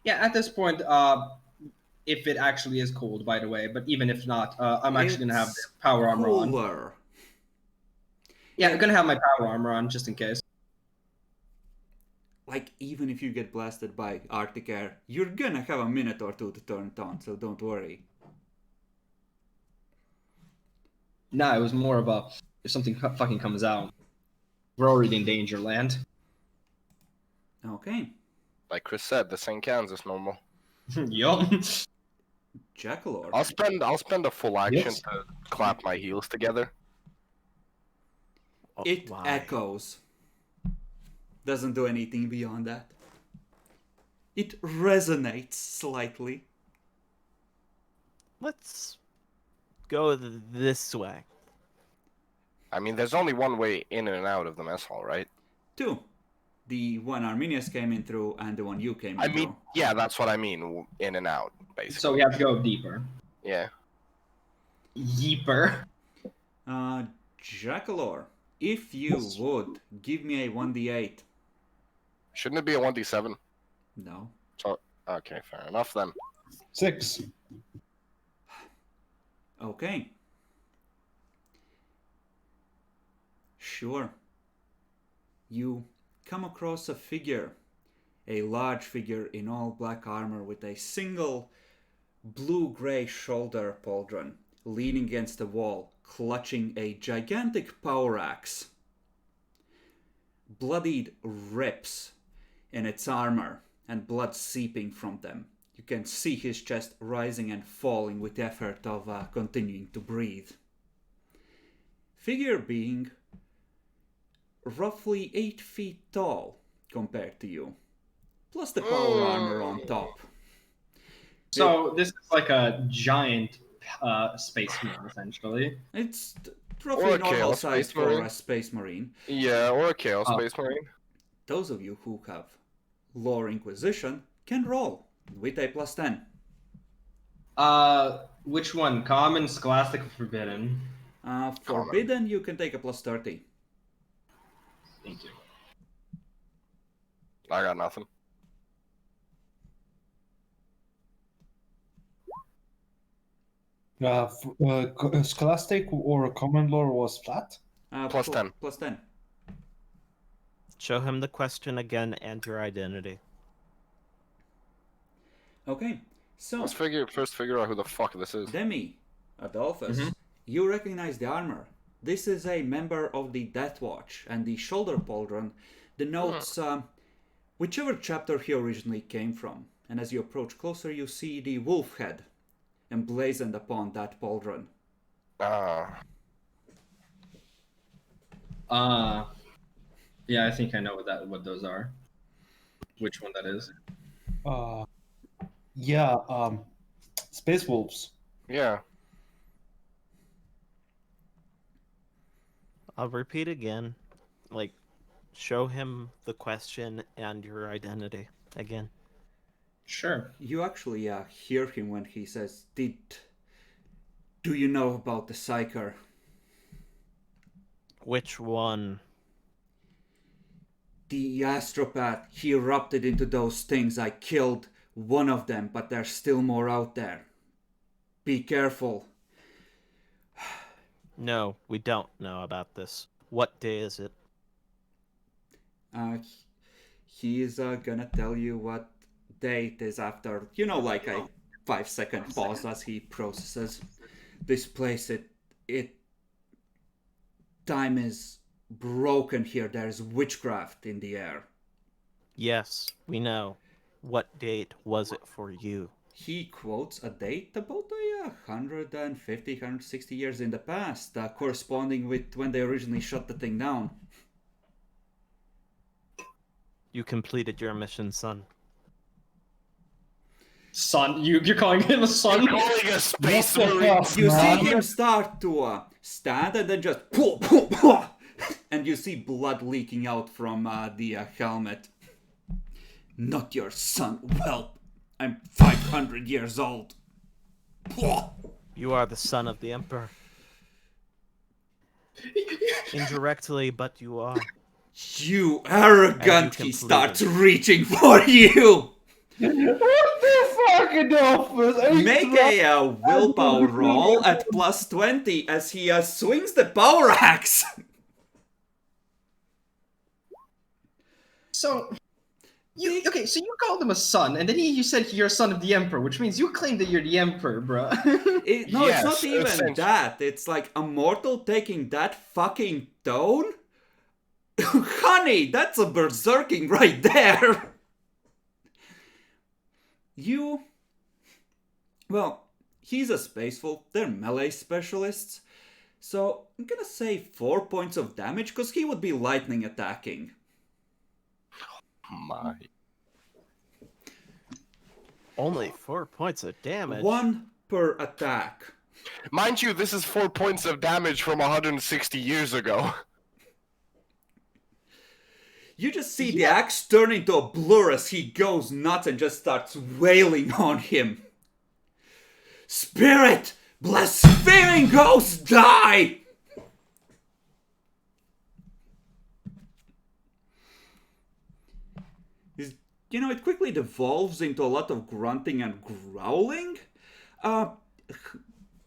Yeah, at this point, if it actually is cold, by the way, but even if not, I'm actually gonna have the It's power armor on. cooler. Yeah, I'm gonna have my power armor on just in case. Like, even if you get blasted by Arctic air, you're gonna have a minute or two to turn it on, so don't worry. Nah, it was more of a if something fucking comes out, we're already in danger land. Okay. Like Chris said, this ain't Kansas no more. Yup. Jackalord. I'll spend a full action Yes. to clap my heels together. Oh, It why? echoes. Doesn't do anything beyond that. It resonates slightly. Let's go this way. I mean, there's only one way in and out of the mess hall, right? 2. The one Arminius came in through and the one you came in I mean, through. yeah, that's what I mean, in and out, basically. So we have to go deeper. Yeah. Yeeper. Jackalor, if you would, give me a 1d8. Shouldn't it be a 1d7? No. So, okay, fair enough then. 6. Okay. Sure. You come across a figure. A large figure in all black armor with a single blue-gray shoulder pauldron, leaning against the wall, clutching a gigantic power axe. Bloodied rips in its armor and blood seeping from them. You can see his chest rising and falling with the effort of continuing to breathe. Figure being roughly 8 feet tall compared to you, plus the power armor on top. So this is like a giant space marine, essentially. It's Or roughly a normal Chaos size Space for Marine. a space marine. Yeah, or a Chaos Oh. Space Marine. Those of you who have Lore Inquisition can roll with a +10. Which one? Common, Scholastic, or Forbidden? Forbidden, you can take a +30. Thank you. I got nothing. Scholastic or Common Lore was flat. +10. +10. Show him the question again and your identity. Okay, so Let's first figure out who the fuck this is. Demi, Adolphus, you recognize the armor. This is a member of the Death Watch, and the shoulder pauldron denotes whichever chapter he originally came from. And as you approach closer, you see the wolf head emblazoned upon that pauldron. Yeah, I think I know what those are. Which one that is? Space Wolves. Yeah. I'll repeat again. Like, show him the question and your identity again. Sure. You actually hear him when he says, Do you know about the Psyker? Which one? The astropath, he erupted into those things. I killed one of them, but there's still more out there. Be careful. No, we don't know about this. What day is it? He's gonna tell you what day it is after, like a 5-second pause as he processes. This place, time is broken here. There's witchcraft in the air. Yes, we know. What date was it for you? He quotes a date about 150, 160 years in the past, corresponding with when they originally shut the thing down. You completed your mission, son. Son? You're calling him a son? You're calling a Space What the Marine. fuck, You see man? him start to stand and then just and you see blood leaking out from the helmet. Not your son, whelp. I'm 500 years old. You are the son of the Emperor. Indirectly, but you are. You arrogant! And He you starts reaching for you. What the fuck, Adolphus? Make a willpower roll at +20 as he swings the power axe. So, so you called him a son, and then you said you're a son of the Emperor, which means you claim that you're the Emperor, bruh. It's not Yes, even essentially. that. It's like a mortal taking that fucking tone? Honey, that's a berserking right there. Well, he's a space wolf. They're melee specialists. So I'm gonna say 4 points of damage, because he would be lightning attacking. my. Only 4 points of damage. 1 per attack. Mind you, this is 4 points of damage from 160 years ago. You just see the axe turn into a blur as he goes nuts and just starts wailing on him. Spirit! Blaspheming ghost, die! It quickly devolves into a lot of grunting and growling.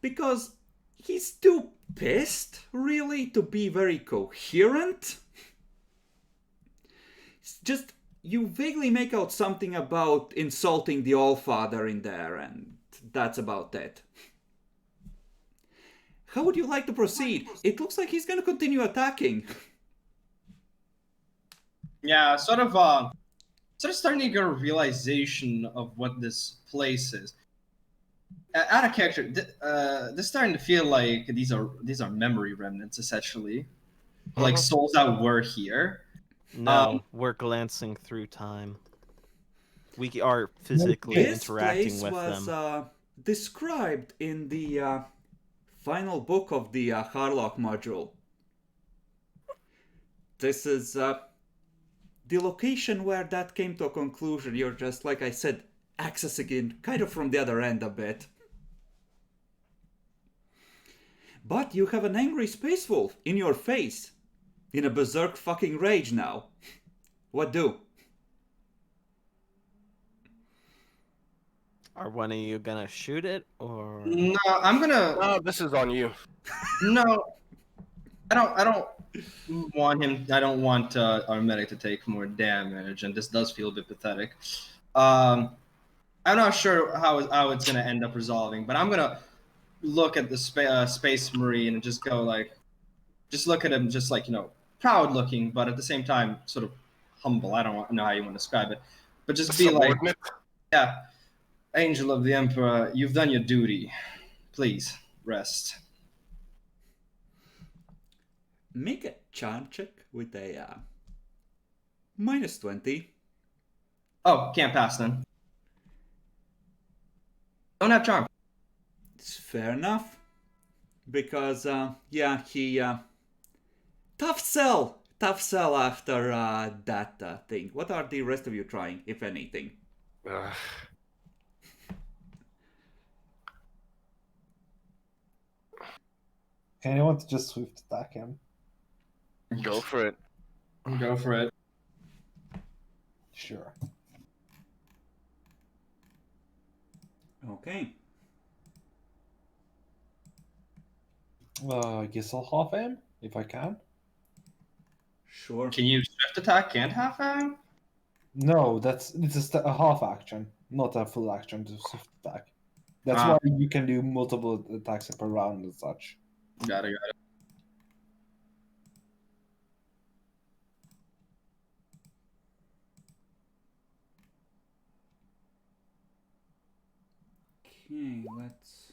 Because he's too pissed, really, to be very coherent. It's just, you vaguely make out something about insulting the Allfather in there, and that's about it. How would you like to proceed? It looks like he's gonna continue attacking. Yeah, sort of starting to get a realization of what this place is. Out of character, this starting to feel like these are memory remnants, essentially, like souls that were here. No, we're glancing through time. We are physically interacting with them. This place was described in the final book of the Harlock module. This is the location where that came to a conclusion. You're just, like I said, accessing it kind of from the other end a bit. But you have an angry space wolf in your face. In a berserk fucking rage now. What do? Are one of you gonna shoot it, or...? No, I'm gonna. Oh, this is on you. No, I don't want him. I don't want our medic to take more damage, and this does feel a bit pathetic. I'm not sure how it's gonna end up resolving, but I'm gonna look at the space marine and just go like, just look at him, just like, proud looking, but at the same time sort of humble. I don't know how you want to describe it, but just be like, yeah, Angel of the Emperor, you've done your duty. Please rest. Make a charm check with a -20. Oh, can't pass then. Don't have charm. It's fair enough. Because, he... Tough sell after that thing. What are the rest of you trying, if anything? Can you want to just swift attack him? Go for it. Go for it. Sure. Okay. I guess I'll half aim if I can. Sure. Can you swift attack and half aim? No, it's a half action, not a full action to swift attack. That's Ah. why you can do multiple attacks per round and such. Got it. Okay, let's...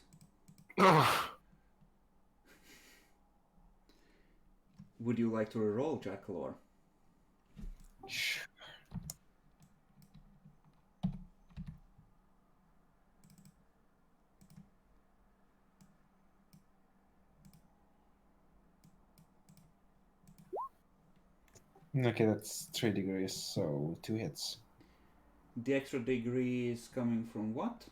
Would you like to reroll, Jackalor? Sure. Okay, that's 3 degrees, so 2 hits. The extra degree is coming from what?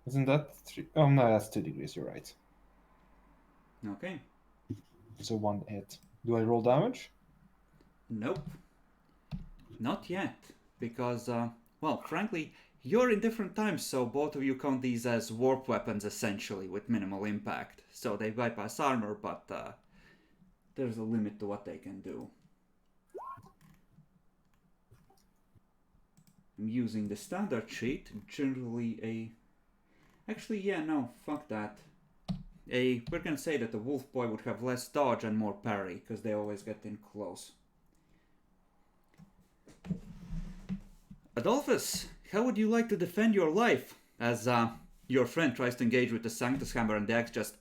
Isn't that 3? Oh no, that's 2 degrees, you're right. Okay. So 1 hit. Do I roll damage? Nope. Not yet. Because, well, frankly, you're in different times, so both of you count these as warp weapons, essentially, with minimal impact. So they bypass armor, but there's a limit to what they can do. I'm using the standard sheet, generally a... Actually, yeah, no, fuck that. We're gonna say that the wolf boy would have less dodge and more parry, because they always get in close. Adolphus, how would you like to defend your life? As your friend tries to engage with the Sanctus Hammer and the axe just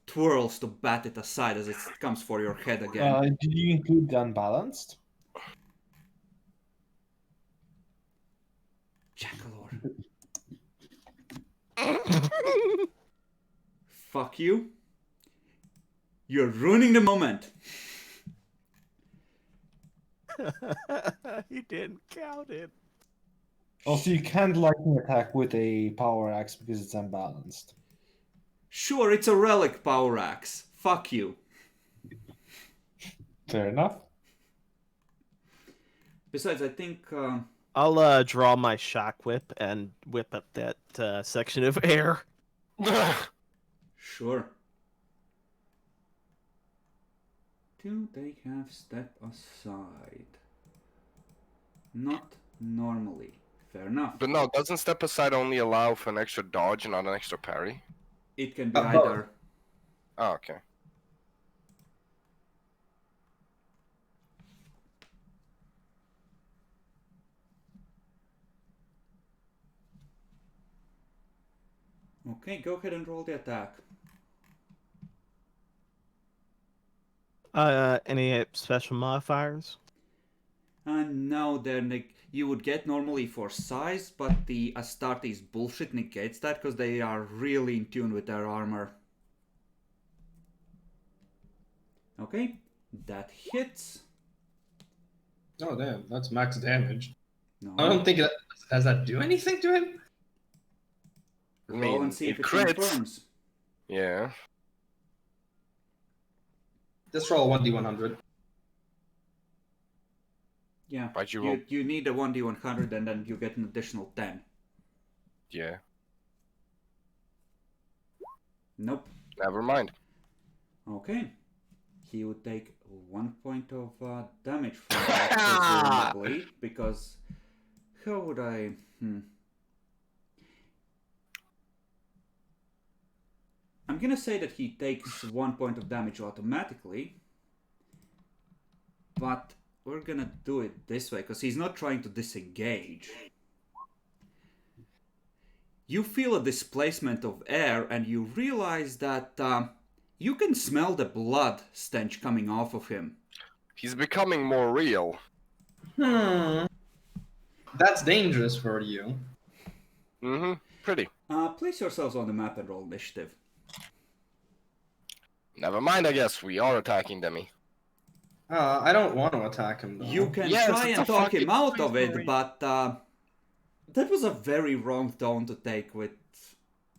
twirls to bat it aside as it comes for your head again. Did you include the unbalanced? Jackalor. Fuck you. You're ruining the moment. You didn't count it. Also, you can't lightning attack with a power axe because it's unbalanced. Sure, it's a relic power axe. Fuck you. Fair enough. Besides, I think... I'll draw my shock whip and whip up that section of air. Sure. Do they have step aside? Not normally. Fair enough. But no, doesn't step aside only allow for an extra dodge and not an extra parry? It can be Both. either. Oh, okay. Okay, go ahead and roll the attack. Any special modifiers? No, then you would get normally for size, but the Astartes bullshit negates that because they are really in tune with their armor. Okay, that hits. Oh damn, that's max damage. No. I don't think does that do anything to him? Roll and see if it it crits. confirms. Yeah. Just roll 1d100. Yeah, Why'd you roll? you need a 1d100 and then you get an additional 10. Yeah. Nope. Never mind. Okay. He would take 1 point of damage from that, presumably, because... How would I... I'm gonna say that he takes 1 point of damage automatically, but we're gonna do it this way, because he's not trying to disengage. You feel a displacement of air, and you realize that you can smell the blood stench coming off of him. He's becoming more real. That's dangerous for you. Mm-hmm. Pretty. Place yourselves on the map and roll initiative. Never mind, I guess. We are attacking Demi. I don't want to attack him though. You can Yes, try it's and a talk him fucking out of Space it, Marine. but that was a very wrong tone to take with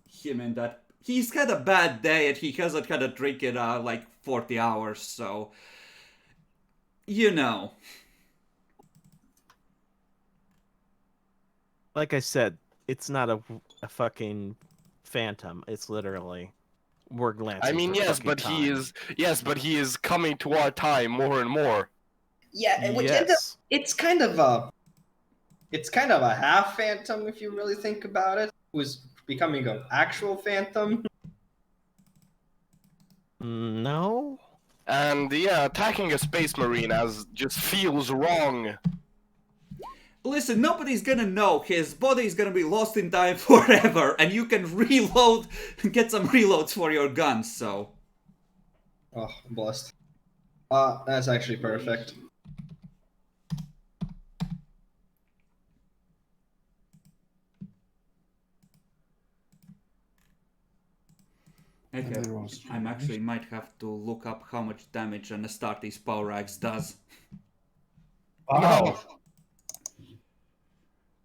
him in that. He's had a bad day and he hasn't had a drink in like 40 hours, so... You know. Like I said, it's not a fucking phantom. It's literally we're glancing. I mean, for yes, fucking but he is coming to our time more and more. Yeah, which Yes. it's kind of a half phantom if you really think about it. Who's becoming an actual phantom? No. And yeah, attacking a space marine as just feels wrong. Listen, nobody's gonna know. His body's gonna be lost in time forever, and you can reload, get some reloads for your guns, so... Oh, I'm blessed. That's actually perfect. Okay, I'm actually might have to look up how much damage an Astartes Power Axe does. Wow.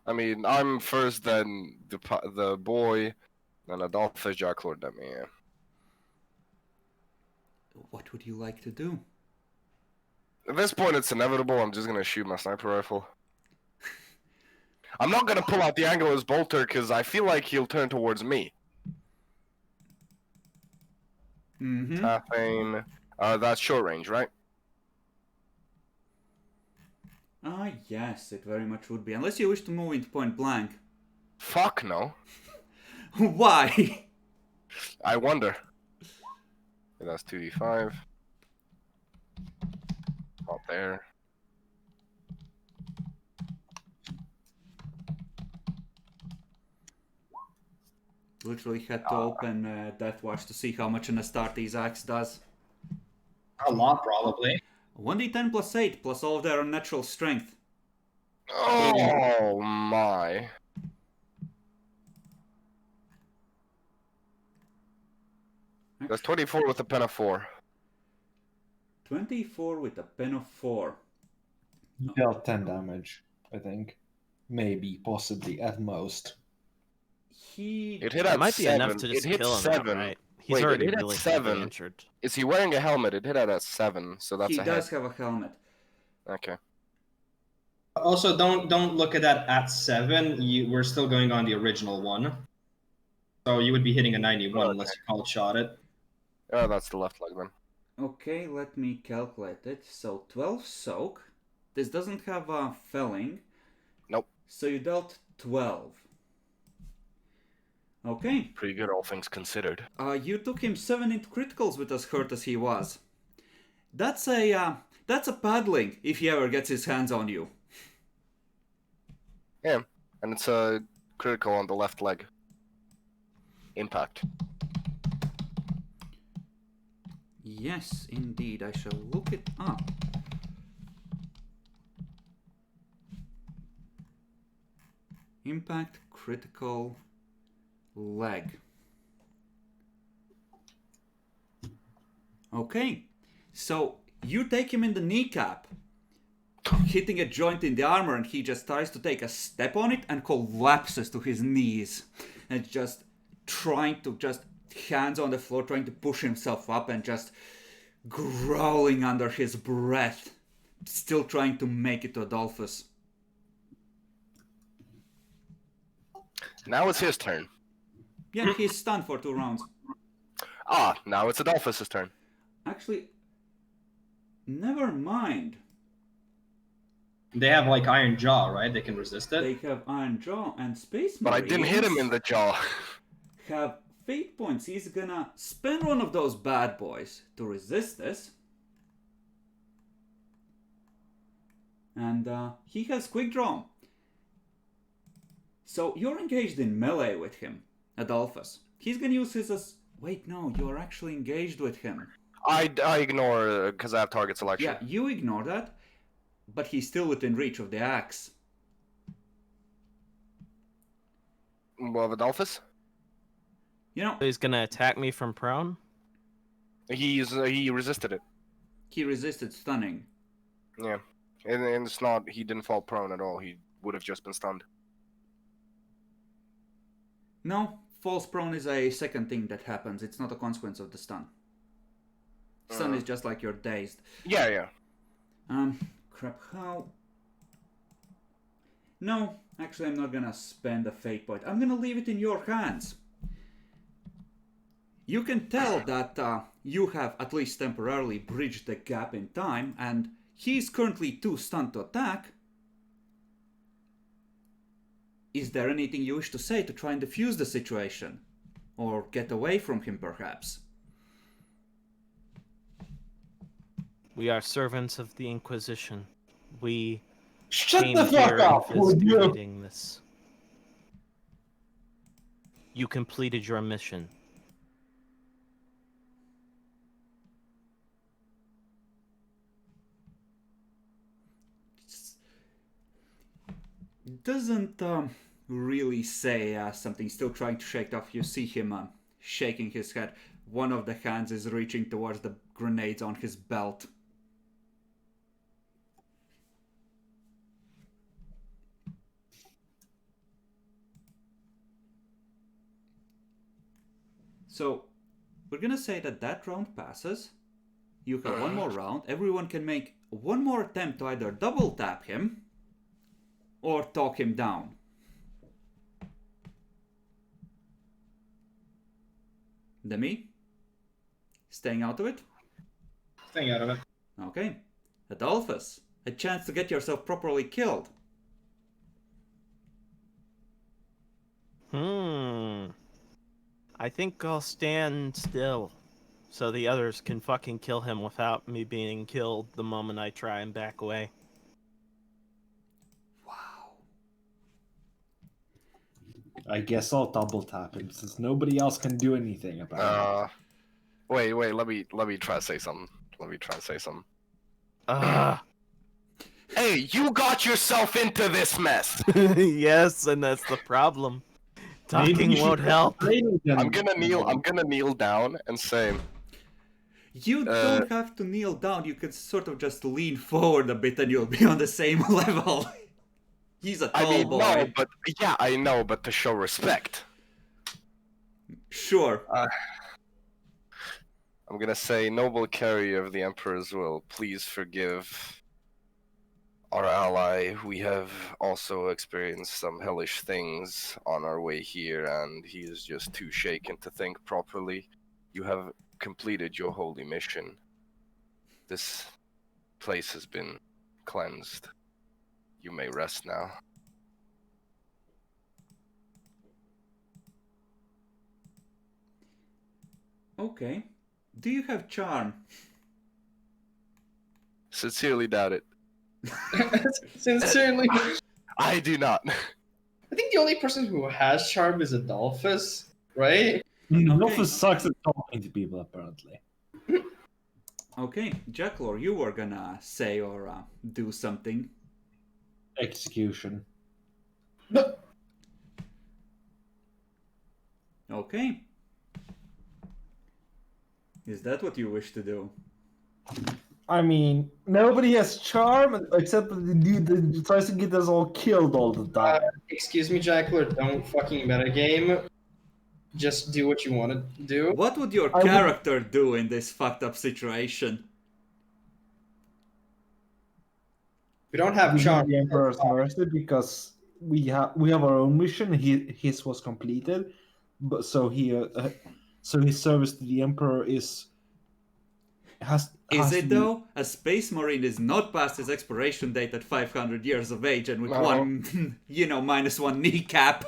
I mean, I'm first, then the boy, then Adolphus Jacklord Demi. Yeah. What would you like to do? At this point, it's inevitable. I'm just gonna shoot my sniper rifle. I'm not gonna pull out the angle of his bolter because I feel like he'll turn towards me. Mm-hmm. Tap aim. That's short range, right? Yes, it very much would be. Unless you wish to move into point blank. Fuck no. Why? I wonder. Okay, that's 2d5. Not there. Literally had to open Death Watch to see how much an Astartes Axe does. A lot, probably. 1d10 plus 8 plus all of their unnatural strength. Oh my. That's 24 with a pen of 4. 24 with a pen of 4. He dealt 10 damage, I think. Maybe, possibly, at most. He It hit That at might be 7. enough to just it hit kill him 7. outright. He's Wait, it already hit at really 7. heavily injured. Is he wearing a helmet? It hit at 7, so that's he a does hit. have a helmet. Okay. Also, don't look at that at 7. We're still going on the original one. So you would be hitting a 91 unless you called shot it. Oh, that's the left leg then. Okay, let me calculate it. So 12 soak. This doesn't have a felling. Nope. So you dealt 12. Okay. Pretty good, all things considered. You took him 7 into criticals with as hurt as he was. That's a paddling if he ever gets his hands on you. Yeah, and it's a critical on the left leg. Impact. Yes, indeed. I shall look it up. Impact critical leg. Okay, so you take him in the kneecap, hitting a joint in the armor, and he just tries to take a step on it and collapses to his knees. And just trying to hands on the floor, trying to push himself up and just growling under his breath, still trying to make it to Adolphus. Now it's his turn. Yeah, he's stunned for 2 rounds. Ah, now it's Adolphus' turn. Actually, never mind. They have like Iron Jaw, right? They can resist it. They have Iron Jaw and Space But I Marines didn't hit him in the jaw. have fate points. He's gonna spend one of those bad boys to resist this. And he has quick draw. So you're engaged in melee with him, Adolphus. He's gonna use his as... Wait, no, you're actually engaged with him. I ignore because I have target selection. Yeah, you ignore that, but he's still within reach of the axe. Well, Adolphus? You know, He's gonna attack me from prone? He resisted it. he resisted stunning. Yeah. And it's not, he didn't fall prone at all. He would have just been stunned. No, false prone is a second thing that happens. It's not a consequence of the stun. Stun is just like you're dazed. Yeah. Crap, how... No, actually I'm not gonna spend a fate point. I'm gonna leave it in your hands. You can tell that you have at least temporarily bridged the gap in time, and he's currently too stunned to attack. Is there anything you wish to say to try and defuse the situation? Or get away from him, perhaps? We are servants of the Inquisition. We Shut came the fuck here up, would you? investigating this. You completed your mission. Doesn't really say something, still trying to shake it off. You see him shaking his head. One of the hands is reaching towards the grenades on his belt. So, we're gonna say that that round passes. You have one more round. Everyone can make one more attempt to either double tap him or talk him down. Demi? Staying out of it? Staying out of it. Okay. Adolphus, a chance to get yourself properly killed. I think I'll stand still so the others can fucking kill him without me being killed the moment I try and back away. Wow. I guess I'll double tap him since nobody else can do anything about Wait, let me try to say something. Hey, you got yourself into this mess! Yes, and that's the problem. Talking won't help. I'm gonna kneel down and say, You don't have to kneel down. You can sort of just lean forward a bit, and you'll be on the same level. He's a tall boy. no, but yeah, I know, but to show respect. Sure. I'm gonna say, noble carrier of the Emperor's will, please forgive our ally. We have also experienced some hellish things on our way here, and he is just too shaken to think properly. You have completed your holy mission. This place has been cleansed. You may rest now. Okay. Do you have charm? Sincerely doubt it. Sincerely, I do not. I think the only person who has charm is Adolphus, right? Adolphus sucks at talking to people, apparently. Okay, Jacklor, you were gonna say or do something. Execution. Okay. Is that what you wish to do? I mean, nobody has charm except for the dude that tries to get us all killed all the time. Excuse me, Jackler, don't fucking metagame. Just do what you want to do. What would your I would- character do in this fucked up situation? We don't have We have charm. the Emperor's mercy because we have our own mission. His was completed, but so his service to the Emperor has Is to it be- though? A space marine is not past his expiration date at 500 years of age and with No. one, -1 kneecap.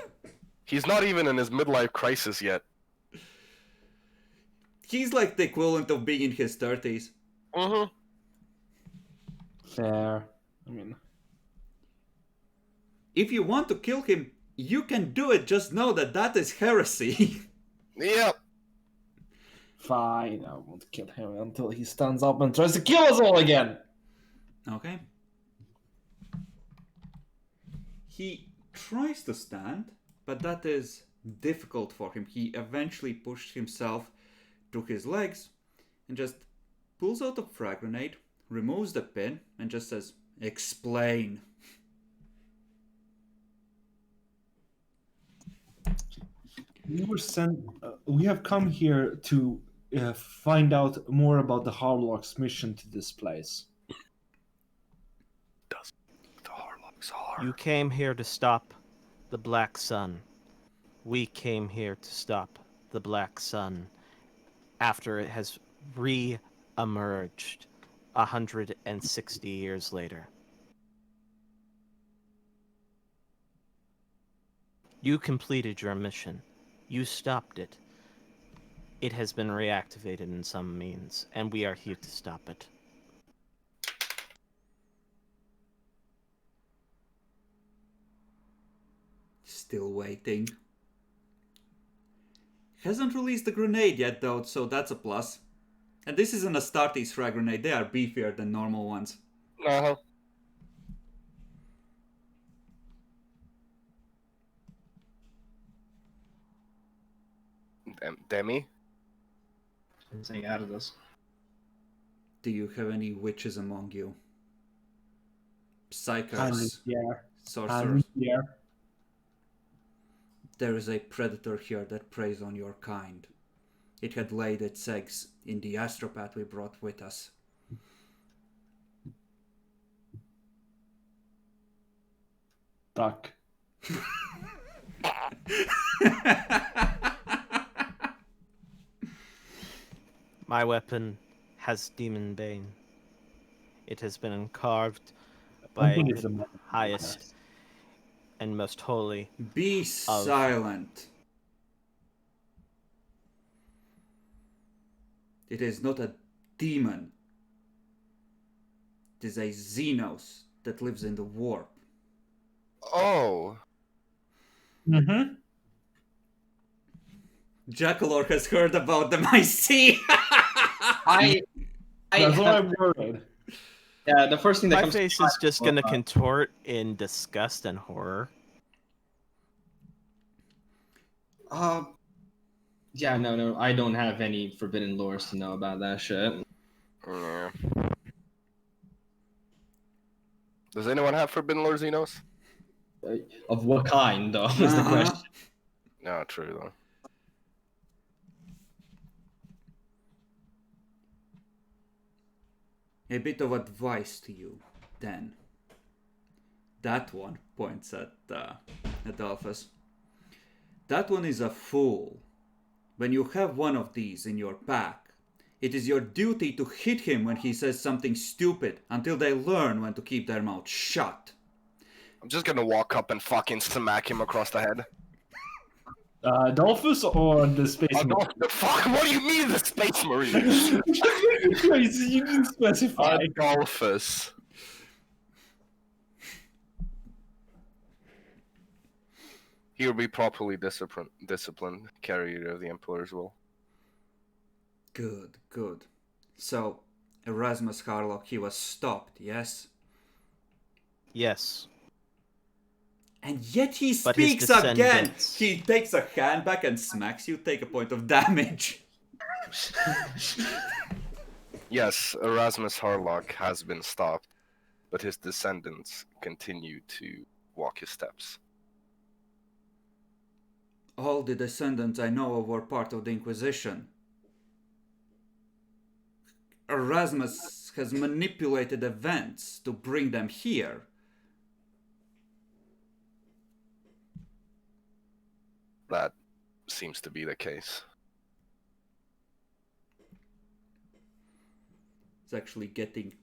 He's not even in his midlife crisis yet. He's like the equivalent of being in his 30s. Mm-hmm. Fair. I mean, If you want to kill him, you can do it, just know that that is heresy. Yep. fine. I won't kill him until he stands up and tries to kill us all again. Okay. He tries to stand, but that is difficult for him. He eventually pushed himself to his legs and just pulls out a frag grenade, removes the pin, and just says, "Explain." We were sent. We have come here to find out more about the Harlock's mission to this place. The Harlocks are. You came here to stop the Black Sun. We came here to stop the Black Sun after it has re-emerged 160 years later. You completed your mission. You stopped it. It has been reactivated in some means, and we are here to stop it. Still waiting. Hasn't released the grenade yet though, so that's a plus. And this isn't a Astartes frag grenade, they are beefier than normal ones. Uh-huh. Demi? I'm saying out of this. Do you have any witches among you? And Psychers, yeah, sorcerers. yeah. There is a predator here that preys on your kind. It had laid its eggs in the astropath we brought with us. Duck. My weapon has demon bane. It has been carved by Open is the highest and most holy. Be silent. It is not a demon. It is a Xenos that lives in the warp. Oh. Mm-hmm. Jackalor has heard about them, I see! I That's why have, I'm worried. yeah, the first thing that My comes face to mind is just gonna contort in disgust and horror. Yeah, no, I don't have any forbidden lores to know about that shit. Yeah. Does anyone have forbidden lore Xenos? Of what kind, though, is the question. No, true though. A bit of advice to you, then. That one points at Adolphus. That one is a fool. When you have one of these in your pack, it is your duty to hit him when he says something stupid until they learn when to keep their mouth shut. I'm just gonna walk up and fucking smack him across the head. Adolphus or the Space Marine? The fuck? What do you mean the Space Marine? You didn't specify. Adolphus. He will be properly disciplined, carrier of the Emperor's will. Good, good. So, Erasmus Harlock, he was stopped, yes? Yes. And yet he But his speaks again! descendants- He takes a hand back and smacks you, take a point of damage. Yes, Erasmus Harlock has been stopped, but his descendants continue to walk his steps. All the descendants I know of were part of the Inquisition. Erasmus has manipulated events to bring them here. That seems to be the case. It's actually getting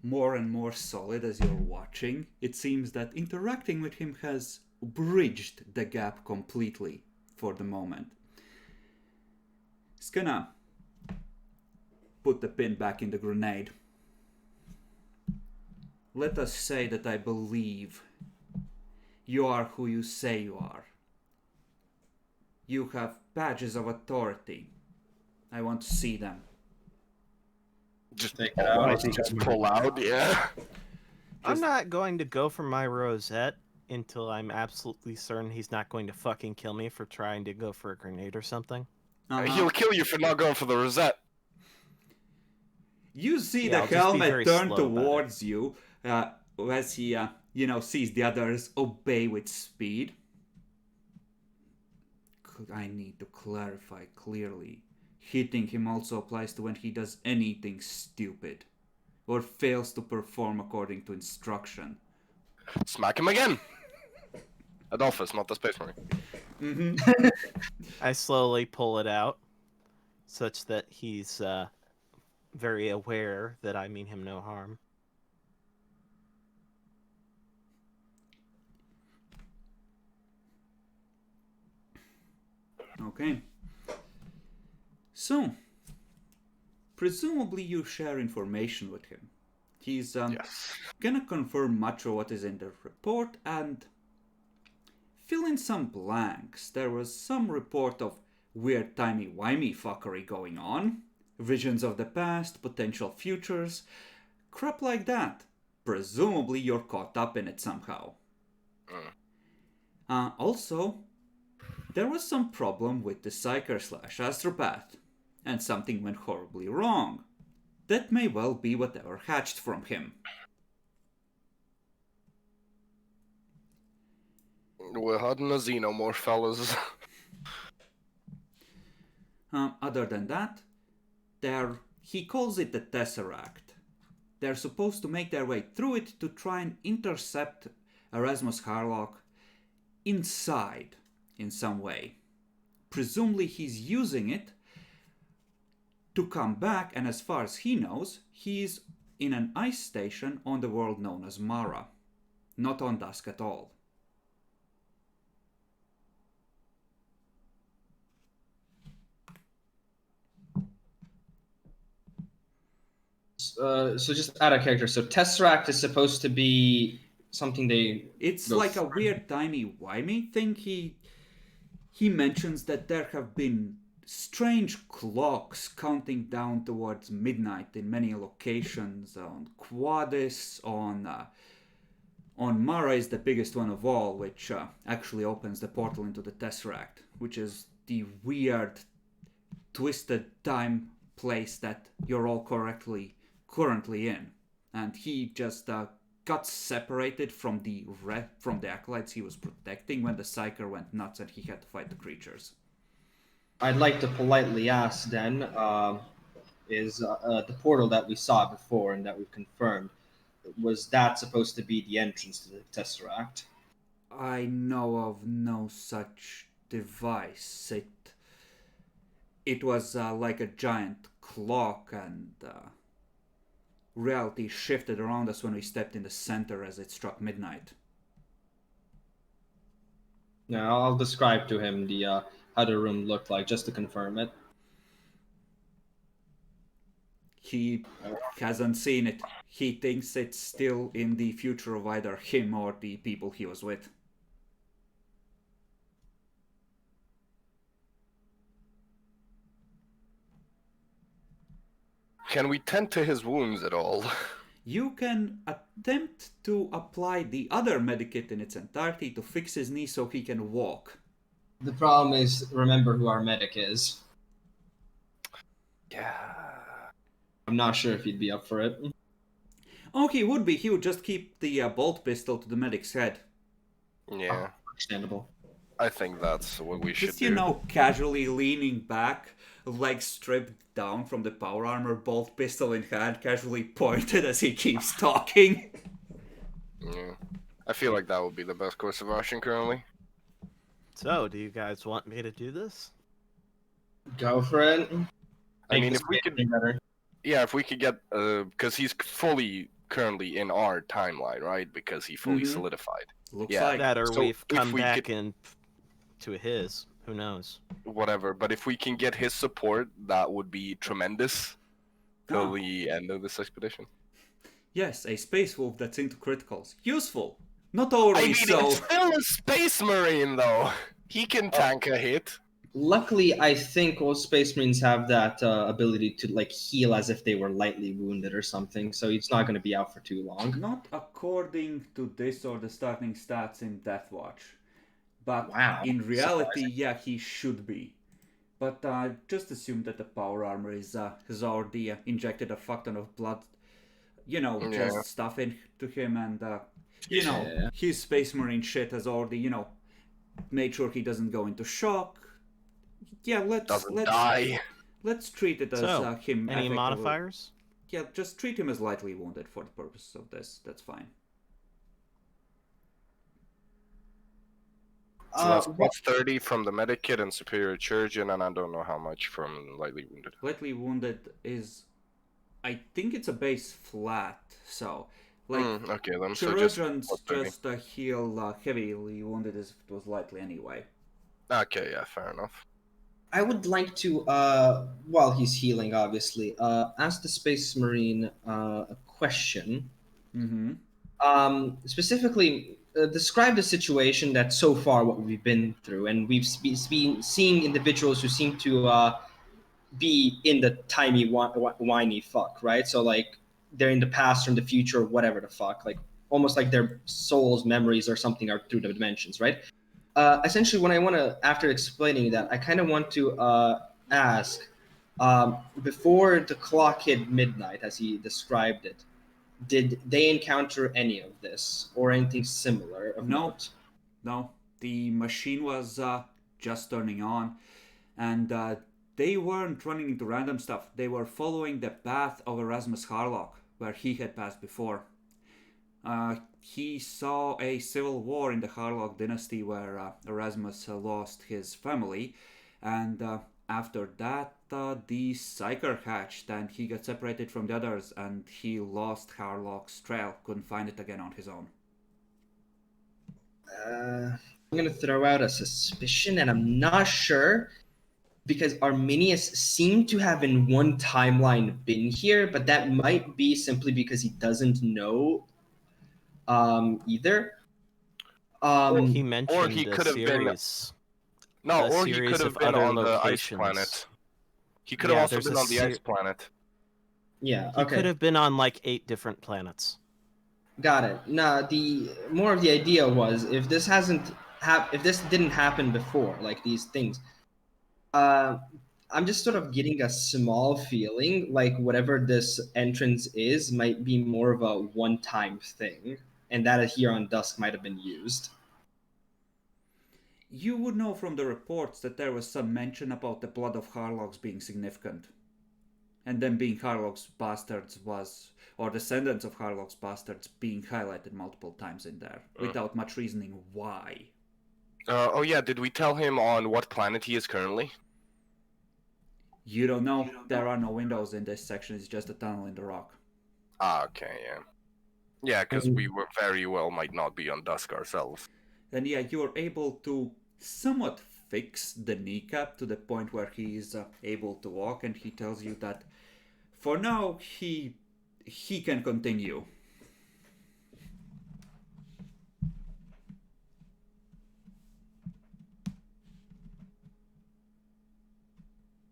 more and more solid as you're watching. It seems that interacting with him has bridged the gap completely for the moment. He's gonna put the pin back in the grenade. Let us say that I believe you are who you say you are. You have badges of authority. I want to see them. Just Take it out. Just pull out, yeah. I'm not going to go for my rosette until I'm absolutely certain he's not going to fucking kill me for trying to go for a grenade or something. He'll kill you for not going for the rosette. You see Yeah, I'll the just be helmet very turn slow about towards you as he, sees the others obey with speed. I need to clarify clearly. Hitting him also applies to when he does anything stupid or fails to perform according to instruction. Smack him again. Adolphus, not the Space Marine. Mm-hmm. I slowly pull it out, such that he's very aware that I mean him no harm. Okay. So, presumably you share information with him. He's Yes. gonna confirm much of what is in the report and fill in some blanks. There was some report of weird timey-wimey fuckery going on, visions of the past, potential futures, crap like that. Presumably you're caught up in it somehow. Also, there was some problem with the Psyker/Astropath, and something went horribly wrong. That may well be whatever hatched from him. We're hunting a xenomorph, fellas. Other than that, he calls it the Tesseract. They're supposed to make their way through it to try and intercept Erasmus Harlock inside in some way. Presumably he's using it to come back, and as far as he knows, he's in an ice station on the world known as Mara. Not on Dusk at all. So just out of character. So Tesseract is supposed to be something they. It's go like a for. weird timey-wimey thing. He mentions that there have been strange clocks counting down towards midnight in many locations on Quadis, on Mara is the biggest one of all, which actually opens the portal into the Tesseract, which is the weird, twisted time place that you're all currently in. And he just got separated from the acolytes he was protecting when the Psyker went nuts and he had to fight the creatures. I'd like to politely ask then, is the portal that we saw before and that we confirmed, was that supposed to be the entrance to the Tesseract? I know of no such device. It was like a giant clock, and reality shifted around us when we stepped in the center as it struck midnight. Now I'll describe to him the how the room looked like just to confirm it. He hasn't seen it. He thinks it's still in the future of either him or the people he was with. Can we tend to his wounds at all? You can attempt to apply the other medikit in its entirety to fix his knee so he can walk. The problem is, remember who our medic is. Yeah. I'm not sure if he'd be up for it. Oh, he would be. He would just keep the bolt pistol to the medic's head. Yeah. Understandable. I think that's what we should Just, do. casually leaning back, legs stripped down from the power armor, bolt pistol in hand, casually pointed as he keeps talking. Yeah. I feel like that would be the best course of action currently. So, do you guys want me to do this? Go for it. I mean, Make if we this could, game better. yeah, if we could get, because he's fully currently in our timeline, right? Because he fully Mhm. solidified. Looks Yeah. like. That or so we've if come we back could- in to his. Who knows? Whatever, but if we can get his support, that would be tremendous till Oh. the end of this expedition. Yes, a space wolf that's into criticals. Useful. Not overly I mean, so. it's still a space marine, though. He can tank a hit. Luckily, I think all Space Marines have that ability to like heal as if they were lightly wounded or something, so he's not going to be out for too long. Not according to this or the starting stats in Deathwatch. But Wow, in reality, yeah, he should be. But just assume that the power armor has already injected a fuck ton of blood, Yeah. just stuff into him, and Yeah. his Space Marine shit has already, made sure he doesn't go into shock. Yeah, let's Die. let's treat it as So, him. Any effectively- modifiers? Yeah, just treat him as lightly wounded for the purposes of this. That's fine. So that's plus 30 from the medikit and superior chirurgeon, and I don't know how much from lightly wounded. Lightly wounded is, I think it's a base flat. So, like, Okay, then. So just chirurgeons plus 30. just heal heavily wounded as if it was lightly anyway. Okay, yeah, fair enough. I would like to, while he's healing, obviously, ask the Space Marine a question. Mm-hmm. Specifically, describe the situation that so far what we've been through, and we've been seeing individuals who seem to be in the timey whiny fuck, right? So like they're in the past or in the future or whatever the fuck, like almost like their souls, memories, or something are through the dimensions, right? Essentially, when I want to, after explaining that, I kind of want to ask, before the clock hit midnight, as he described it, did they encounter any of this or anything similar? Of No. note? No, the machine was just turning on, and they weren't running into random stuff. They were following the path of Erasmus Harlock, where he had passed before. He saw a civil war in the Harlock dynasty where Erasmus lost his family, and after that, the Psyker hatched, and he got separated from the others, and he lost Harlock's trail. Couldn't find it again on his own. I'm gonna throw out a suspicion, and I'm not sure because Arminius seemed to have in one timeline been here, but that might be simply because he doesn't know either. He mentioned he a could have been- series. No, A or he series could have of been other on the ice locations. planet. He could have Yeah, also there's been a on the ice planet. Yeah, He okay. could have been on like 8 different planets. Got it. Nah, the more of the idea was if this if this didn't happen before, like these things, uh, I'm just sort of getting a small feeling like whatever this entrance is might be more of a one-time thing, and that here on Dusk might have been used. You would know from the reports that there was some mention about the blood of Harlocks being significant. And them being Harlock's bastards was, or descendants of Harlock's bastards being highlighted multiple times in there, without much reasoning why. Oh yeah, did we tell him on what planet he is currently? You don't know. There are no windows in this section, it's just a tunnel in the rock. Ah, okay, yeah. Yeah, because we were very well might not be on Dusk ourselves. Then yeah, you are able to somewhat fix the kneecap to the point where he is able to walk, and he tells you that for now he can continue.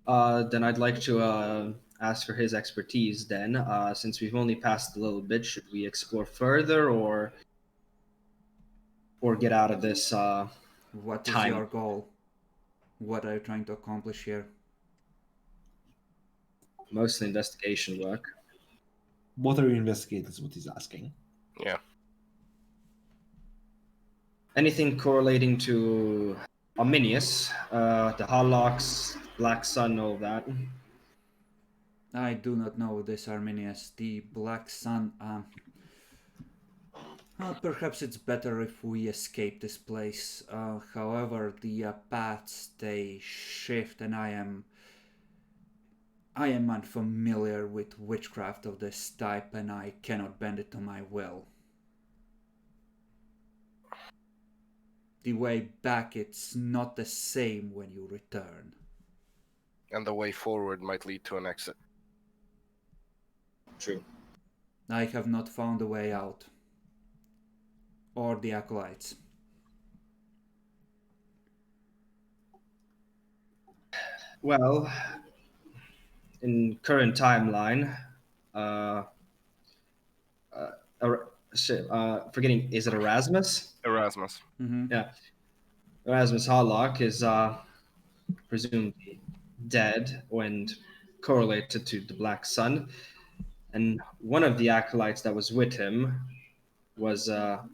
Then I'd like to ask for his expertise. Then, since we've only passed a little bit, should we explore further or get out of this? What is Time. your goal? What are you trying to accomplish here? Mostly investigation work. What are you investigating is what he's asking. Yeah. Anything correlating to Arminius, the Harlocks, Black Sun, all that. I do not know this Arminius, the Black Sun. Perhaps it's better if we escape this place. However, the paths they shift, and I am unfamiliar with witchcraft of this type, and I cannot bend it to my will. The way back, it's not the same when you return. And the way forward might lead to an exit. True. I have not found a way out. Or the acolytes. Well, in current timeline, forgetting, is it Erasmus? Erasmus. Mm-hmm. Yeah. Erasmus Harlock is presumably dead and correlated to the Black Sun. And one of the acolytes that was with him was a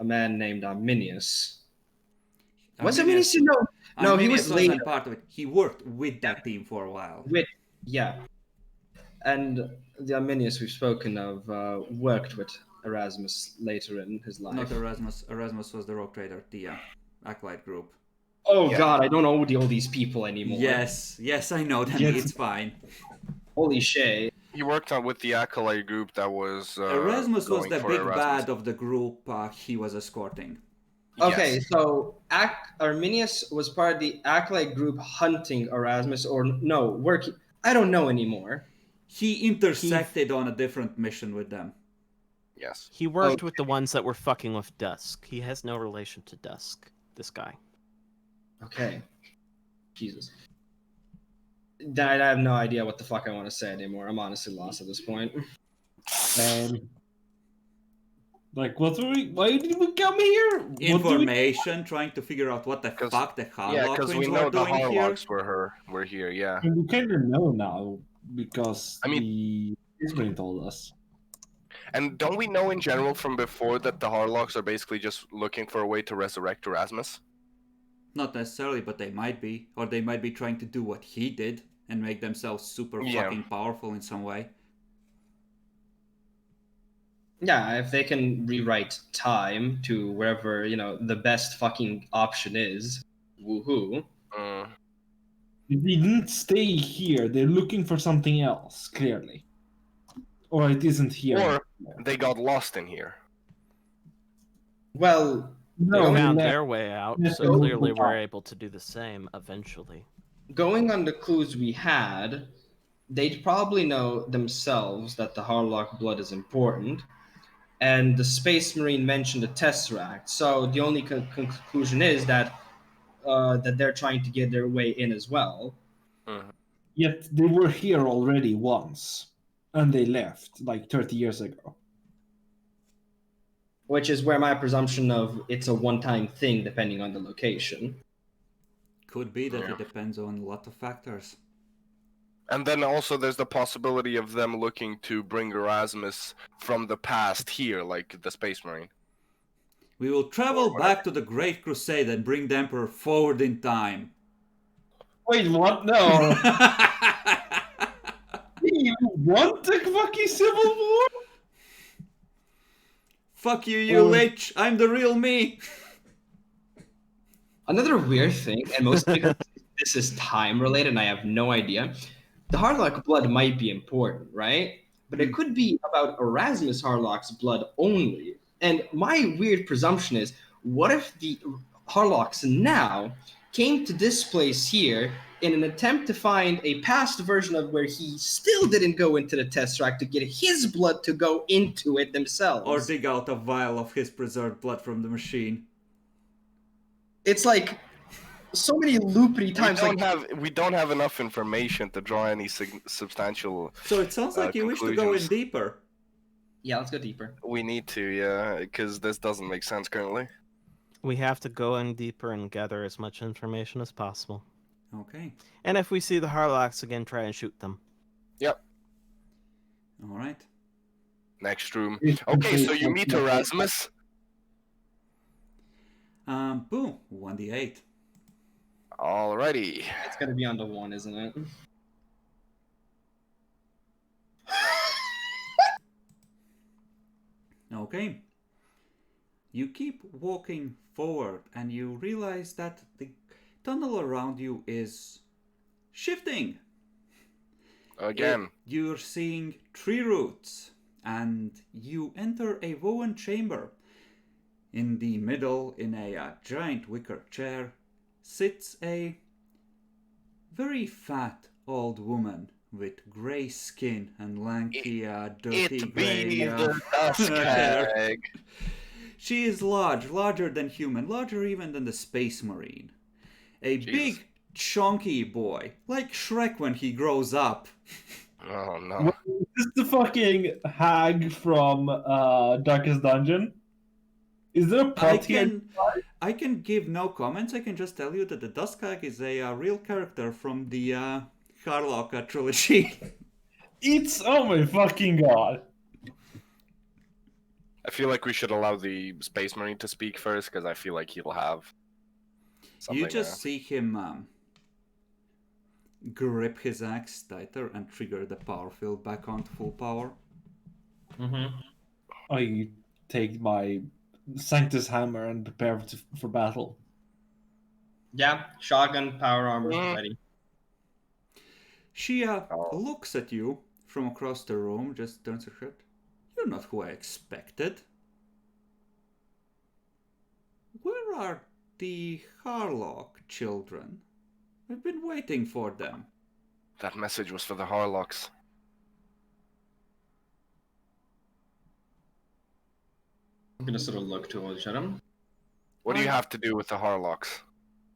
man named Arminius. Was Arminius? No, he was later. Wasn't part of it. He worked with that team for a while. Yeah. And the Arminius we've spoken of worked with Erasmus later in his life. Not Erasmus. Erasmus was the rogue trader, the acolyte group. Oh Yeah. God, I don't know all these people anymore. Yes, I know them. Yes. It's fine. Holy shit. He worked on with the acolyte group that was. Erasmus was going the for big Erasmus. bad of the group he was escorting. Okay, Yes. so Arminius was part of the acolyte group hunting Erasmus, or no, working. I don't know anymore. He intersected on a different mission with them. Yes. He worked with the ones that were fucking with Dusk. He has no relation to Dusk, this guy. Okay. Jesus. I have no idea what the fuck I want to say anymore. I'm honestly lost at this point. Like, what were we? Why did we come here? What do we- Information, trying to figure out what the 'Cause- fuck the Yeah, because we Harlock know were the doing here. Harlocks were here. Yeah. We kind of know now because I the Israel told us. And don't we know in general from before that the Harlocks are basically just looking for a way to resurrect Erasmus? Not necessarily, but they might be. Or they might be trying to do what he did and make themselves super Yeah. fucking powerful in some way. Yeah, if they can rewrite time to wherever, the best fucking option is, woohoo. They didn't stay here. They're looking for something else, clearly. Or it isn't here. Or they got lost in here. Well, They no, found they their way out, Yes, so they clearly moved we're on. able to do the same eventually. going on the clues we had, they'd probably know themselves that the Harlock blood is important, and the Space Marine mentioned the Tesseract. So the only conclusion is that they're trying to get their way in as well. Yet they were here already once, and they left like 30 years ago. which is where my presumption of it's a one-time thing depending on the location. Could be that Yeah. it depends on a lot of factors. And then also there's the possibility of them looking to bring Erasmus from the past here, like the Space Marine. We will travel back to the Great Crusade and bring the Emperor forward in time. Wait, what? No. You want the fucking Civil War? Fuck you, you lich! I'm the real me! Another weird thing, and mostly because this is time related and I have no idea, the Harlock blood might be important, right? But it could be about Erasmus Harlock's blood only. And my weird presumption is, what if the Harlocks now came to this place here in an attempt to find a past version of where he still didn't go into the Tesseract to get his blood to go into it themselves? Or dig out a vial of his preserved blood from the machine. It's like so many loopy times. We don't have enough information to draw any substantial. So it sounds like you wish to go in conclusions. deeper. Yeah, let's go deeper. We need to, yeah, because this doesn't make sense currently. We have to go in deeper and gather as much information as possible. Okay. And if we see the Harlocks again, try and shoot them. Yep. Alright. Next room. Okay, so you meet Erasmus. Boom. 1d8. Alrighty. It's gonna be on the 1, isn't it? Okay. You keep walking forward and you realize that the tunnel around you is shifting. Again. You're seeing tree roots and you enter a woven chamber. In the middle, in a giant wicker chair, sits a very fat old woman with grey skin and lanky, dirty It grey be the dust hair. hag. She is large, larger than human, larger even than the Space Marine. A Jesus. big, chunky boy, like Shrek when he grows up. Oh no. Is this the fucking hag from Darkest Dungeon? Is there a pot here? I can give no comments. I can just tell you that the Dusk Hag is a real character from the Harlock trilogy. It's oh my fucking god. I feel like we should allow the Space Marine to speak first, because I feel like he'll have something. You just see him grip his axe tighter and trigger the power field back on to full power. Mm-hmm. I take my Sanctus hammer and prepare for battle. Yeah, shotgun, power armor, Mhm. ready. She looks at you from across the room, just turns her head. You're not who I expected. Where are the Harlock children? I've been waiting for them. That message was for the Harlocks. I'm gonna sort of look towards him. What do you have to do with the Harlocks?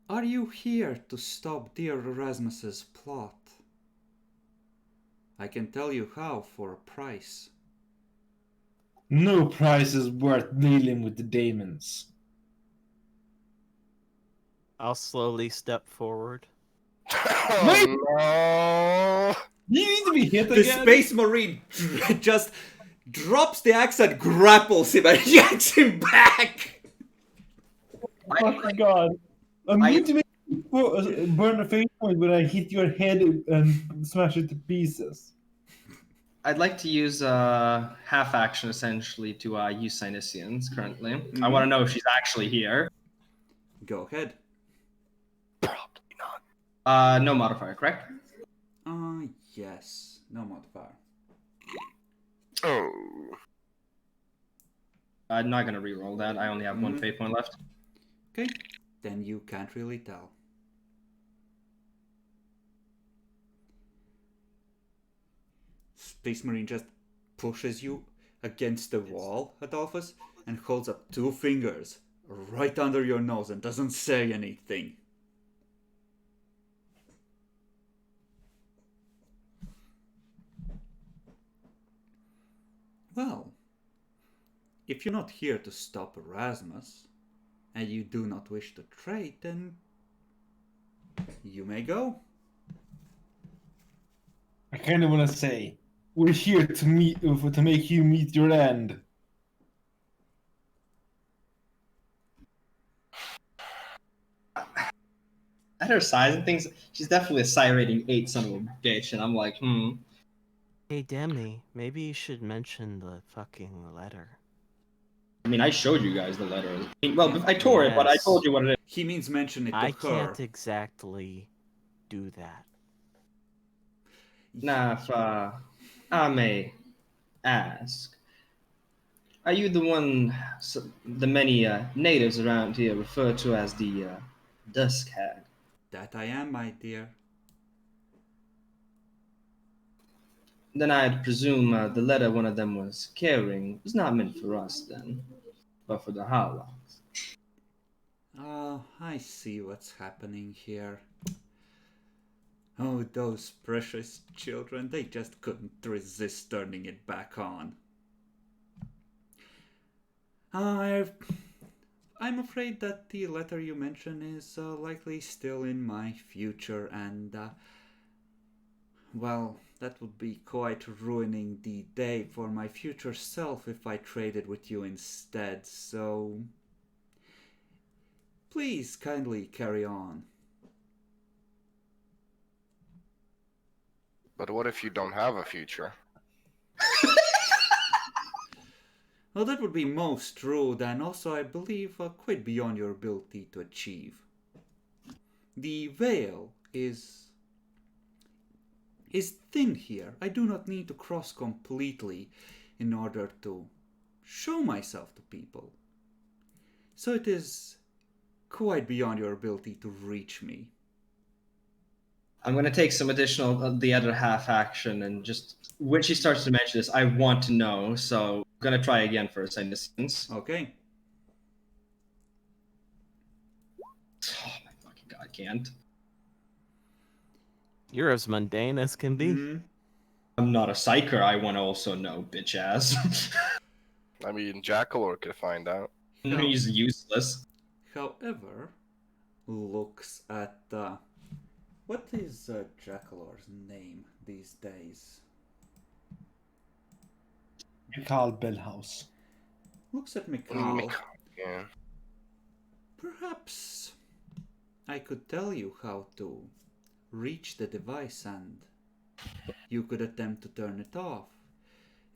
Are you here to stop dear Erasmus's plot? I can tell you how for a price. No price is worth dealing with the demons. I'll slowly step forward. Oh no! You need to be hit The again. Space Marine just drops the axe and grapples him and yanks him back. Oh my god. I'm going to make you burn a face point when I hit your head and smash it to pieces. I'd like to use half action essentially to use Sinisians currently. I want to know if she's actually here. Go ahead. Probably not. No modifier, correct? Yes. No modifier. Oh. I'm not gonna re-roll that. I only have one fate point left. Okay. Then you can't really tell. Space Marine just pushes you against the wall, Adolphus, and holds up 2 fingers right under your nose and doesn't say anything. Well, if you're not here to stop Erasmus, and you do not wish to trade, then you may go. I kind of want to say, we're here to make you meet your end. At her size and things, she's definitely a psi rating 8 son of a bitch, and I'm like, Hey, Demi, maybe you should mention the fucking letter. I mean, I showed you guys the letter. I mean, well, I tore it, but I Yes. told you what it is. He means mention it to I her. can't exactly do that. Now, if I may ask, are you the one the many natives around here refer to as the Dusk Hag? That I am, my dear. Then I'd presume the letter one of them was carrying was not meant for us then, but for the Harlocks. Oh, I see what's happening here. Oh, those precious children, they just couldn't resist turning it back on. I'm afraid that the letter you mention is likely still in my future, and well, that would be quite ruining the day for my future self if I traded with you instead, so please kindly carry on. But what if you don't have a future? Well, that would be most rude, and also, I believe, quite beyond your ability to achieve. The veil is thin here. I do not need to cross completely in order to show myself to people. So it is quite beyond your ability to reach me. I'm going to take some additional, the other half action, and just when she starts to mention this, I want to know. So I'm going to try again for a second instance. Okay. Oh my fucking god, I can't. You're as mundane as can be. Mhm. I'm not a psyker. I want to also know, bitch ass. I mean, Jackalor could find out. He's useless. However, looks at what is Jackalor's name these days? Carl Bellhouse. Looks at Mikal. Yeah. Perhaps I could tell you how to reach the device and you could attempt to turn it off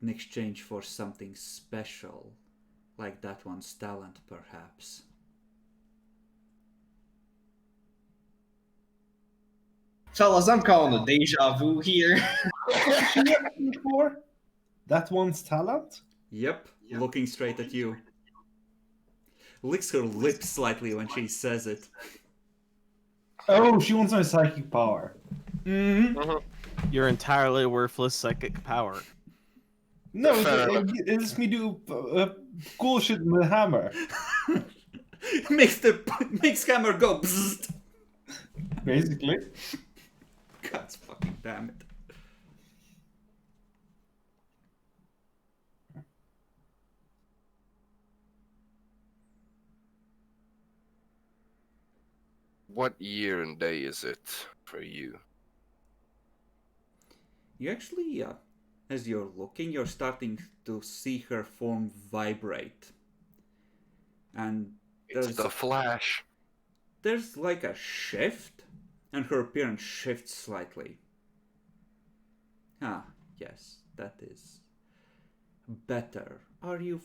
in exchange for something special, like that one's talent, perhaps. Fellas, I'm calling a deja vu here. Before? That one's talent? Yep, looking straight at you. Licks her lips slightly when she says it. Oh, she wants my psychic power. Your entirely worthless psychic power. No, Fair it lets me do cool shit with a hammer. makes Hammer go bzzzt. Basically. God fucking damn it. What year and day is it for you? You actually, as you're looking, you're starting to see her form vibrate. And It's the Flash. there's like a shift, and her appearance shifts slightly. Ah, yes, that is better. Are you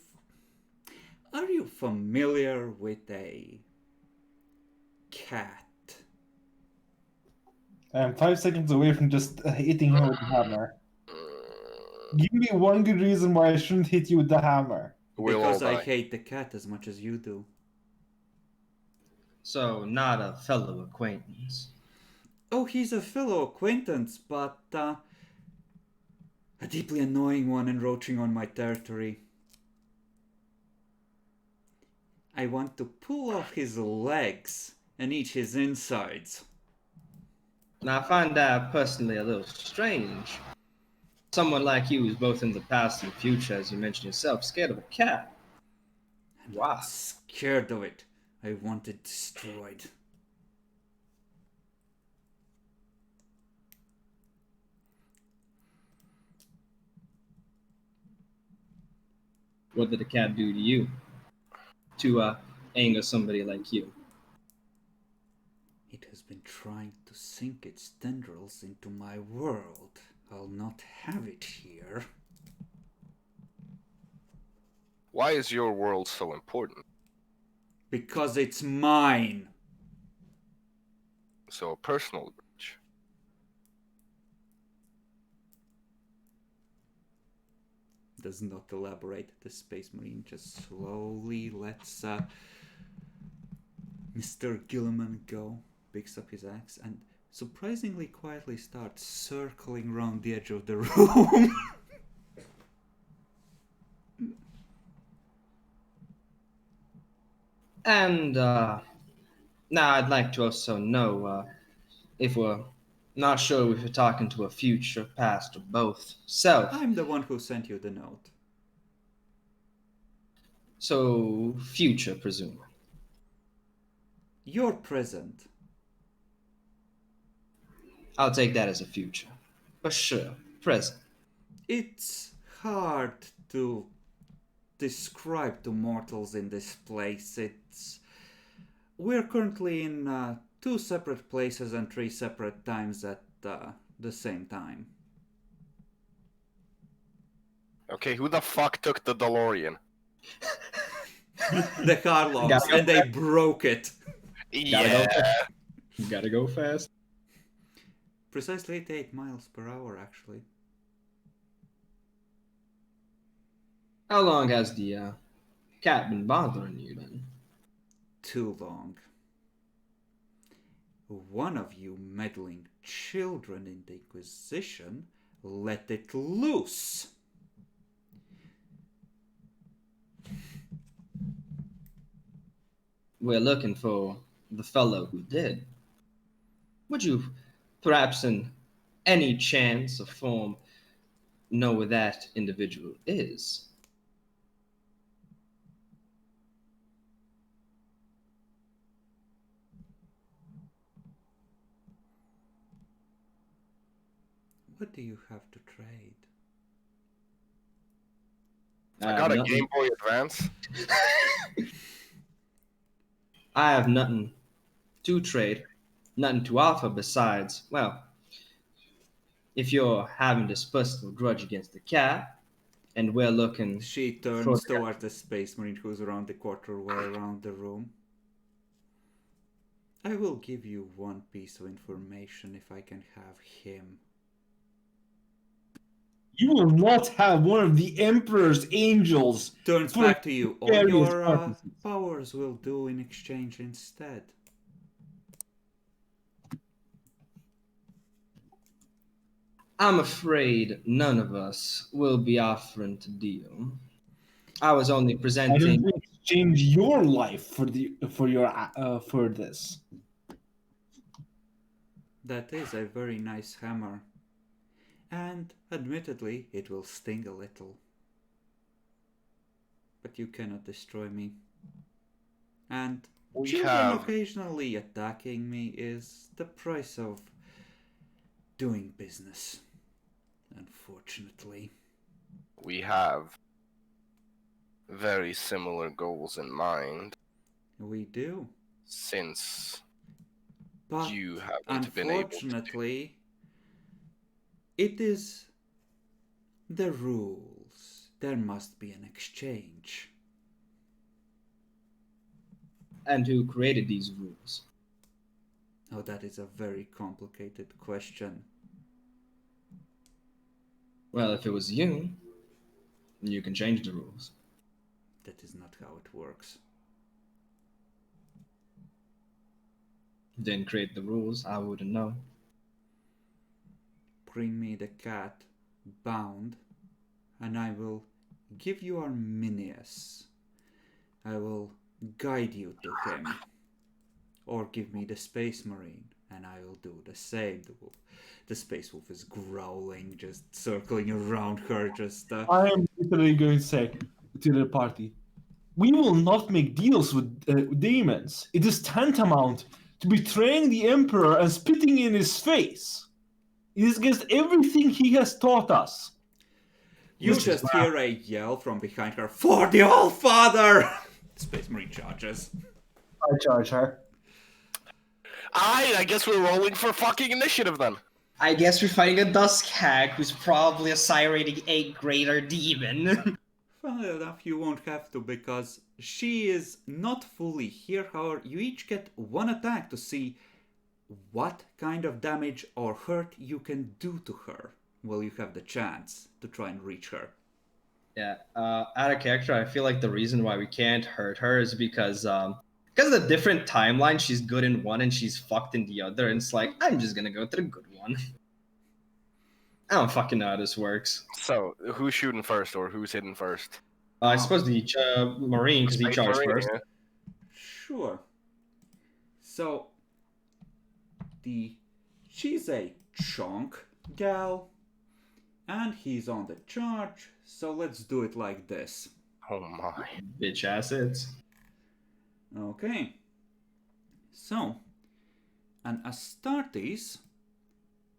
familiar with a cat? I'm 5 seconds away from just hitting her with the hammer. Give me one good reason why I shouldn't hit you with the hammer. We'll Because all I die. hate the cat as much as you do. So, not a fellow acquaintance. Oh, he's a fellow acquaintance, but a deeply annoying one encroaching on my territory. I want to pull off his legs and eat his insides. Now, I find that personally a little strange. Someone like you who's both in the past and future, as you mentioned yourself, scared of a cat. And Wow. I'm scared of it. I want it destroyed. What did the cat do to you to anger somebody like you? It has been trying to sink its tendrils into my world. I'll not have it here. Why is your world so important? Because it's mine. So a personal grudge. Does not elaborate. The Space Marine just slowly lets Mr. Gilliman go, picks up his axe, and surprisingly quietly starts circling around the edge of the room. And now I'd like to also know if we're not sure if we're talking to a future, past, or both. I'm the one who sent you the note. So future, presumably. Your present. I'll take that as a future. But sure, present. It's hard to describe to mortals in this place. We're currently in 2 separate places and 3 separate times at the same time. Okay, who the fuck took the DeLorean? The Harlocks, and they broke it. Yeah. Gotta go fast. Precisely 88 miles per hour, actually. How long has the cat been bothering you then? Too long. One of you meddling children in the Inquisition let it loose. We're looking for the fellow who did. Would you, perhaps in any chance or form, know where that individual is? What do you have to trade? I got a nothing. Game Boy Advance. I have nothing to trade, nothing to offer besides, well, if you're having this personal grudge against the cat, and we're looking She for turns towards the Space Marine who's around the quarter way around the room. I will give you one piece of information if I can have him. You will not have one of the Emperor's angels. Turns for back to you. All various your purposes. powers will do in exchange instead. I'm afraid none of us will be offering to deal. I was only I presenting. don't exchange your life for this. That is a very nice hammer. And admittedly, it will sting a little. But you cannot destroy me. And We children have occasionally attacking me is the price of doing business. Unfortunately. very similar goals in mind We do. since But you haven't been able to. unfortunately, it is the rules. There must be an exchange. And who created these rules? Oh, that is a very complicated question. Well, if it was you, you can change the rules. That is not how it works. Didn't create the rules, I wouldn't know. Bring me the cat bound, and I will give you Arminius. I will guide you to him. Or give me the Space Marine, and I will do the same. The Space Wolf is growling, just circling around her, just... I am literally going to say to the party, We will not make deals with demons. It is tantamount to betraying the Emperor and spitting in his face. It is against everything he has taught us. You Mr. just Snap. hear a yell from behind her, "For the All-Father!" Space Marine charges. I charge her. I guess we're rolling for fucking initiative then. I guess we're fighting a Dusk Hag who's probably a Psi rating 8 greater demon. Funnily enough, you won't have to because she is not fully here. However, you each get one attack to see what kind of damage or hurt you can do to her while you have the chance to try and reach her. Yeah, out of character, I feel like the reason why we can't hurt her is because of the different timeline, she's good in one and she's fucked in the other, and it's like, I'm just gonna go to the good one. I don't fucking know how this works. So, who's shooting first or who's hitting first? I suppose the Marine, because he Space charged Marine, first. yeah. Sure. So, she's a chunk gal, and he's on the charge, so let's do it like this. Oh my. Bitch assets. Okay. So, an Astartes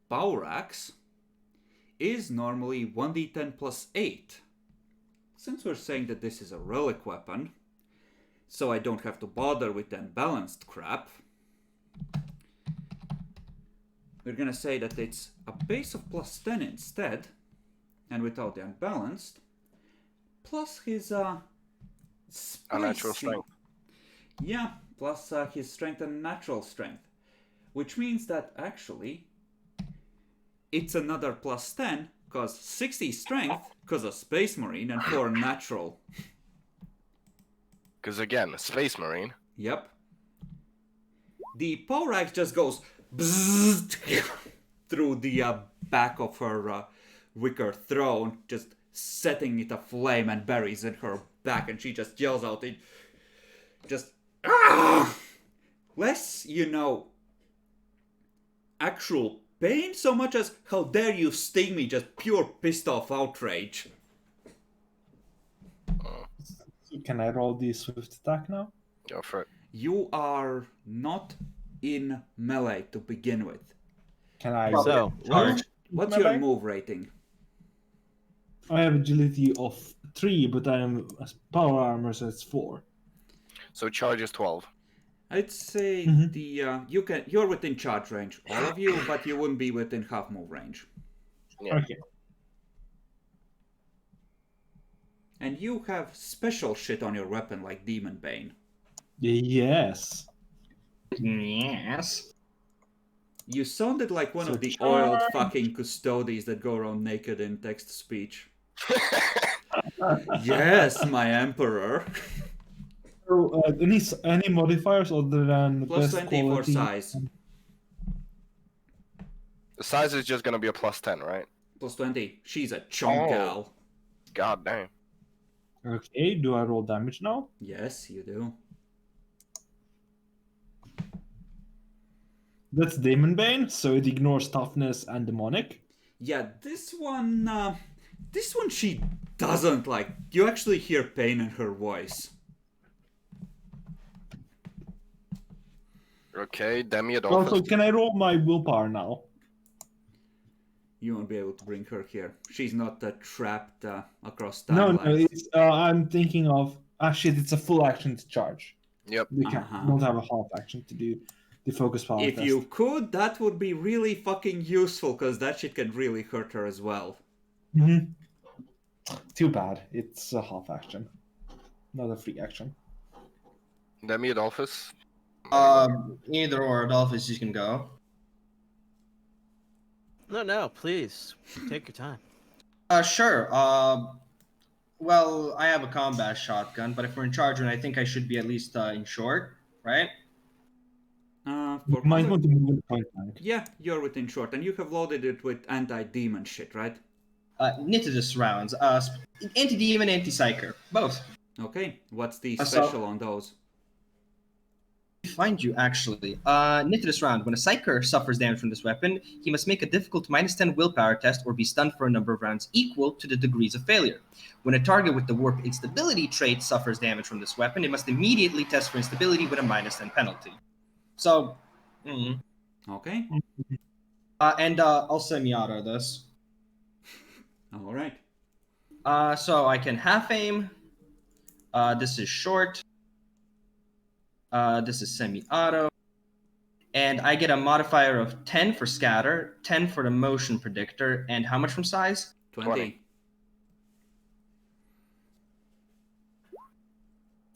power axe is normally 1d10 plus 8. Since we're saying that this is a relic weapon, so I don't have to bother with the unbalanced crap, we're gonna say that it's a base of plus 10 instead, and without the unbalanced, plus his Unnatural spicy- strength. Yeah, plus his strength and natural strength. Which means that actually it's another plus 10, because 60 strength, because of Space Marine, and 4 natural. Because again, a Space Marine. Yep. The power axe just goes bzzzt through the back of her wicker throne, just setting it aflame and buries in her back, and she just yells out it. Just less, actual pain so much as how dare you sting me, just pure pissed off outrage. Can I roll the swift attack now? Go for it. You are not in melee to begin with. Can I? So, Charge. What's Melee? your move rating? I have agility of 3, but I am power armor, so it's 4. So charge is 12. I'd say you're within charge range, all of you, but you wouldn't be within half move range. Yeah. Okay. And you have special shit on your weapon like Demon Bane. Yes. Yes. You sounded like one So of the charge. oiled fucking custodies that go around naked in text speech. Yes, my emperor. So, any modifiers other than Plus best 20 for quality? size. The size is just gonna be a plus 10, right? Plus 20. She's a chunk Oh. gal. God damn. Okay, do I roll damage now? Yes, you do. That's Demon Bane, so it ignores toughness and demonic. Yeah, this one she doesn't like. You actually hear pain in her voice. Okay, Demi Also, Adolphus. can I roll my willpower now? You won't be able to bring her here. She's not trapped across No, timelines. it's I'm thinking of shit. It's a full action to charge. Yep. We Uh-huh. don't have a half action to do the focus power If test. you could, that would be really fucking useful, because that shit can really hurt her as well. Mhm. Too bad. It's a half action, not a free action. Demi Adolphus. Either or, Adolphus, you can go. No, please. Take your time. Sure. Well, I have a combat shotgun, but if we're in charge, then I think I should be at least in short, right? For Might combat- want to move it point blank. Yeah, you're within short, and you have loaded it with anti-demon shit, right? Nitidus rounds. Anti-demon, anti-psyker. Both. Okay, what's the So- special on those? find you actually. Knit this round. When a Psyker suffers damage from this weapon, he must make a difficult -10 willpower test or be stunned for a number of rounds equal to the degrees of failure. When a target with the warp instability trait suffers damage from this weapon, it must immediately test for instability with a -10 penalty. So, Okay. and I'll semi-auto this. All right. So I can half aim. This is short. This is semi-auto. And I get a modifier of 10 for scatter, 10 for the motion predictor, and how much from size? 20.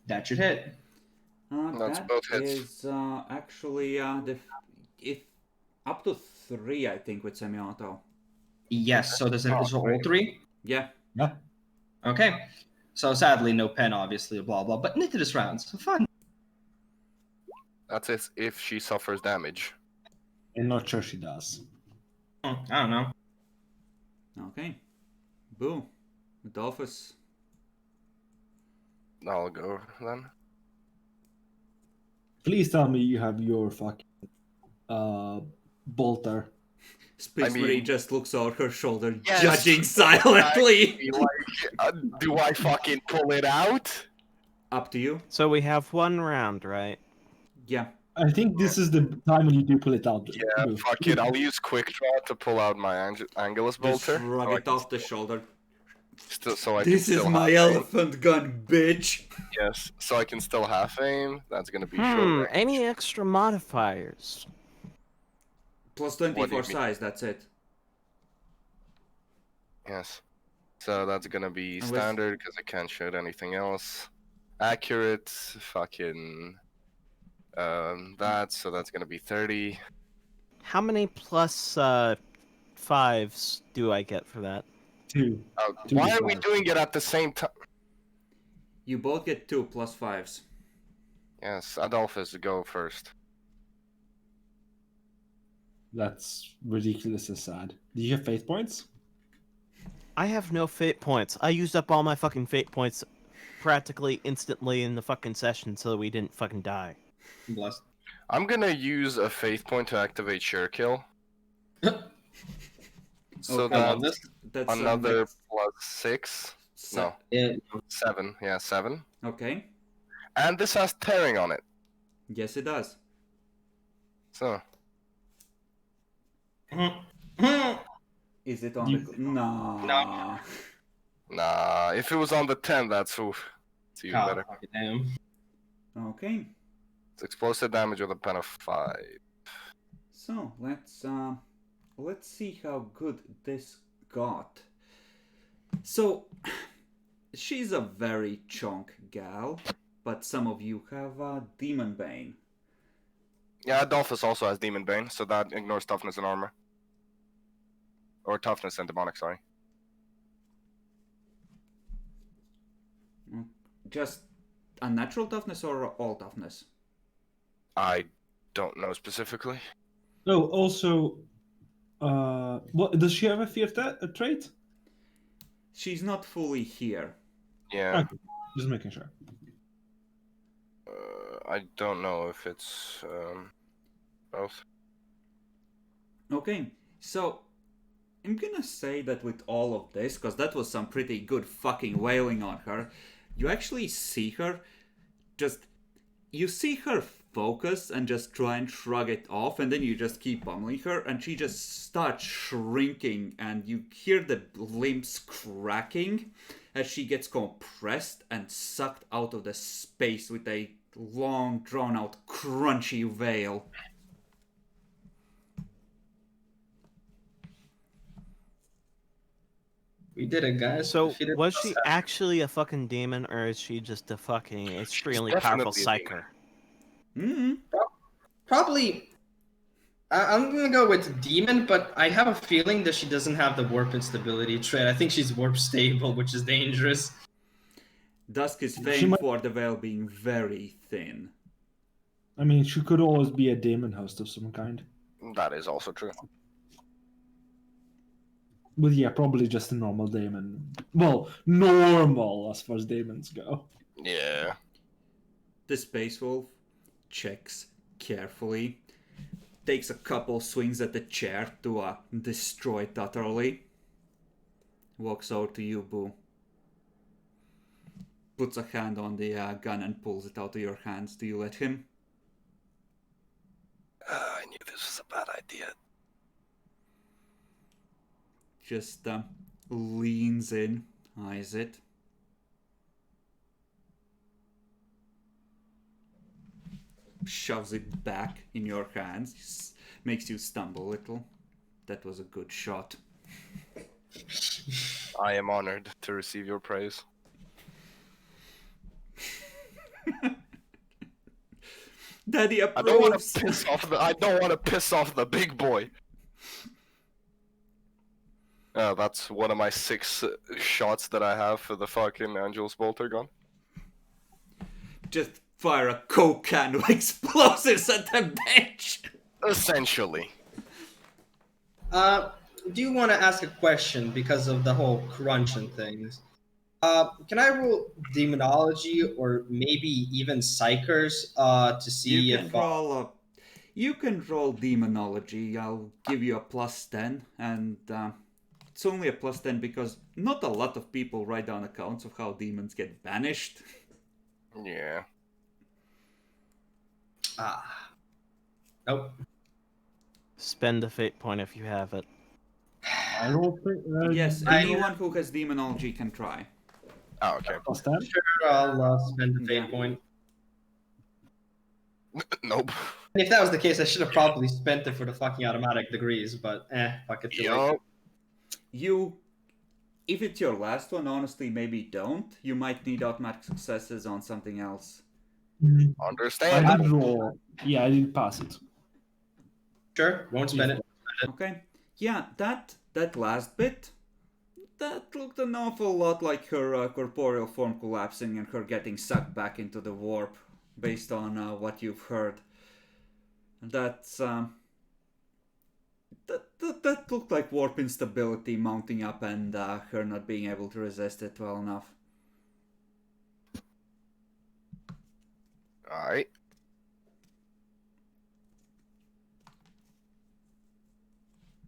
That should hit. That's That both hits. is actually if up to 3, I think, with semi-auto. Yes, so does it Oh, so all great. 3? Yeah. Yeah. Okay. So sadly, no pen, obviously, blah, blah. But knit this round. So fun. That's it if she suffers damage. I'm not sure she does. I don't know. Okay. Boo. Adolphus. I'll go then. Please tell me you have your fucking bolter. Space I mean- Marine just looks over her shoulder, Yes. judging silently. Be like, do I fucking pull it out? Up to you. So we have one round, right? Yeah. I think this is the time when you do pull it out. Yeah, Boo. fuck it. I'll use quick draw to pull out my Angelus Just bolter. shrug so I it can off the shoulder. so I This can is still my half aim. elephant gun, bitch. Yes, so I can still half aim. That's gonna be short range. Any extra modifiers? Plus 20 What do you for mean? size, that's it. Yes. So that's gonna be And with- standard because I can't shoot anything else. Accurate, fucking that. So that's gonna be 30. How many plus 5s do I get for that? 2. Two Why to are we five. doing it at the same time? You both get 2 plus 5s. Yes, Adolphus, go first. That's ridiculously sad. Do you have faith points? I have no fate points. I used up all my fucking fate points practically instantly in the fucking session so we didn't fucking die. Blessed. I'm gonna use a faith point to activate Share Kill. So Okay. I love that's this. That's another like plus 6. se- No, 7. Yeah, 7. Okay. And this has tearing on it. Yes, it does. So Is it on You- the... No. No. nah, if it was on the 10, that's oof. It's even better. fucking damn. Okay. It's explosive damage with a pen of 5. So, let's see how good this got. So, she's a very chunk gal, but some of you have Demon Bane. Yeah, Adolphus also has Demon Bane, so that ignores toughness and armor. Or toughness and demonic, sorry. Just unnatural toughness or all toughness? I don't know specifically. Oh, also, what does she have a fear trait? She's not fully here. Yeah, Okay, just making sure. I don't know if it's both. Okay, so I'm gonna say that with all of this, because that was some pretty good fucking wailing on her, you actually see her you see her focus and just try and shrug it off, and then you just keep pummeling her, and she just starts shrinking, and you hear the limbs cracking as she gets compressed and sucked out of the space with a long, drawn-out, crunchy wail. We did it, guys. So, Defeated was the she assassin. actually a fucking demon, or is she just a fucking extremely powerful definitely a demon. psyker? Mm-hmm. Probably. I'm gonna go with demon, but I have a feeling that she doesn't have the warp instability trait. I think she's warp stable, which is dangerous. Dusk is She famed might- for the veil being very thin. I mean, she could always be a demon host of some kind. That is also true. But yeah, probably just a normal demon. Well, normal as far as demons go. Yeah. The Space Wolf checks carefully, takes a couple swings at the chair to destroy it utterly. Walks over to you, Boo. Puts a hand on the gun and pulls it out of your hands. Do you let him? I knew this was a bad idea. Just leans in, eyes it. Shoves it back in your hands. Makes you stumble a little. That was a good shot. I am honored to receive your praise. Daddy I don't want approves. to piss off the. I don't want to piss off the big boy. That's one of my 6 shots that I have for the fucking Angel's bolter gun. Just fire a Coke can with explosives at the bench. Essentially. Do you want to ask a question because of the whole crunch and things? Can I roll demonology or maybe even psychers to see You can if roll you can roll demonology. I'll give you a +10, and it's only a +10 because not a lot of people write down accounts of how demons get banished. Yeah. Nope. Spend a fate point if you have it. I don't think. Yes, anyone who has demonology can try. Oh, okay. Understand? Sure, I'll spend the fate Yeah. point. Nope. If that was the case, I should have probably spent it for the fucking automatic degrees, but fuck it. Yo. If it's your last one, honestly, maybe don't. You might need automatic successes on something else. I Understand. did roll. Yeah, I did pass it. Sure, won't spend it. Okay. Yeah, that last bit, that looked an awful lot like her corporeal form collapsing and her getting sucked back into the warp, based on what you've heard. That's that looked like warp instability mounting up and her not being able to resist it well enough. Alright.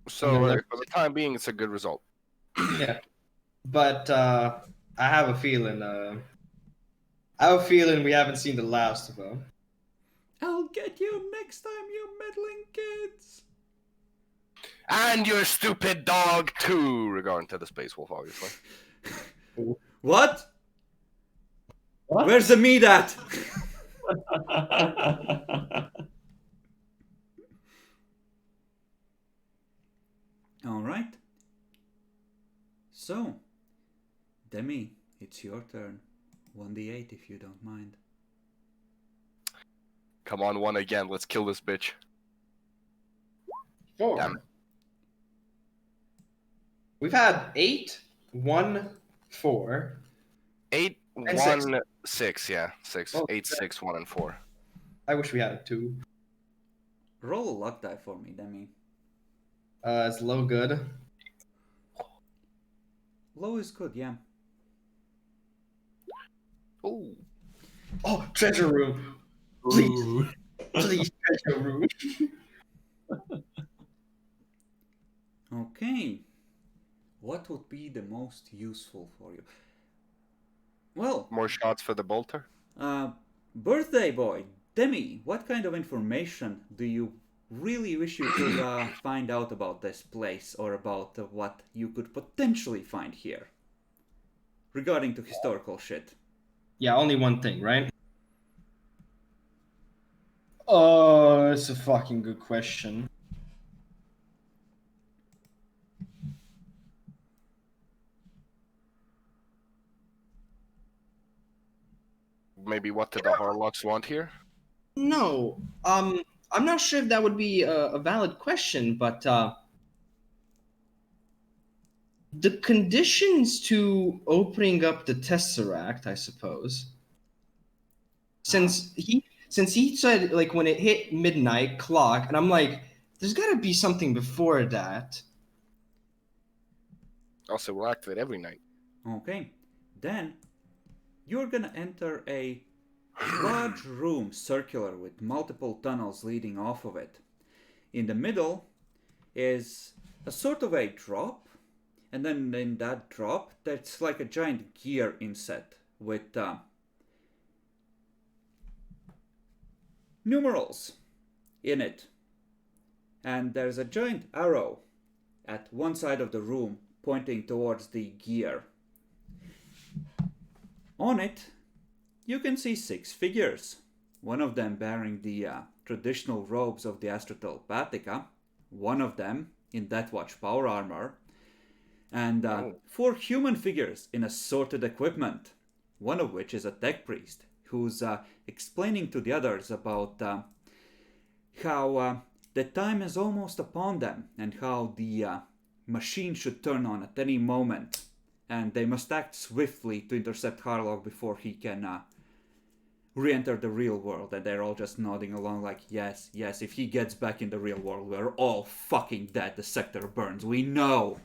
So, for the time being, it's a good result. Yeah, but I have a feeling. I have a feeling we haven't seen the last of her. I'll get you next time, you meddling kids. And your stupid dog, too! Regarding to the Space Wolf, obviously. What? What? Where's the meat at? Alright. So, Demi, it's your turn. 1d8 if you don't mind. Come on, 1 again. Let's kill this bitch. 4. Damn it. We've had 8, 1, 4. 8, And 1, 6. Yeah, 6. Oh, 8, 6, 1, and 4. I wish we had a 2. Roll a luck die for me, Demi. It's low good. Low is good, yeah. Ooh. Oh, treasure room. Please. Please, treasure room. Okay. What would be the most useful for you? Well, More shots for the bolter? birthday boy, Demi, what kind of information do you really wish you could find out about this place or about what you could potentially find here? Regarding to historical shit. Yeah, only one thing, right? Oh, it's a fucking good question. Maybe what did the Harlocks want here? No, I'm not sure if that would be a valid question, but the conditions to opening up the Tesseract, I suppose. Since he said like when it hit midnight clock, and I'm like, there's got to be something before that. Also, we'll activate every night. Okay. Then you're gonna enter a large room, circular, with multiple tunnels leading off of it. In the middle is a sort of a drop, and then in that drop, that's like a giant gear inset with numerals in it. And there's a giant arrow at one side of the room pointing towards the gear. On it, you can see 6 figures, one of them bearing the traditional robes of the Astrotelpatica, one of them in Deathwatch power armor, and 4 human figures in assorted equipment, one of which is a tech priest, who's explaining to the others about how the time is almost upon them, and how the machine should turn on at any moment, and they must act swiftly to intercept Harlock before he can re-enter the real world. And they're all just nodding along like, yes, yes, if he gets back in the real world, we're all fucking dead. The sector burns, we know.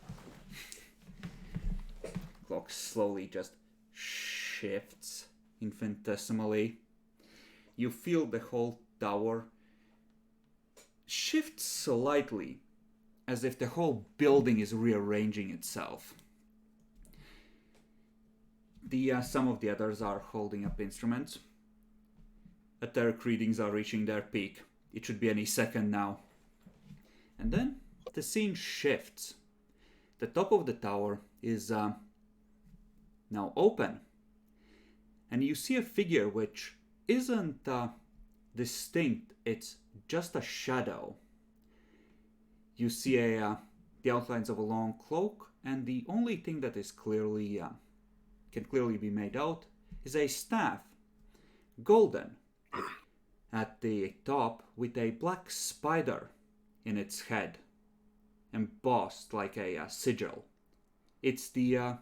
Clock slowly just shifts infinitesimally. You feel the whole tower shift slightly, as if the whole building is rearranging itself. Some of the others are holding up instruments. Etheric readings are reaching their peak. It should be any second now. And then the scene shifts. The top of the tower is now open. And you see a figure which isn't distinct, it's just a shadow. You see the outlines of a long cloak, and the only thing that is can clearly be made out is a staff, golden, at the top with a black spider in its head, embossed like a sigil. It's the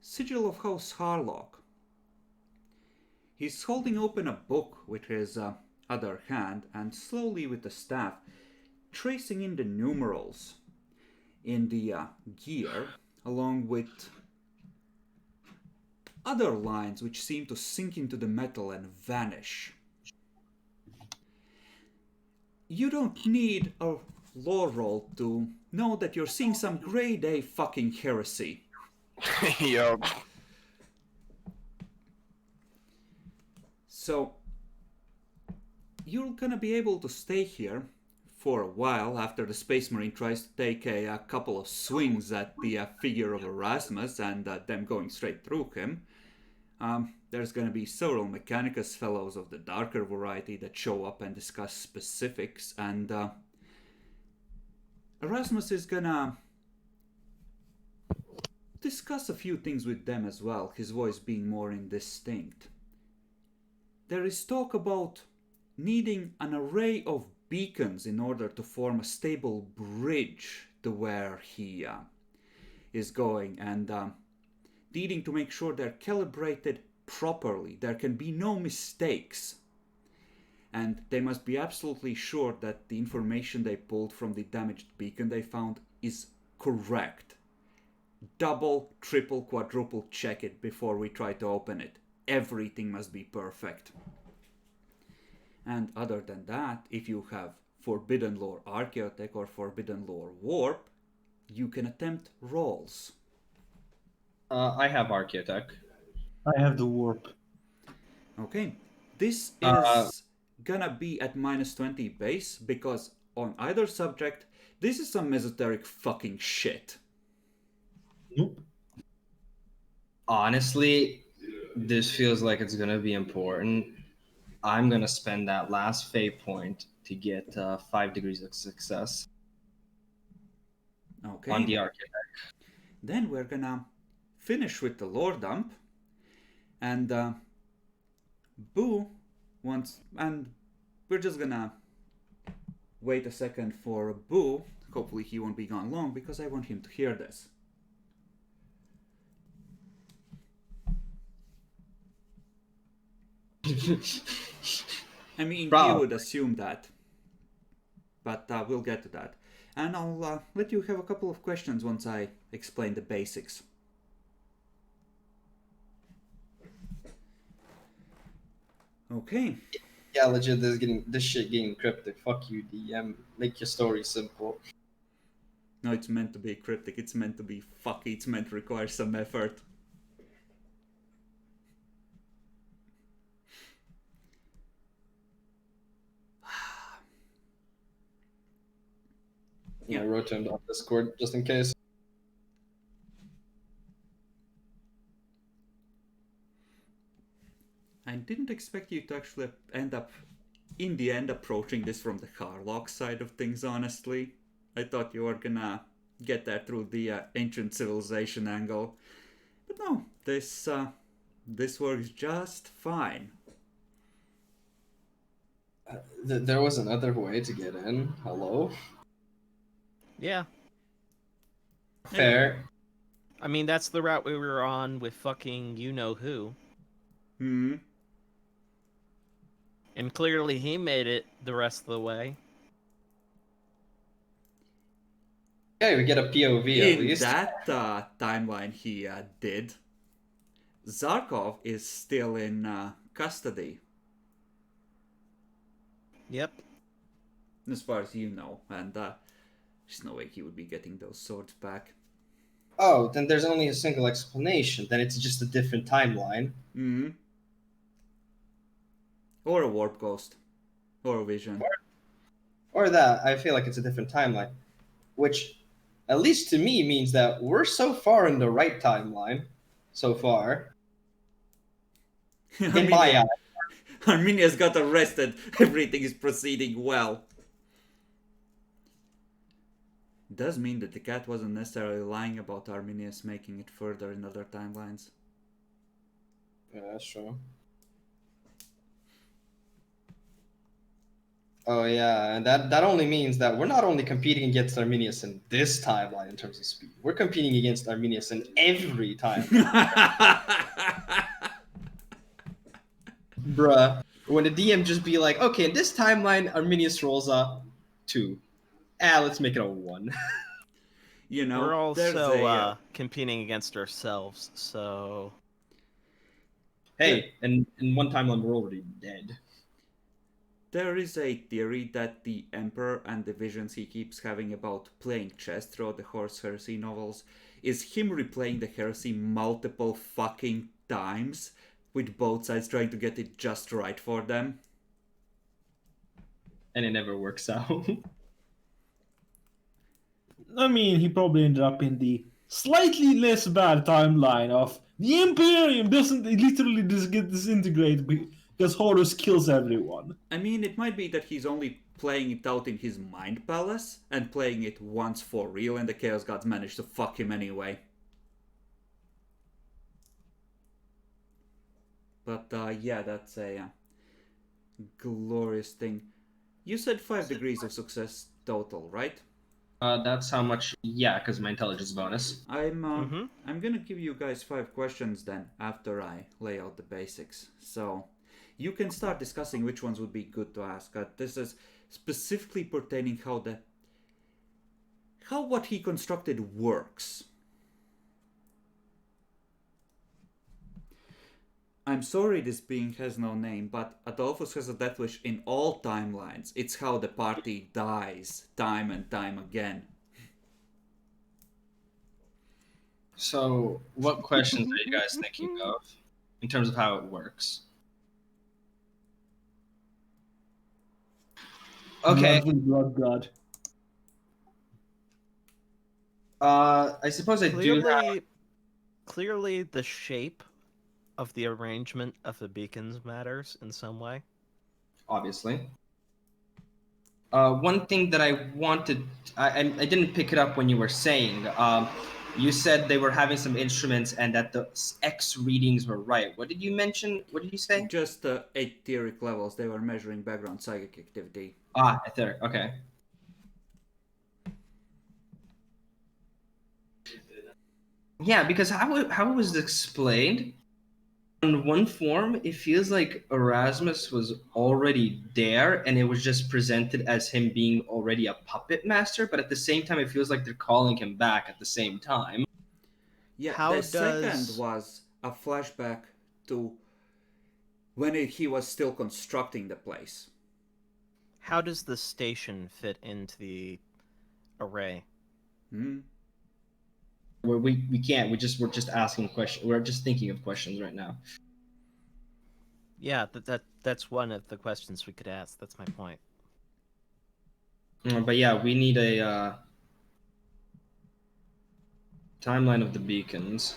sigil of House Harlock. He's holding open a book with his other hand, and slowly with the staff tracing in the numerals in the gear, along with other lines which seem to sink into the metal and vanish. You don't need a lore roll to know that you're seeing some grade A fucking heresy. Yup. So, you're gonna be able to stay here for a while after the Space Marine tries to take a couple of swings at the figure of Erasmus and them going straight through him. There's gonna be several Mechanicus fellows of the darker variety that show up and discuss specifics, and Erasmus is gonna discuss a few things with them as well, his voice being more indistinct. There is talk about needing an array of beacons in order to form a stable bridge to where he is going, and needing to make sure they're calibrated properly. There can be no mistakes, and they must be absolutely sure that the information they pulled from the damaged beacon they found is correct. Double, triple, quadruple check it before we try to open it. Everything must be perfect. And other than that, if you have Forbidden Lore Archaeotech or Forbidden Lore Warp, you can attempt rolls. I have Archaeotech. I have the warp. Okay, this is gonna be at -20 base, because on either subject, this is some esoteric fucking shit. Nope. Honestly, this feels like it's gonna be important. I'm gonna spend that last fate point to get 5 degrees of success Okay. on the Archaeotech. Then we're gonna finish with the lore dump, and Boo wants, and we're just gonna wait a second for Boo. Hopefully he won't be gone long, because I want him to hear this. I mean, Bro. you would assume that, but we'll get to that. And I'll let you have a couple of questions once I explain the basics. Okay. Yeah, legit. This shit getting cryptic. Fuck you, DM. Make your story simple. No, it's meant to be cryptic. It's meant to be fucky. It's meant to require some effort. Yeah, I wrote to him on Discord just in case. I didn't expect you to actually end up, in the end, approaching this from the Harlock side of things, honestly. I thought you were gonna get there through the ancient civilization angle. But no, this works just fine. There was another way to get in. Hello? Yeah. Fair. I mean, that's the route we were on with fucking you-know-who. Hmm. And clearly he made it the rest of the way. Yeah, we get a POV at In least. that timeline he did, Zarkov is still in custody, Yep. as far as you know, and there's no way he would be getting those swords back. Oh, then there's only a single explanation. Then it's just a different timeline. Hmm. Or a warp ghost. Or a vision. Or that, I feel like it's a different timeline. Which, at least to me, means that we're so far in the right timeline. So far. In my eyes. Arminia's got arrested. Everything is proceeding well. Does mean that the cat wasn't necessarily lying about Arminius making it further in other timelines. Yeah, that's true. Oh yeah, and that only means that we're not only competing against Arminius in this timeline in terms of speed, we're competing against Arminius in every timeline. Bruh. When the DM just be like, okay, in this timeline, Arminius rolls up 2. Let's make it a 1. You know, We're there's also competing against ourselves, so... Hey, and in one timeline, we're already dead. There is a theory that the Emperor and the visions he keeps having about playing chess throughout the Horse Heresy novels is him replaying the Heresy multiple fucking times, with both sides trying to get it just right for them. And it never works out. I mean, he probably ended up in the slightly less bad timeline of the Imperium doesn't literally just get disintegrated because Horus kills everyone. I mean, it might be that he's only playing it out in his mind palace and playing it once for real, and the Chaos Gods managed to fuck him anyway. But yeah, that's a glorious thing. You said 5 degrees of success total, right? That's how much. Yeah, because my intelligence bonus. I'm gonna give you guys 5 questions then after I lay out the basics. So you can start discussing which ones would be good to ask. This is specifically pertaining how what he constructed works. I'm sorry this being has no name, but Adolphus has a death wish in all timelines. It's how the party dies time and time again. So, what questions are you guys thinking of in terms of how it works? Okay. Blood. I suppose I do have... Clearly, the shape of the arrangement of the beacons matters in some way. Obviously. One thing that I wanted... I didn't pick it up when you were saying. You said they were having some instruments and that the X readings were right. What did you mention? What did you say? Just 8 theoric levels. They were measuring background psychic activity. Etheric. Okay. Yeah, because how it was explained, in one form, it feels like Erasmus was already there and it was just presented as him being already a puppet master, but at the same time, it feels like they're calling him back at the same time. Yeah, the second was a flashback to when he was still constructing the place. How does the station fit into the array? We can't. We're just asking questions. We're just thinking of questions right now. Yeah, that's one of the questions we could ask. That's my point. But yeah, we need a timeline of the beacons.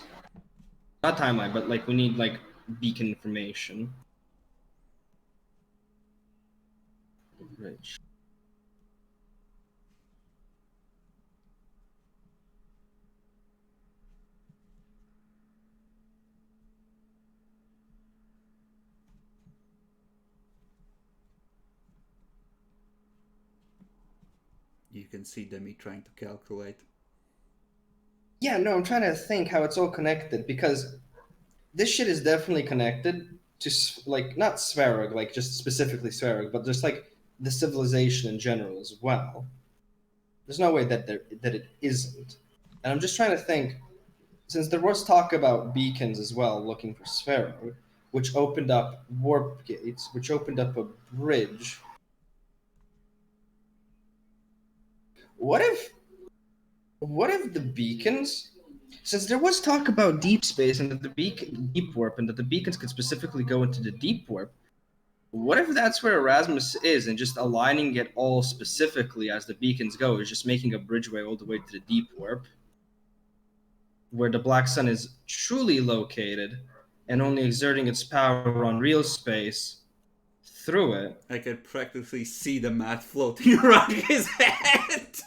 Not timeline, but like we need like beacon information. Rich. You can see Demi trying to calculate. Yeah, no, I'm trying to think how it's all connected because this shit is definitely connected to like not Svarog, like just specifically Svarog, but just like the civilization in general as well. There's no way that it isn't. And I'm just trying to think, since there was talk about beacons as well, looking for Svarog, which opened up warp gates, which opened up a bridge. What if the beacons, since there was talk about deep space and that the deep warp, and that the beacons could specifically go into the deep warp, what if that's where Erasmus is, and just aligning it all specifically as the beacons go is just making a bridgeway all the way to the deep warp, where the Black Sun is truly located and only exerting its power on real space through it. I can practically see the mat floating around his head.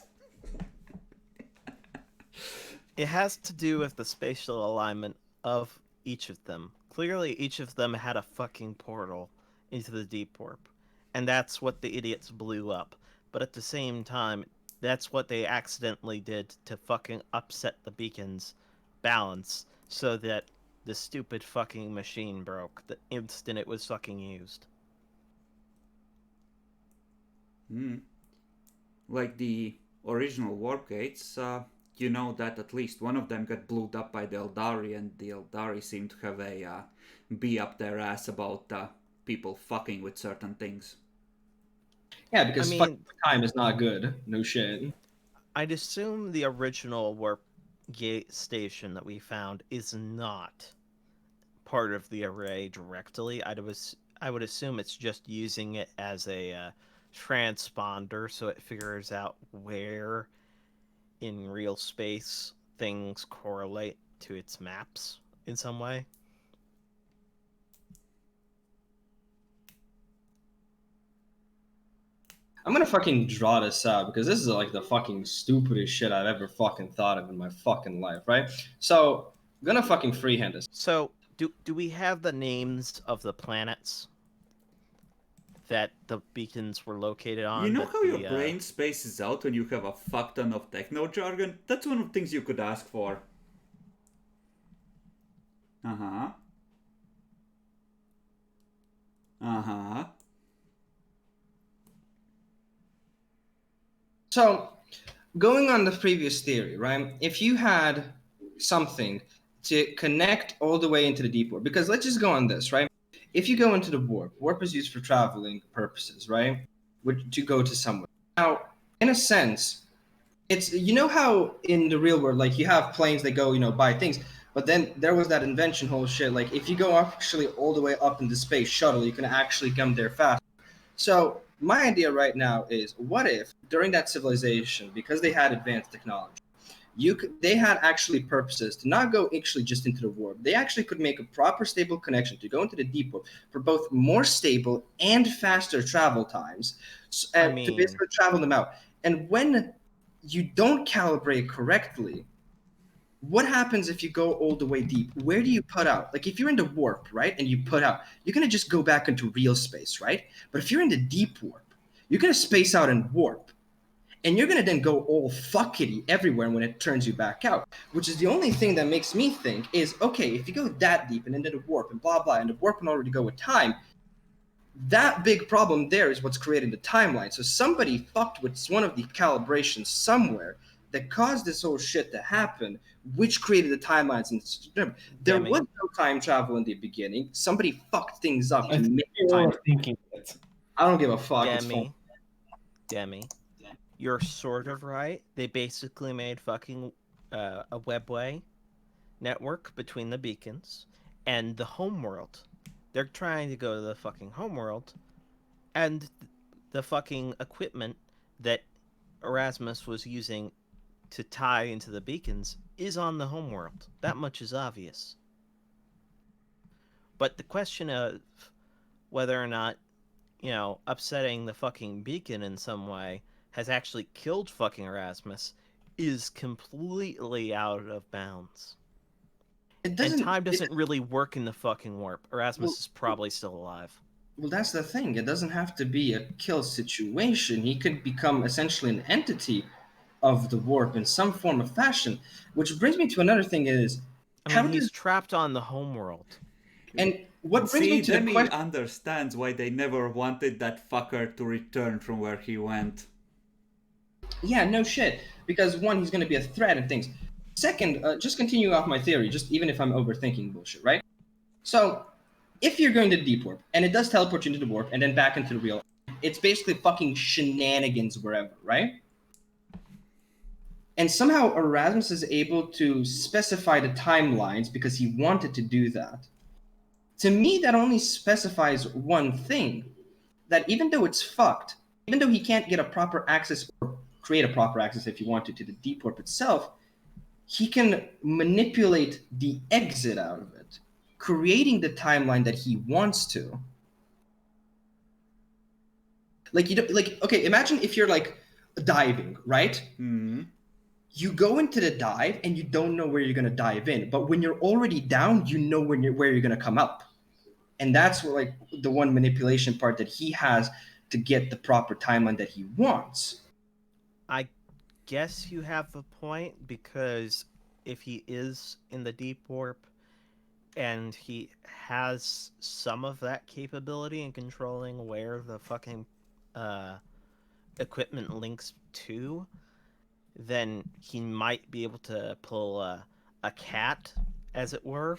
It has to do with the spatial alignment of each of them. Clearly, each of them had a fucking portal into the deep warp, and that's what the idiots blew up. But at the same time, that's what they accidentally did to fucking upset the beacon's balance, so that the stupid fucking machine broke the instant it was fucking used. Like the original warp gates, you know that at least one of them got blew up by the Eldari, and the Eldari seem to have a bee up their ass about people fucking with certain things. Yeah, because fucking time is not good. No shit. I'd assume the original warp gate station that we found is not part of the array directly. I would assume it's just using it as a transponder, so it figures out where in real space things correlate to its maps in some way. I'm gonna fucking draw this out because this is like the fucking stupidest shit I've ever fucking thought of in my fucking life, right? So I'm gonna fucking freehand this. So do we have the names of the planets that the beacons were located on? You know how your brain spaces out when you have a fuck ton of techno jargon? That's one of the things you could ask for. Uh-huh. Uh-huh. So, going on the previous theory, right? If you had something to connect all the way into the deep warp, because let's just go on this, right? If you go into the warp is used for traveling purposes, right? To go to somewhere. Now, in a sense, it's, you know how in the real world, like you have planes that go, buy things, but then there was that invention whole shit. Like if you go actually all the way up in the space shuttle, you can actually come there fast. So my idea right now is, what if during that civilization, because they had advanced technology, they had actually purposes to not go actually just into the warp. They actually could make a proper stable connection to go into the deep warp for both more stable and faster travel times, to basically travel them out. And when you don't calibrate correctly, what happens if you go all the way deep? Where do you put out? Like if you're in the warp, right, and you put out, you're going to just go back into real space, right? But if you're in the deep warp, you're going to space out and warp. And you're going to then go all fuckity everywhere when it turns you back out, which is the only thing that makes me think is, okay, if you go that deep and into the warp and blah, blah, and the warp can already go with time, that big problem there is what's creating the timeline. So somebody fucked with one of the calibrations somewhere that caused this whole shit to happen, which created the timelines. And there Demi. was no time travel in the beginning. Somebody fucked things up I to think make you're time. overthinking it. I don't give a fuck. It's fun. Demi, you're sort of right. They basically made fucking a webway network between the beacons and the homeworld. They're trying to go to the fucking homeworld, and the fucking equipment that Erasmus was using to tie into the beacons is on the homeworld. That much is obvious. But the question of whether or not, upsetting the fucking beacon in some way has actually killed fucking Erasmus is completely out of bounds. It And time doesn't really work in the fucking warp. Erasmus Well- is probably still alive. Well, that's the thing. It doesn't have to be a kill situation. He could become essentially an entity of the warp in some form of fashion. Which brings me to another thing: is I how mean, he's does trapped on the homeworld. and what brings See, me to the Demi question? understands why they never wanted that fucker to return from where he went. Yeah, no shit. Because one, he's going to be a threat and things. Second, just continuing off my theory, just even if I'm overthinking bullshit, right? So, if you're going to deep warp, and it does teleport you into the warp and then back into the real, it's basically fucking shenanigans wherever, right? And somehow Erasmus is able to specify the timelines because he wanted to do that. To me, that only specifies one thing: that even though it's fucked, even though he can't get a proper access or create a proper access if he wanted to the deep warp itself, he can manipulate the exit out of it, creating the timeline that he wants to. Like you don't like okay, imagine if you're like diving, right? Hmm. You go into the dive and you don't know where you're gonna dive in, but when you're already down, you know where you're gonna come up. And that's what, like, the one manipulation part that he has to get the proper timeline that he wants. I guess you have a point, because if he is in the deep warp and he has some of that capability in controlling where the fucking equipment links to, then he might be able to pull a cat, as it were,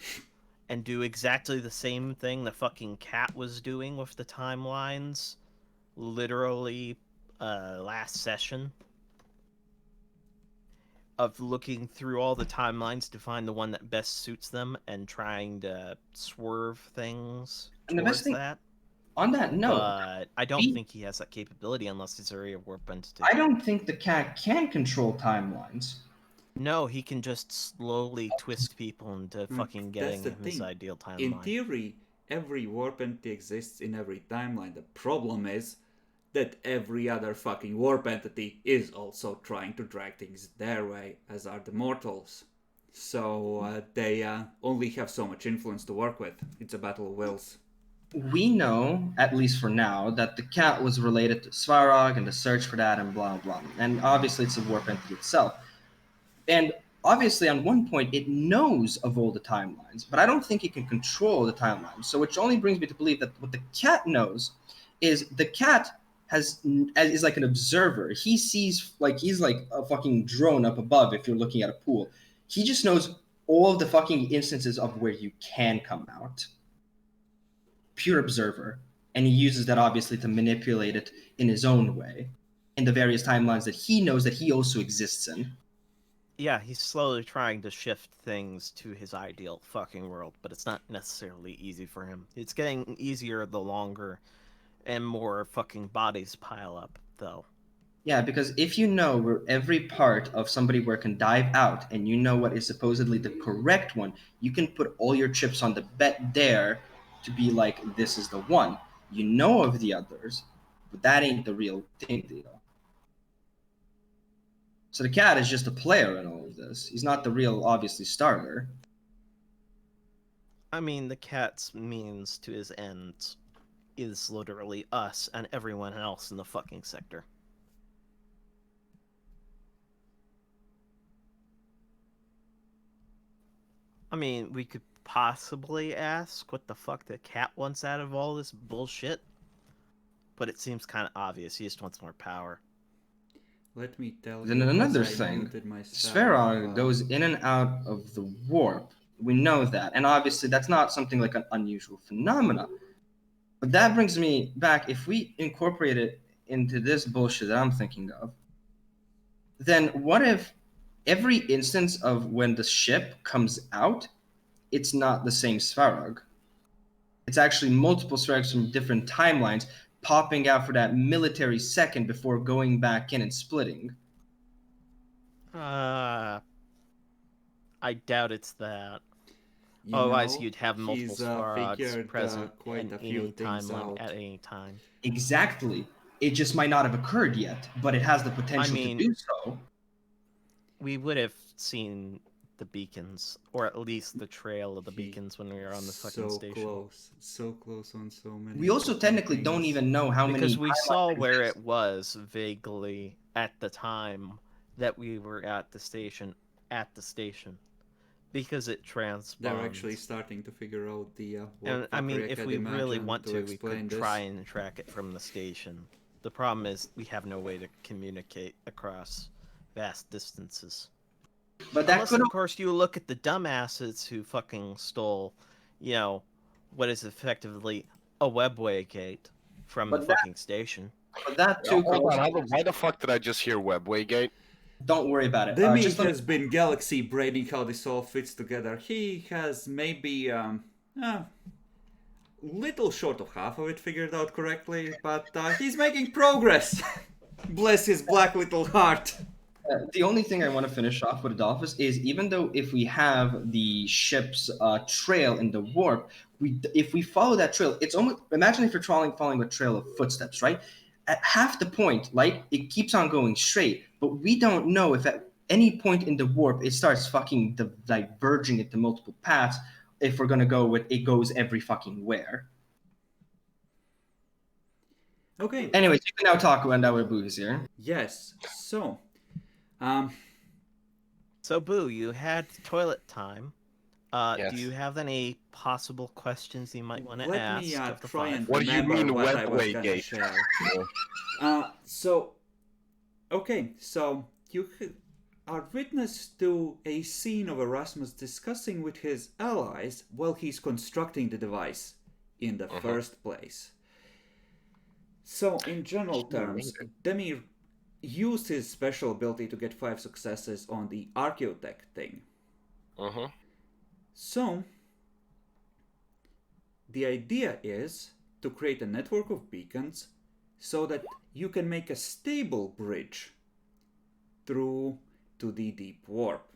and do exactly the same thing the fucking cat was doing with the timelines literally last session, of looking through all the timelines to find the one that best suits them and trying to swerve things And the towards best thing that. on that note, But I don't think he has that capability unless it's a warp entity. I don't think the cat can control timelines. No, he can just slowly twist people into fucking getting That's the his thing. ideal timeline. In theory, every warp entity exists in every timeline. The problem is that every other fucking warp entity is also trying to drag things their way, as are the mortals. So they only have so much influence to work with. It's a battle of wills. We know, at least for now, that the cat was related to Svarog and the search for that and blah blah. And obviously it's a warp entity itself. And obviously on one point it knows of all the timelines, but I don't think it can control the timelines. So which only brings me to believe that what the cat knows is the cat is like an observer. He sees, like, he's like a fucking drone up above if you're looking at a pool. He just knows all of the fucking instances of where you can come out. Pure observer. And he uses that obviously to manipulate it in his own way, in the various timelines that he knows that he also exists in. Yeah, he's slowly trying to shift things to his ideal fucking world, but it's not necessarily easy for him. It's getting easier the longer and more fucking bodies pile up, though. Yeah, because if you know where every part of somebody where can dive out, and you know what is supposedly the correct one, you can put all your chips on the bet there to be like, this is the one. You know of the others, but that ain't the real thing, deal. So the cat is just a player in all of this. He's not the real, obviously, starter. I mean, the cat's means to his ends is literally us and everyone else in the fucking sector. I mean, we could possibly ask what the fuck the cat wants out of all this bullshit, but it seems kind of obvious. He just wants more power. Let me tell Then you. another because I thing, noted myself, Sverog goes in and out of the warp. We know that, and obviously that's not something like an unusual phenomena. But that brings me back. If we incorporate it into this bullshit that I'm thinking of, then what if every instance of when the ship comes out, it's not the same Svarog? It's actually multiple Svarogs from different timelines popping out for that military second before going back in and splitting. I doubt it's that. you Otherwise, know, you'd have multiple he's Svarogs figured present quite in a few any things timeline out. at any time. Exactly. It just might not have occurred yet, but it has the potential mean- to do so. We would have seen the beacons, or at least the trail of the He- beacons when we were on the fucking station. So close on so many. We also fucking technically don't things. even know how Because many. we saw timelines where exist. it was vaguely at the time that we were at the station. Because it transpawns. They're actually starting to figure out the. And I mean, if we really want to, we explain could this. try and track it from the station. The problem is we have no way to communicate across vast distances. But that Unless, could of course, you look at the dumbasses who fucking stole, what is effectively a webway gate from the But that- fucking station. but that too. could Hold on, also- why the fuck did I just hear Webway Gate? Don't worry about it. Demi Just let me- has been galaxy braining how this all fits together. He has maybe little short of half of it figured out correctly, but he's making progress. Bless his black little heart. The only thing I want to finish off with Adolphus is even though if we have the ship's trail in the warp, if we follow that trail, it's almost imagine if you're following a trail of footsteps, right? At half the point, like it keeps on going straight, but we don't know if at any point in the warp it starts fucking diverging into multiple paths. If we're gonna go with it goes every fucking where. Okay. Anyways, you can now talk when our Boo is here. Yes. So, So, Boo, you had toilet time. Yes. Do you have any possible questions you might want to let ask me of the try five? and What do you remember mean what I was webway gonna gate? share. Yeah. So you are witness to a scene of Erasmus discussing with his allies while he's constructing the device in the first place. So, in general terms, Demi used his special ability to get 5 successes on the Archaeotech thing. Uh-huh. So, the idea is to create a network of beacons so that you can make a stable bridge through to the deep warp.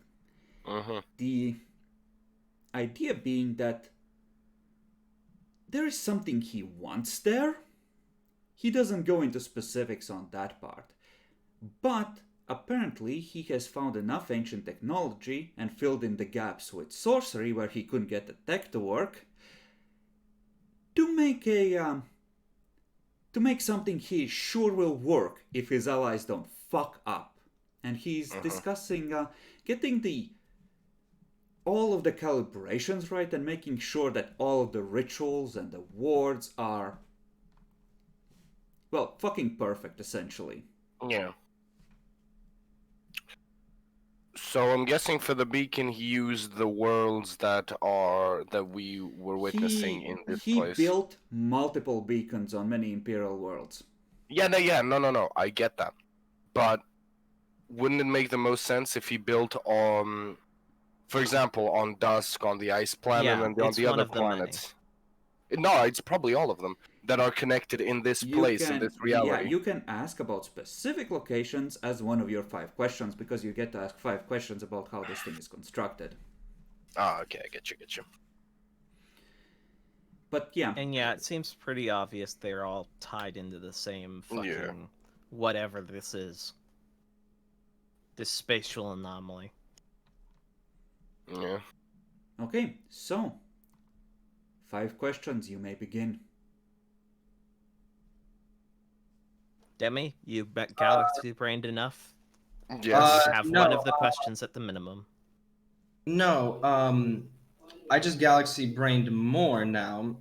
Uh-huh. The idea being that there is something he wants there. He doesn't go into specifics on that part. But apparently he has found enough ancient technology and filled in the gaps with sorcery where he couldn't get the tech to work to make something he is sure will work if his allies don't fuck up. And he's discussing getting all of the calibrations right and making sure that all of the rituals and the wards are, well, fucking perfect, essentially. Yeah. So I'm guessing for the beacon he used the worlds that we were witnessing in this he place. built multiple beacons on many Imperial worlds. No. I get that. But wouldn't it make the most sense if he built on, for example, on Dusk, on the Ice Planet, Yeah, and on it's the one other of the many. planets? No, it's probably all of them that are connected in this place, in this reality. Yeah, you can ask about specific locations as one of your 5 questions, because you get to ask 5 questions about how this thing is constructed. Ah, okay, I get you. But yeah, And yeah, it seems pretty obvious they're all tied into the same fucking whatever this is. This spatial anomaly. Yeah. okay, so 5 questions, you may begin. Demi, you galaxy brained enough? Yes. Have no, one of the questions at the minimum. No, I just galaxy brained more now.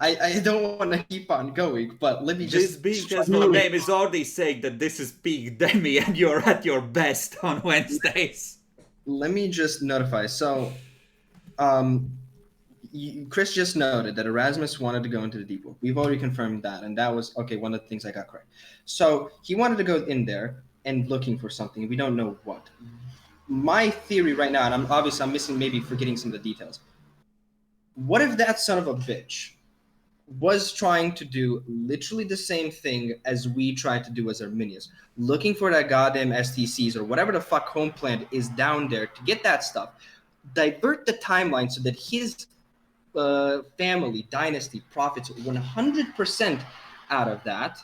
I don't want to keep on going, but let me This just because struggle the with- name is already saying that this is peak Demi and you're at your best on Wednesdays. Let me just notify. So, Chris just noted that Erasmus wanted to go into the deep world. We've already confirmed that, and that was okay. One of the things I got correct. So he wanted to go in there and looking for something. We don't know what. My theory right now, and I'm missing, maybe forgetting some of the details. What if that son of a bitch was trying to do literally the same thing as we tried to do as Arminius, looking for that goddamn STCs or whatever the fuck home planet is down there to get that stuff, divert the timeline so that his family dynasty profits 100% out of that,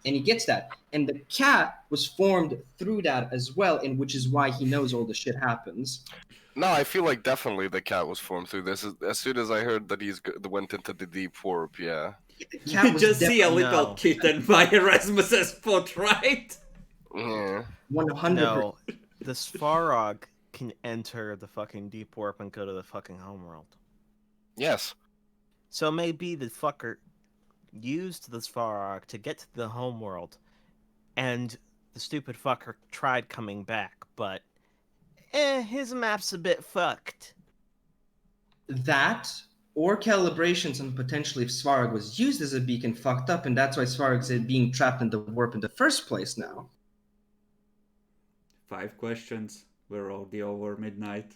and he gets that. And the cat was formed through that as well, and which is why he knows all the shit happens. No, I feel like definitely the cat was formed through this. As soon as I heard that went into the deep warp, yeah. The cat was Just see a definitely little No. kitten by Erasmus's foot, right? Yeah. 100%. No, the Svarog can enter the fucking deep warp and go to the fucking homeworld. Yes. So maybe the fucker used the Svarog to get to the homeworld, and the stupid fucker tried coming back, but his map's a bit fucked. That or calibrations on potentially if Svarog was used as a beacon fucked up, and that's why Svarog's being trapped in the warp in the first place now. 5 questions. We're already over midnight.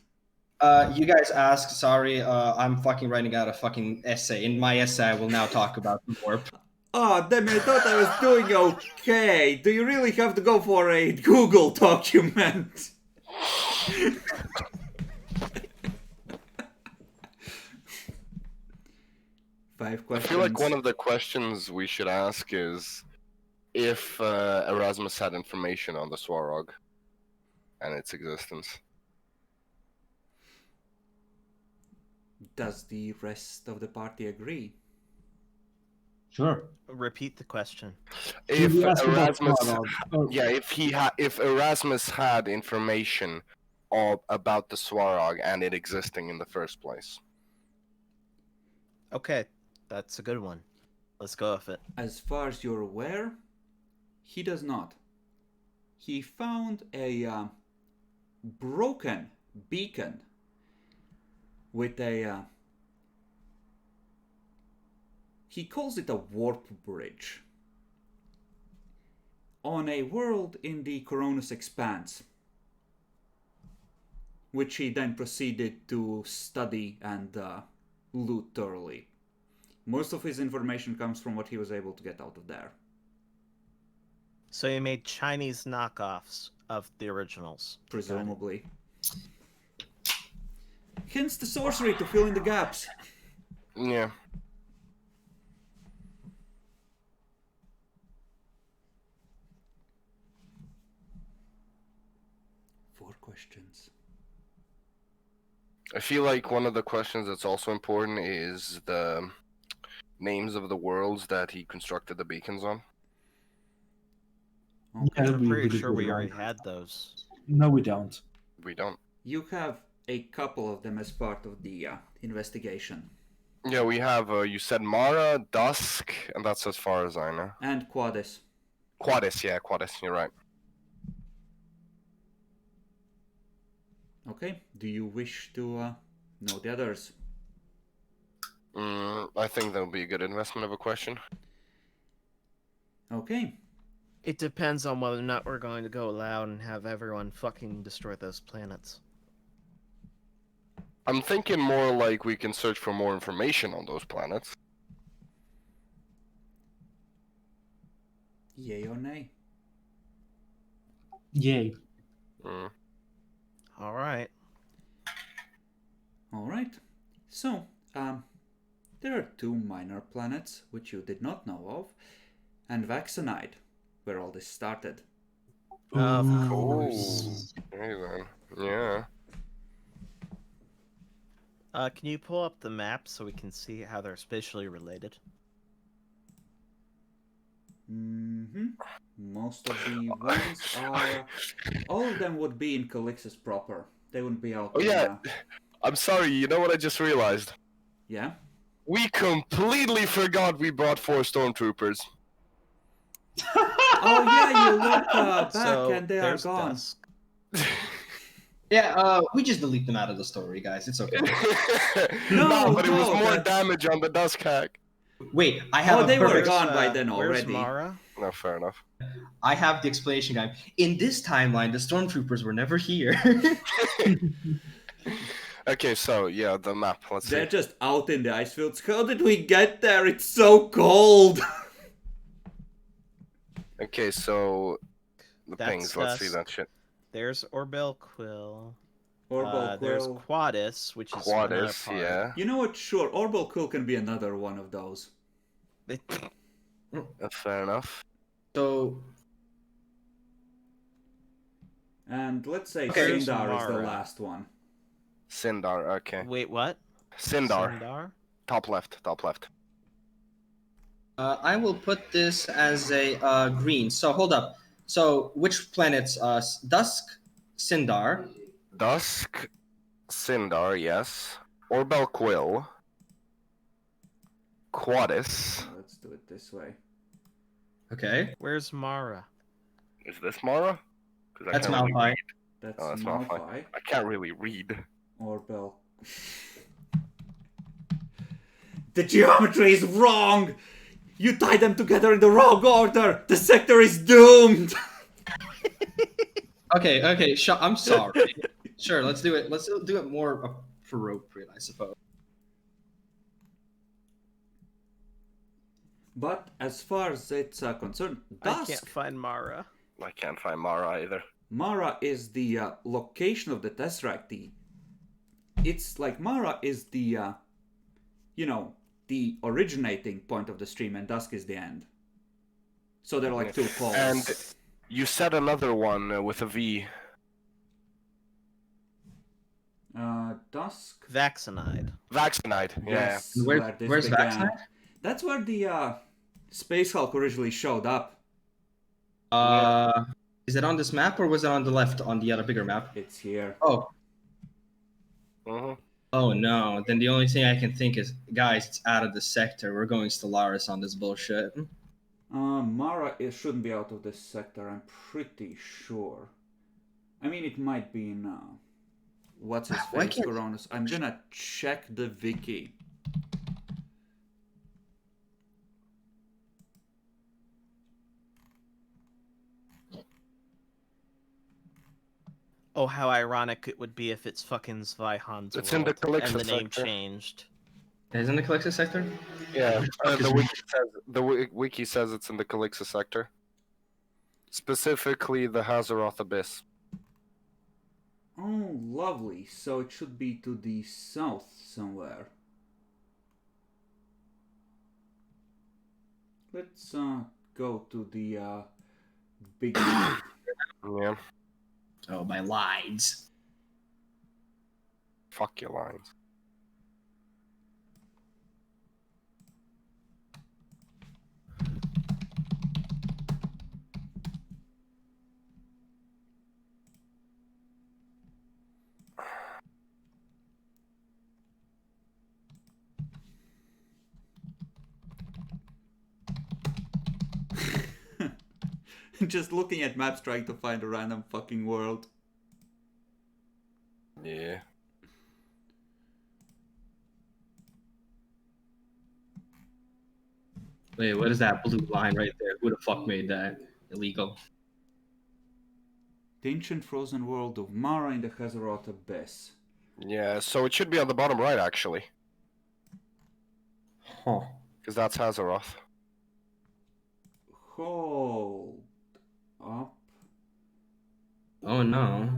You guys ask, sorry, I'm fucking writing out a fucking essay. In my essay, I will now talk about the warp. Oh, damn it, I thought I was doing okay. Do you really have to go for a Google document? Five I questions. feel like one of the questions we should ask is if Erasmus had information on the Swarog and its existence. Does the rest of the party agree? Sure. Repeat the question. If You ask about Erasmus, Swarog, or- yeah, if Erasmus had information about the Swarog and it existing in the first place. Okay, that's a good one. Let's go with it. As far as you're aware, he does not. He found a broken beacon with a... he calls it a warp bridge on a world in the Coronis Expanse, which he then proceeded to study and loot thoroughly. Most of his information comes from what he was able to get out of there. So you made Chinese knockoffs of the originals. Presumably. Hence the sorcery to fill in the gaps. Yeah. Four questions. I feel like one of the questions that's also important is the names of the worlds that he constructed the beacons on. Okay. Yeah, that'd I'm be a pretty really sure good we one. already had those. No, we don't. We don't. You have a couple of them as part of the investigation. Yeah, we have, you said Mara, Dusk, and that's as far as I know. And Quadis. Quadis, yeah, Quadis, you're right. Okay, do you wish to know the others? I think that would be a good investment of a question. Okay. It depends on whether or not we're going to go loud and have everyone fucking destroy those planets. I'm thinking more like we can search for more information on those planets. Yay or nay? Yay. Mm. Alright. Alright. So, there are 2 minor planets which you did not know of, and Vaxonide, where all this started. Of Ooh. course. Okay then. Yeah. Can you pull up the map so we can see how they're spatially related? Most of the ones are... all of them would be in Calixus proper. They wouldn't be out Oh in, yeah. I'm sorry, you know what I just realized? Yeah? We completely forgot we brought 4 stormtroopers. Oh yeah, you look back So and they are there's gone. Dusk. Yeah, we just delete them out of the story, guys. It's okay. No, but it was no, more that's- damage on the Dusk hack. Wait, I have Oh, a they were perfect. gone by then Where's already. Mara? No, fair enough. I have the explanation, guy. In this timeline, the stormtroopers were never here. Okay, so yeah, the map. Let's They're see. just out in the ice fields. How did we get there? It's so cold. Okay, so the That's pings. Let's see Dusk. that shit. There's Orbel Quill. Orbal There's Quill. Quadus, which is another Quadus, part. yeah. You know what? Sure, Orbal Quill can be another one of those. That's fair enough. So, And let's say Okay. Sindar is the Mara. last one. Sindar, okay. Wait, what? Sindar. Sindar? Top left, top left. I will put this as a green. So hold up. So which planets? Dusk, Sindar. Dusk, Sindar, yes. Orbel Quill. Quadus. Let's do it this way. Okay, Where's Mara? Is this Mara? 'Cause I that's can't really Malphite. read. That's Oh, that's Malphite. Malphite. I can't really read. Orbal. The geometry is wrong! You tied them together in the wrong order! The sector is doomed! Okay, I'm sorry. Sure, let's do it. Let's do it more appropriate, I suppose. But as far as it's concerned, I can't Dusk, find Mara. I can't find Mara either. Mara is the location of the Tesseract. It's like Mara is the, the originating point of the stream, and Dusk is the end. So they're like two poles. And you said another one with a V. Dusk. Vaccinide. Vaccinide. Yeah. Yes, Where's this began. Vaccinide? That's where the Space Hulk originally showed up. Is it on this map or was it on the left on the other bigger map? It's here. Oh, hmm oh no. Then the only thing I can think is, guys, it's out of the sector. We're going Stellaris on this bullshit. Mara shouldn't be out of this sector, I'm pretty sure. I mean, it might be in, what's his Why face, can't- Coronas. I'm gonna check the wiki. Oh, how ironic it would be if it's fucking Zweihan's It's in the world and Calixa the name sector. changed. Isn't the Calixa sector? Yeah. The wiki says it's in the Calixa sector. Specifically, the Hazaroth Abyss. Oh, lovely. So it should be to the south somewhere. Let's go to the big map. Yeah. Oh, my lines. Fuck your lines. Just looking at maps trying to find a random fucking world. Yeah. Wait, what is that blue line right there? Who the fuck made that illegal? The ancient frozen world of Mara in the Hazaroth Abyss. Yeah, so it should be on the bottom right, actually. Huh. Because that's Hazaroth. Hold up. Oh no.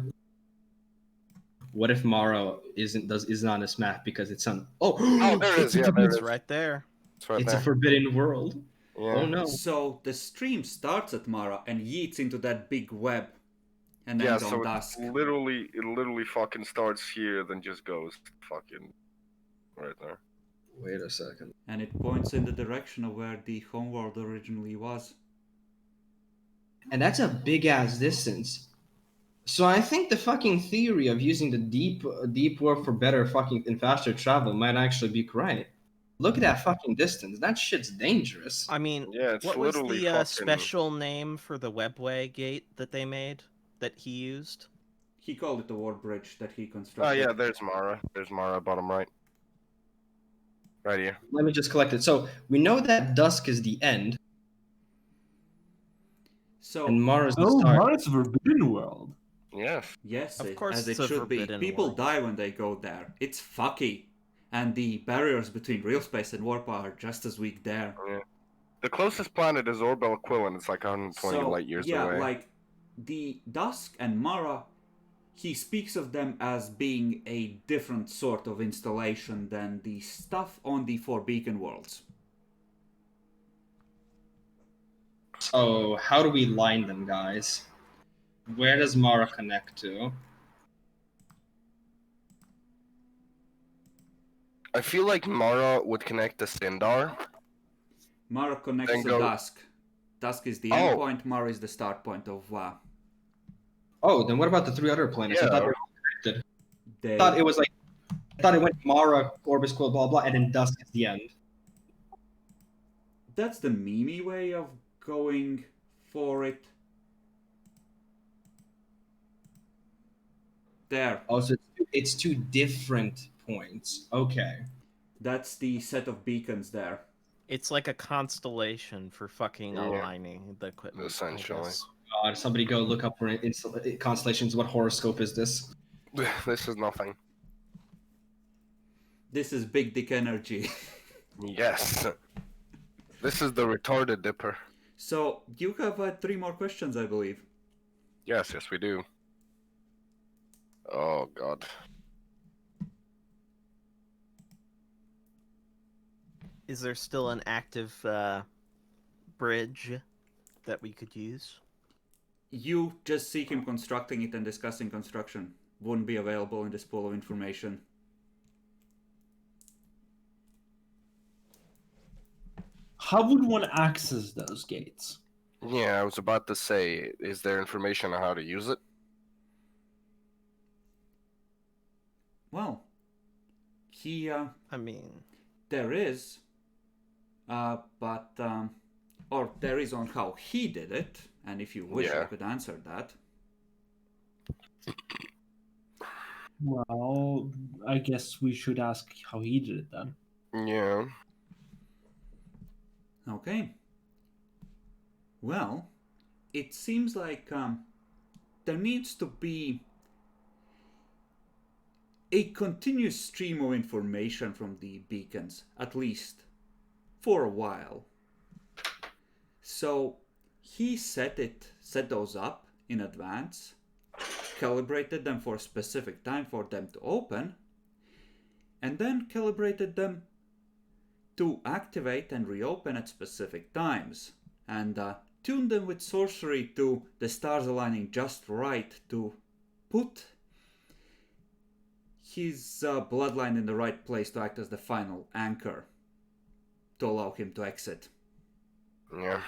What if Mara isn't on this map because it's on? Oh, Oh, there it is. Yeah, there it It's is. right there. It's right it's there. a forbidden world. Yeah. Oh no. So the stream starts at Mara and yeets into that big web. And then Yeah, ends so on Dusk. it literally fucking starts here, then just goes fucking right there. Wait a second. And it points in the direction of where the homeworld originally was. And that's a big ass distance. So I think the fucking theory of using the deep warp for better fucking and faster travel might actually be right. Look at that fucking distance. That shit's dangerous. I mean, Yeah, it's what was literally the fucking- special name for the webway gate that they made that he used? He called it the war bridge that he constructed. Oh yeah, there's Mara. There's Mara, bottom right. Right here. Let me just collect it. So we know that dusk is the end, So and Mara's the Oh, start. Mars Forbidden World. Yes. yes, Of course as it's it a should be. forbidden People world. die when they go there. It's fucky, and the barriers between real space and warp are just as weak there. The closest planet is Orbel Aquilin. It's like 120 So light years yeah, away. like the Dusk and Mara, he speaks of them as being a different sort of installation than the stuff on the four beacon worlds. So how do we line them, guys? Where does Mara connect to? I feel like Mara would connect to Sindar. Mara connects Then to go- Dusk. Dusk is the Oh. end point, Mara is the start point of Oh, then what about the three other planets? I Yeah. thought they were all connected. they. I thought it was like, I thought it went Mara, Orbis, Quill, blah blah, and then dusk is the end. That's the Mimi way of going for it. There. Oh, so it's two different points. Okay. That's the set of beacons there. It's like a constellation for fucking Yeah. aligning the equipment. I Essentially. guess. God, somebody go look up for constellations. What horoscope is this? This is nothing. This is big dick energy. Yes. This is the retarded dipper. So, you have 3 more questions, I believe. Yes, we do. Oh god. Is there still an active bridge that we could use? You just see him constructing it and discussing construction. Wouldn't be available in this pool of information. How would one access those gates? Yeah, I was about to say, is there information on how to use it? Well, he, I mean, there is, or there is on how he did it, and if you wish I Yeah. could answer that. Well, I guess we should ask how he did it then. Yeah. Okay. Well, it seems like there needs to be a continuous stream of information from the beacons, at least for a while. So he set those up in advance, calibrated them for a specific time for them to open, and then calibrated them to activate and reopen at specific times, and tune them with sorcery to the stars aligning just right to put his bloodline in the right place to act as the final anchor to allow him to exit. Yeah.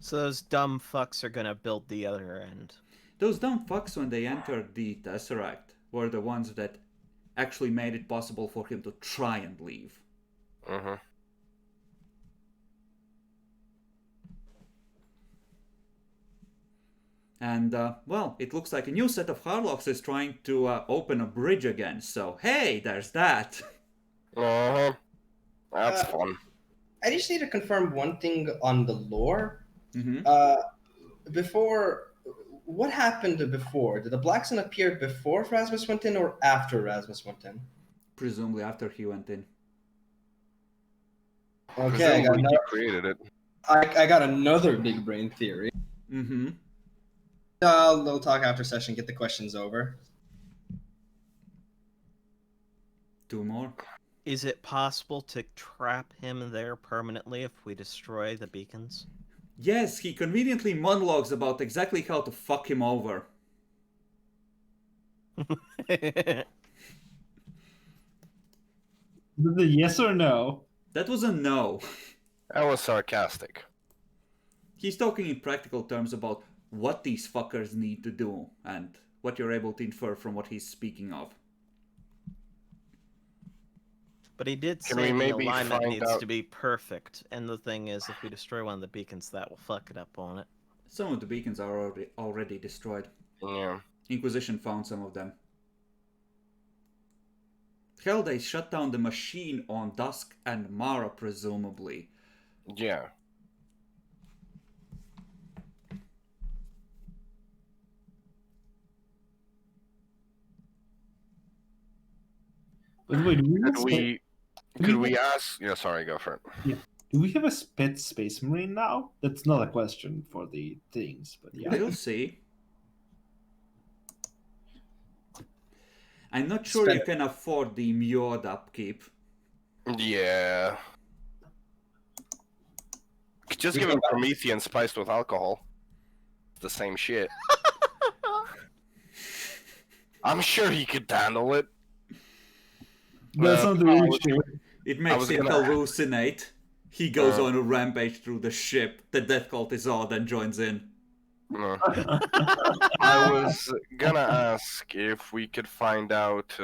so those dumb fucks are gonna build the other end. Those dumb fucks, when they entered the Tesseract, were the ones that actually made it possible for him to try and leave. Mm-hmm. And, well, it looks like a new set of Harlocks is trying to open a bridge again, so hey, there's that! Uh-huh. That's Uh, fun. I just need to confirm one thing on the lore. Mm-hmm. Before, what happened before? Did the Black Sun appear before Rasmus went in or after Rasmus went in? Presumably after he went in. Okay, Presumably he created it. I got another big brain theory. Mm-hmm. We'll talk after session. Get the questions over. 2 more. Is it possible to trap him there permanently if we destroy the beacons? Yes, he conveniently monologues about exactly how to fuck him over. Is it a yes or no? That was a no. That was sarcastic. He's talking in practical terms about what these fuckers need to do and what you're able to infer from what he's speaking of. But he did Can say we the maybe alignment find needs out- to be perfect, and the thing is, if we destroy one of the beacons, that will fuck it up, won't it? Some of the beacons are already destroyed. Yeah. Inquisition found some of them. Hell, they shut down the machine on Dusk and Mara, presumably. Yeah. By the way, Could we ask? Yeah, sorry, go for it. do we have a sped space marine now? That's not a question for the things, but yeah. We'll see. I'm not sure Spend you can afford the Mjord upkeep. Yeah. Just We give go him back. Promethean spiced with alcohol. It's the same shit. I'm sure he could handle it. That's not the issue. It makes was him gonna- hallucinate. He goes on a rampage through the ship. The death cult is odd and joins in. I was gonna ask if we could find out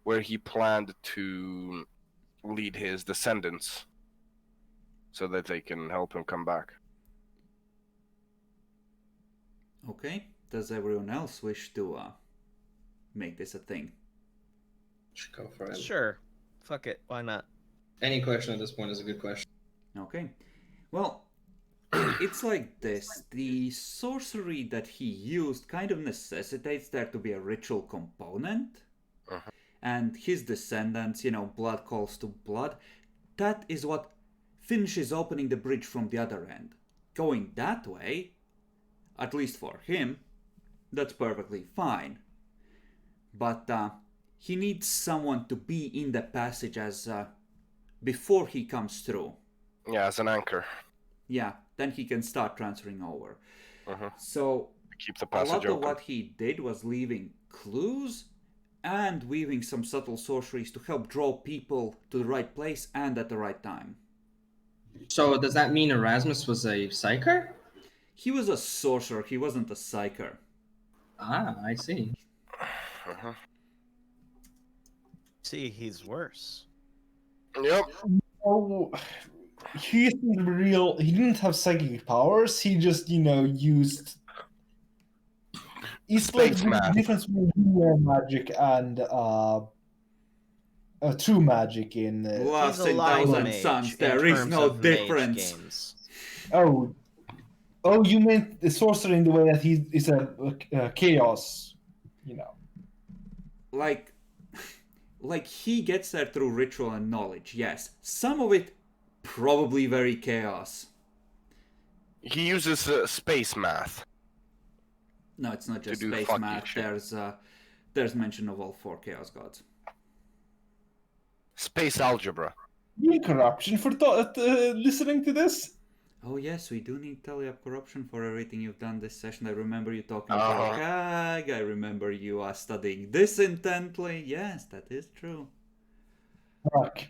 where he planned to lead his descendants, so that they can help him come back. Okay. Does everyone else wish to make this a thing? Should go for it. Sure. Fuck it. Why not? Any question at this point is a good question. Okay. Well, it's like this. The sorcery that he used kind of necessitates there to be a ritual component. Uh-huh. And his descendants, blood calls to blood. That is what finishes opening the bridge from the other end. Going that way, at least for him, that's perfectly fine. But he needs someone to be in the passage as before he comes through. Yeah, as an anchor. Yeah, then he can start transferring over. Uh-huh. So Keep the a passage lot of open. what he did was leaving clues and weaving some subtle sorceries to help draw people to the right place and at the right time. So does that mean Erasmus was a psyker? He was a sorcerer, he wasn't a psyker. Ah, I see. Uh-huh. See, he's worse. Yep. Oh, he isn't real. He didn't have psychic powers. He just, used. It's like Space the math. difference between real magic and true magic in. Lost He's a in line Thousand mage Suns, in there is terms no of mage difference. games. Oh, you meant the sorcerer in the way that he is a chaos, Like he gets there through ritual and knowledge, yes. Some of it, probably very chaos. He uses space math. No, it's not just do space fucky math. shit. There's mention of all four chaos gods. Space algebra. You corruption for listening to this. Oh yes, we do need tally up corruption for everything you've done this session. I remember you talking Uh-huh. about CAG. I remember you studying this intently. Yes, that is true. Fuck.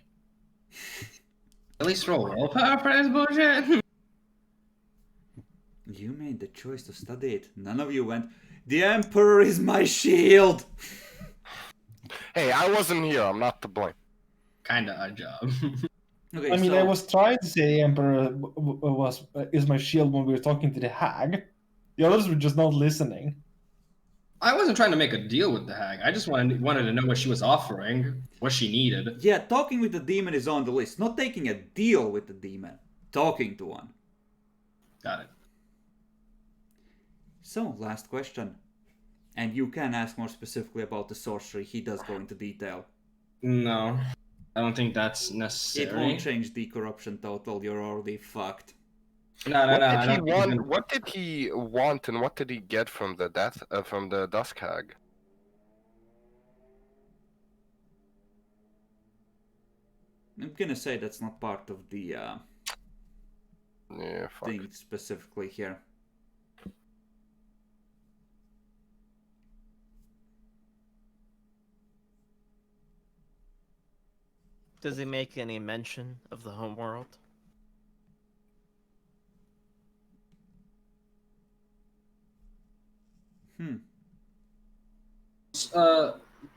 At least roll willpower for this bullshit. You made the choice to study it. None of you went, the Emperor is my shield! Hey, I wasn't here. I'm not to blame. Kinda a job. Okay, I mean, so, I was trying to say Emperor is my shield when we were talking to the hag. The others were just not listening. I wasn't trying to make a deal with the hag. I just wanted to know what she was offering, what she needed. yeah, talking with the demon is on the list. Not taking a deal with the demon. Talking to one. Got it. So, last question. And you can ask more specifically about the sorcery. He does go into detail. No, I don't think that's It necessary. won't change the corruption total. You're already fucked. No, What I did he don't think want? even- What did he want, and what did he get from the Dusk Hag? I'm gonna say that's not part of the Yeah, fuck. thing specifically here. Does he make any mention of the homeworld?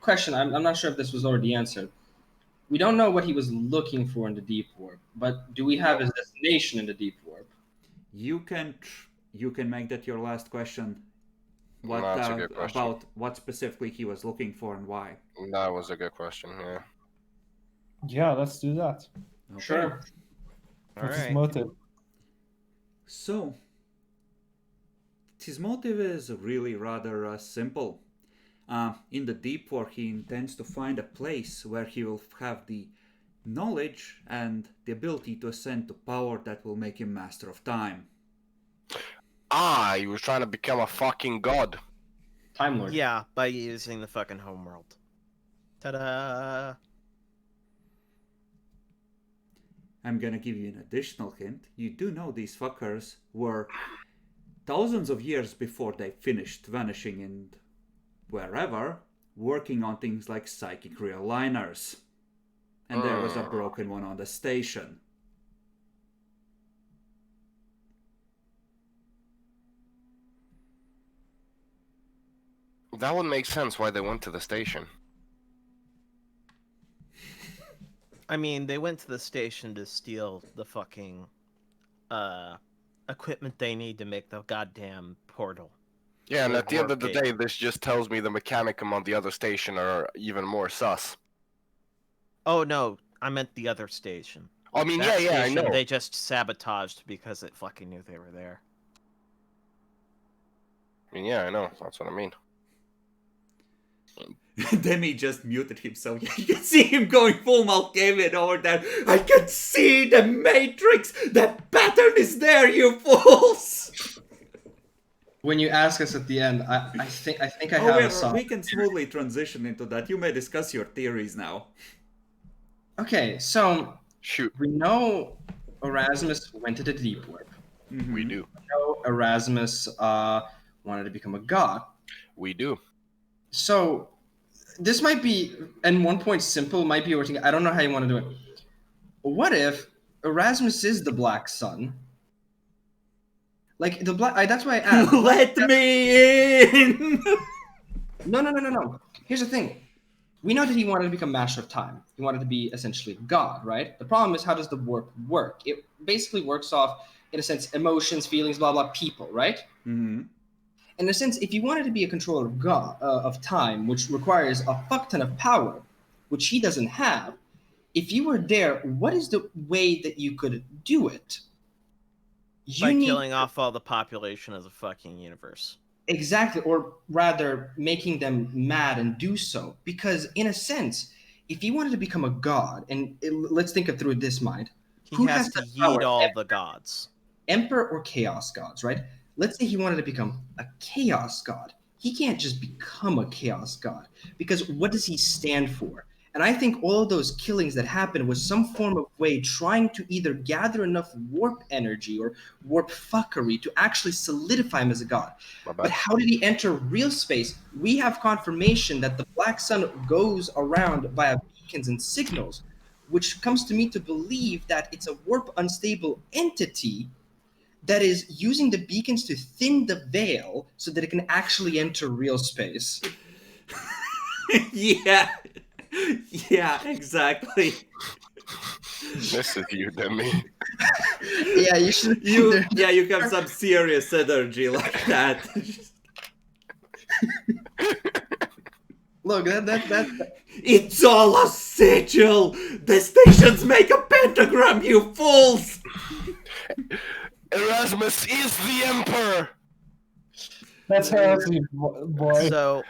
Question. I'm not sure if this was already answered. we don't know what he was looking for in the deep warp, but do we have his destination in the deep warp? You can make that your last question. What That's a good question. about what specifically he was looking for and why? That was a good question. Yeah. Yeah, let's do that. Okay. Sure. What's his Alright. motive? So, his motive is really rather simple. In the deep war, he intends to find a place where he will have the knowledge and the ability to ascend to power that will make him master of time. He was trying to become a fucking god. Time Lord. Yeah, by using the fucking homeworld. Ta-da! I'm gonna give you an additional hint. You do know these fuckers were thousands of years before they finished vanishing and wherever, working on things like psychic realigners. And there was a broken one on the station. That would make sense why they went to the station. I mean, they went to the station to steal the fucking equipment they need to make the goddamn portal. Yeah, and The at the end of the warp day, gate. this just tells me the mechanicum on the other station are even more sus. Oh no, I meant the other station. I mean, That yeah, I station, know. They just sabotaged because it fucking knew they were there. I mean, yeah, I know. That's what I mean. Demi just muted himself. You can see him going full Malkavian over there. I can see the Matrix! That pattern is there, you fools! When you ask us at the end, I think I have Oh, a song. we can smoothly transition into that. You may discuss your theories now. Okay, so Shoot, we know Erasmus went to the deep warp. we do. We know Erasmus wanted to become a god. We do. So this might be, and 1 point simple might be working. I don't know how you want to do it. What if Erasmus is the Black Sun? Like the black. That's why I asked. Let me in! No. Here's the thing. We know that he wanted to become Master of Time. He wanted to be essentially God, right? The problem is, how does the warp work? It basically works off, in a sense, emotions, feelings, blah blah, people, right? Mm-hmm. In a sense, if you wanted to be a controller of God, of time, which requires a fuck ton of power, which he doesn't have, if you were there, what is the way that you could do it? By killing off all the population of the fucking universe. Exactly, or rather making them mad and do so. Because in a sense, if he wanted to become a god, and let's think it through this mind, He has to yeet all the gods. Emperor or chaos gods, right? Let's say he wanted to become a chaos god. He can't just become a chaos god, because what does he stand for? And I think all of those killings that happened was some form of way trying to either gather enough warp energy or warp fuckery to actually solidify him as a god. My bad. But how did he enter real space? We have confirmation that the Black Sun goes around via beacons and signals, which comes to me to believe that it's a warp unstable entity that is using the beacons to thin the veil so that it can actually enter real space. Yeah, exactly. This is you, Demi. Yeah, you should. You have some serious energy like that. Look, that. It's all a sigil! The stations make a pentagram, you fools! Erasmus is the Emperor! That's heresy, boy. So,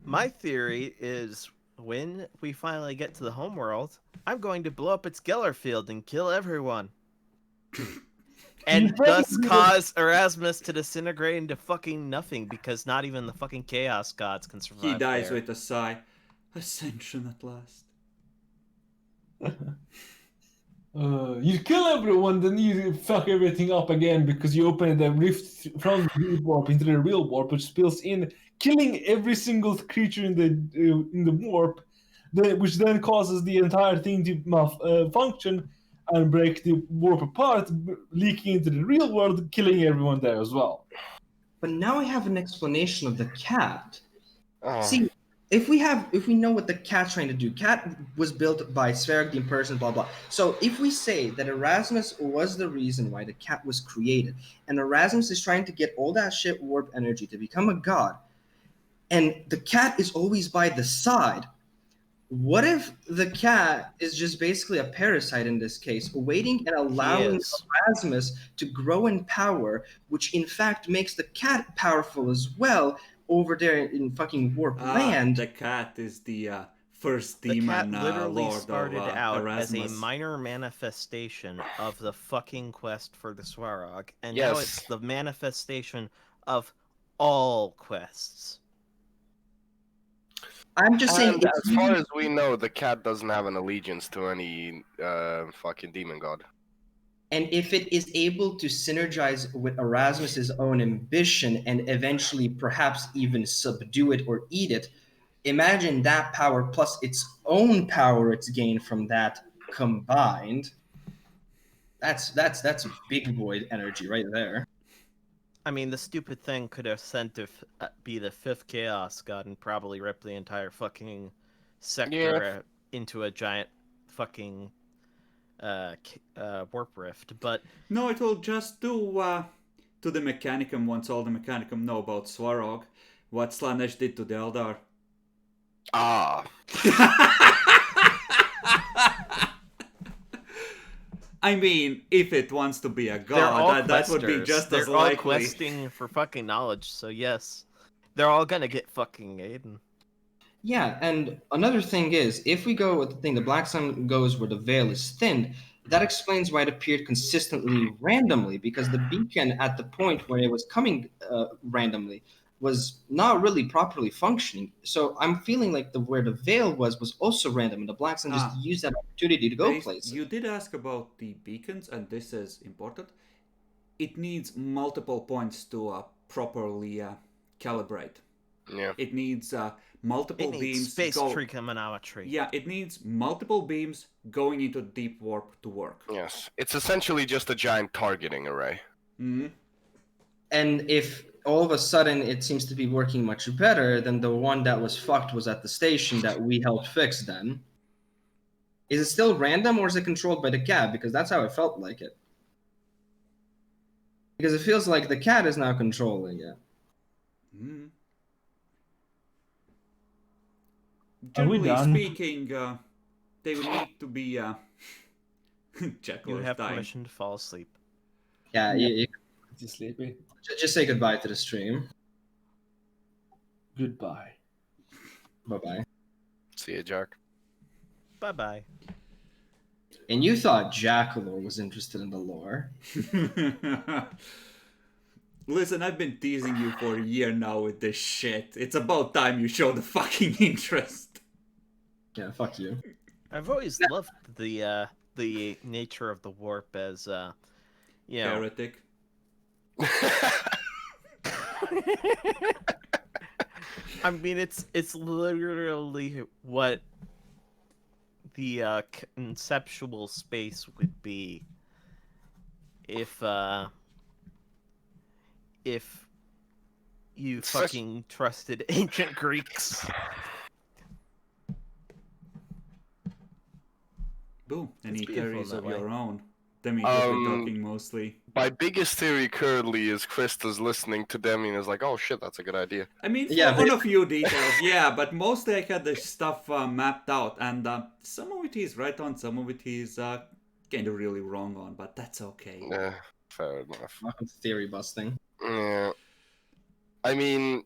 my theory is when we finally get to the homeworld, I'm going to blow up its Geller field and kill everyone. And thus cause Erasmus to disintegrate into fucking nothing because not even the fucking Chaos Gods can survive. He dies there. with a sigh. Ascension at last. You kill everyone, then you fuck everything up again because you open the rift from the real warp into the real warp, which spills in, killing every single creature in the warp, which then causes the entire thing to function and break the warp apart, leaking into the real world, killing everyone there as well. But now I have an explanation of the cat. Oh. See, if we know what the cat's trying to do, cat was built by Sverag the Impersonal, blah blah. So if we say that Erasmus was the reason why the cat was created, and Erasmus is trying to get all that shit warp energy to become a god, and the cat is always by the side, what if the cat is just basically a parasite in this case, waiting and allowing is. Erasmus to grow in power, which in fact makes the cat powerful as well over there in fucking Warp Land? The cat is the first The cat demon literally lord started of out Erasmus. as a minor manifestation of the fucking quest for the Swarog, and Yes. now it's the manifestation of all quests. I'm just saying, And as far as we know, the cat doesn't have an allegiance to any fucking demon god. and if it is able to synergize with Erasmus's own ambition and eventually perhaps even subdue it or eat it, imagine that power plus its own power it's gained from that combined. That's big boy energy right there. I mean, the stupid thing could have sent to be the 5th Chaos God and probably rip the entire fucking sector into a giant fucking warp rift, but No, it will just do to the Mechanicum once all the Mechanicum know about Swarog, what Slanesh did to the Eldar. Ah. I mean, if it wants to be a they're all god, that would be questers. just they're as all likely. questing for fucking knowledge, so yes. They're all gonna get fucking Aiden. Yeah, and another thing is, if we go with the thing, the Black Sun goes where the veil is thinned, that explains why it appeared consistently randomly, because the beacon at the point where it was coming randomly was not really properly functioning. So I'm feeling like where the veil was also random, and the Black Sun just used that opportunity to go places. You did ask about the beacons, and this is important. It needs multiple points to properly calibrate. Yeah. It needs multiple It needs beams. space trigonometry. Yeah, it needs multiple beams going into deep warp to work. Yes. It's essentially just a giant targeting array. Mm-hmm. And if all of a sudden it seems to be working much better, then the one that was fucked was at the station that we helped fix then. Is it still random or is it controlled by the cat? Because that's how it felt like it. Because it feels like the cat is now controlling it. Mm-hmm. Are we Generally done? speaking, they would need to be You have permission to fall asleep. Yeah, Yeah. It's sleepy. just say goodbye to the stream. Goodbye. Bye-bye. See you, Jack. Bye-bye. And you thought Jackalore was interested in the lore. Listen, I've been teasing you for a year now with this shit. It's about time you show the fucking interest. Yeah, fuck you. I've always loved the nature of the warp as you know, Heretic. I mean, it's literally what the conceptual space would be if you fucking trusted ancient Greeks. Boom. Any It's beautiful theories that of way. your own? Demetrius, we're talking mostly. My biggest theory currently is Krista's listening to Demi and is like, oh shit, that's a good idea. I mean, Yeah, on a few details, yeah, but mostly I had the stuff mapped out, and some of it he's right on, some of it he's kind of really wrong on, but that's okay. Yeah, fair enough. Welcome to theory busting. Yeah. I mean,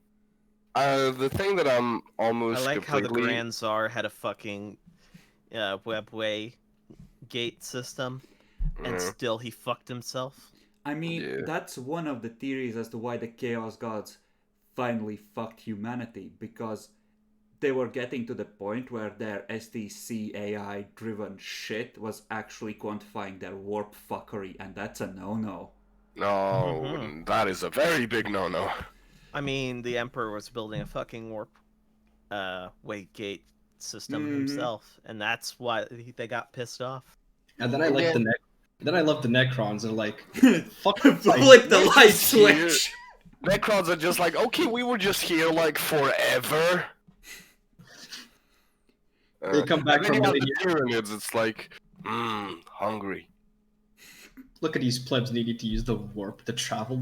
the thing that I'm almost I like how the completely... Grand Tsar had a fucking webway gate system, and Yeah. still he fucked himself. I mean, Yeah. that's one of the theories as to why the Chaos Gods finally fucked humanity, because they were getting to the point where their STC AI driven shit was actually quantifying their warp fuckery, and that's a no-no. No, Mhm. that is a very big no-no. I mean, the Emperor was building a fucking warp way gate system Mhm. himself, and that's why they got pissed off. And then I like Yeah. then I love the Necrons and like fuck Flip the We're light just here. switch! Necrons are just like, okay, we were just here like forever. They come back And from then you have the million years. pyramids. It's like, hungry. Look at these plebs needing to use the warp to travel.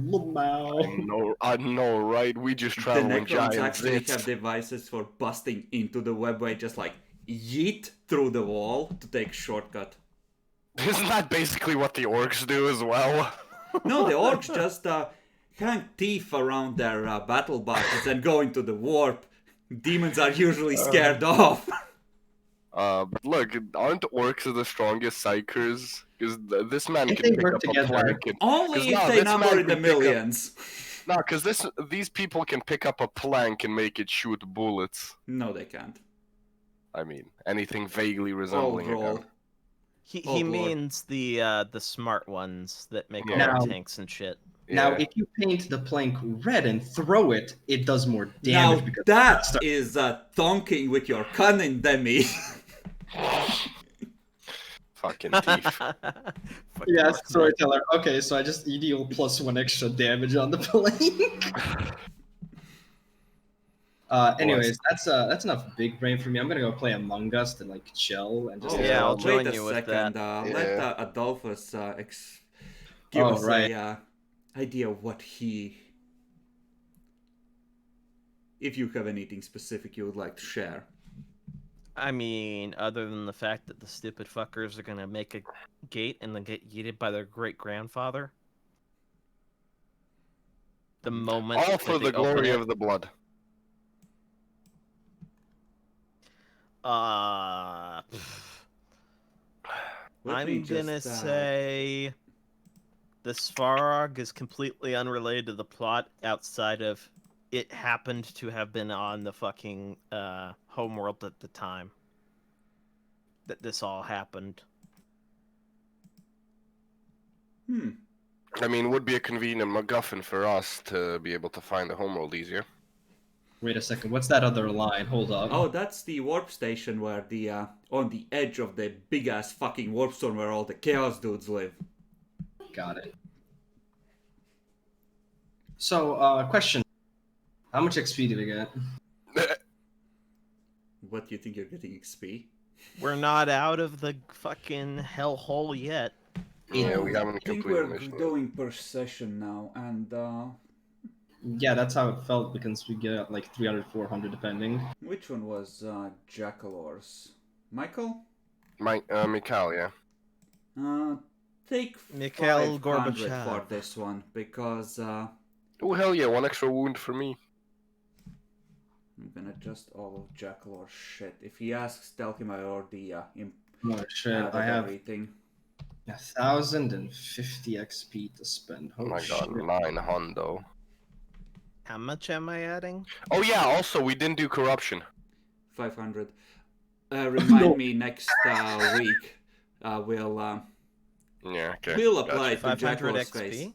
I know, right? We just The travel in Necrons giant actually zits. have devices for busting into the webway, just like yeet through the wall to take shortcut. Isn't that basically what the orcs do as well? No, the orcs just hang teeth around their battle boxes and go into the warp. Demons are usually scared off. But look, aren't orcs the strongest psychers? Because this man If can they pick work up together. a plank. Only if no, they this number man in the can pick up- millions. No, because these people can pick up a plank and make it shoot bullets. No, they can't. I mean, anything vaguely Old resembling a roll. gun. He Oh, Lord. means the smart ones that make all Now- the tanks and shit. Now, Yeah. if you paint the plank red and throw it, it does more Now damage. because that is thonking with your cunning, Demi. Fucking teeth. Fuck Yeah, Mark storyteller. Okay, so I just deal +1 extra damage on the plank. Anyways, that's enough big brain for me. I'm gonna go play Among Us to like chill and just. Oh, Yeah, I'll wait join a you with second. that. Let Yeah. Adolphus give Oh, us right. a idea of what he. If you have anything specific you would like to share. I mean, other than the fact that the stupid fuckers are gonna make a gate and then get yeeted by their great grandfather. The moment All that for they the glory open it, of the blood. Let me I'm gonna just, say the Svarog is completely unrelated to the plot outside of it happened to have been on the fucking homeworld at the time that this all happened. I mean, it would be a convenient MacGuffin for us to be able to find the homeworld easier. Wait a second. What's that other line? Hold up. Oh, that's the warp station where the on the edge of the big ass fucking warp zone where all the chaos dudes live. Got it. So, question: how much XP did we get? What do you think you're getting XP? We're not out of the fucking hellhole yet. Yeah, we haven't I think completed we're the mission. going per session now, and Yeah, that's how it felt because we get like 300, 400 depending. which one was Jackalors? Michael? Mikhail, yeah. Take Mikhail 500 Gorbachev. for this one because Oh, hell yeah, 1 extra wound for me. I'm gonna adjust all of Jackalor's shit. If he asks, tell him I already Oh shit! added I have everything. 1,050 XP to spend. Oh Holy my god, shit. 9 hundo. How much am I adding? Oh yeah, also, we didn't do corruption. 500. Remind me next week. We'll Yeah, okay. we'll gotcha. apply to 500 Jackalor's XP? face.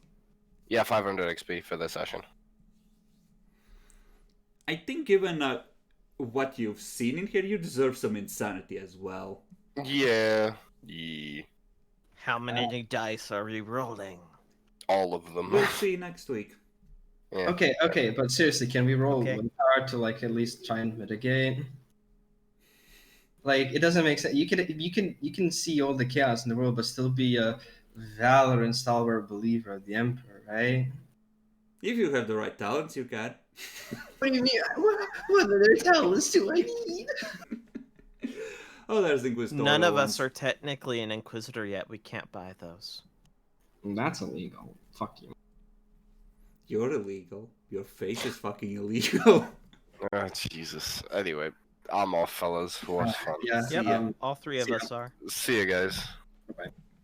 Yeah, 500 XP for this session. I think given what you've seen in here, you deserve some insanity as well. Yeah. Yeah. How many dice are we rolling? All of them. We'll see next week. Yeah. Okay, but seriously, can we roll Okay. willpower to like at least try and mitigate? Like it doesn't make sense. You can see all the chaos in the world, but still be a valor and stalwart believer of the Emperor, right? If you have the right talents, you can. What do you mean? What other talents do I need? Oh, there's Inquisitor. None of us are technically an Inquisitor yet. We can't buy those. That's illegal. Fuck you. You're illegal. Your face is fucking illegal. Oh, Jesus. Anyway, I'm off, fellas. It was fun. Yeah. Yep, ya. all three of see ya. us are. See you guys. Bye.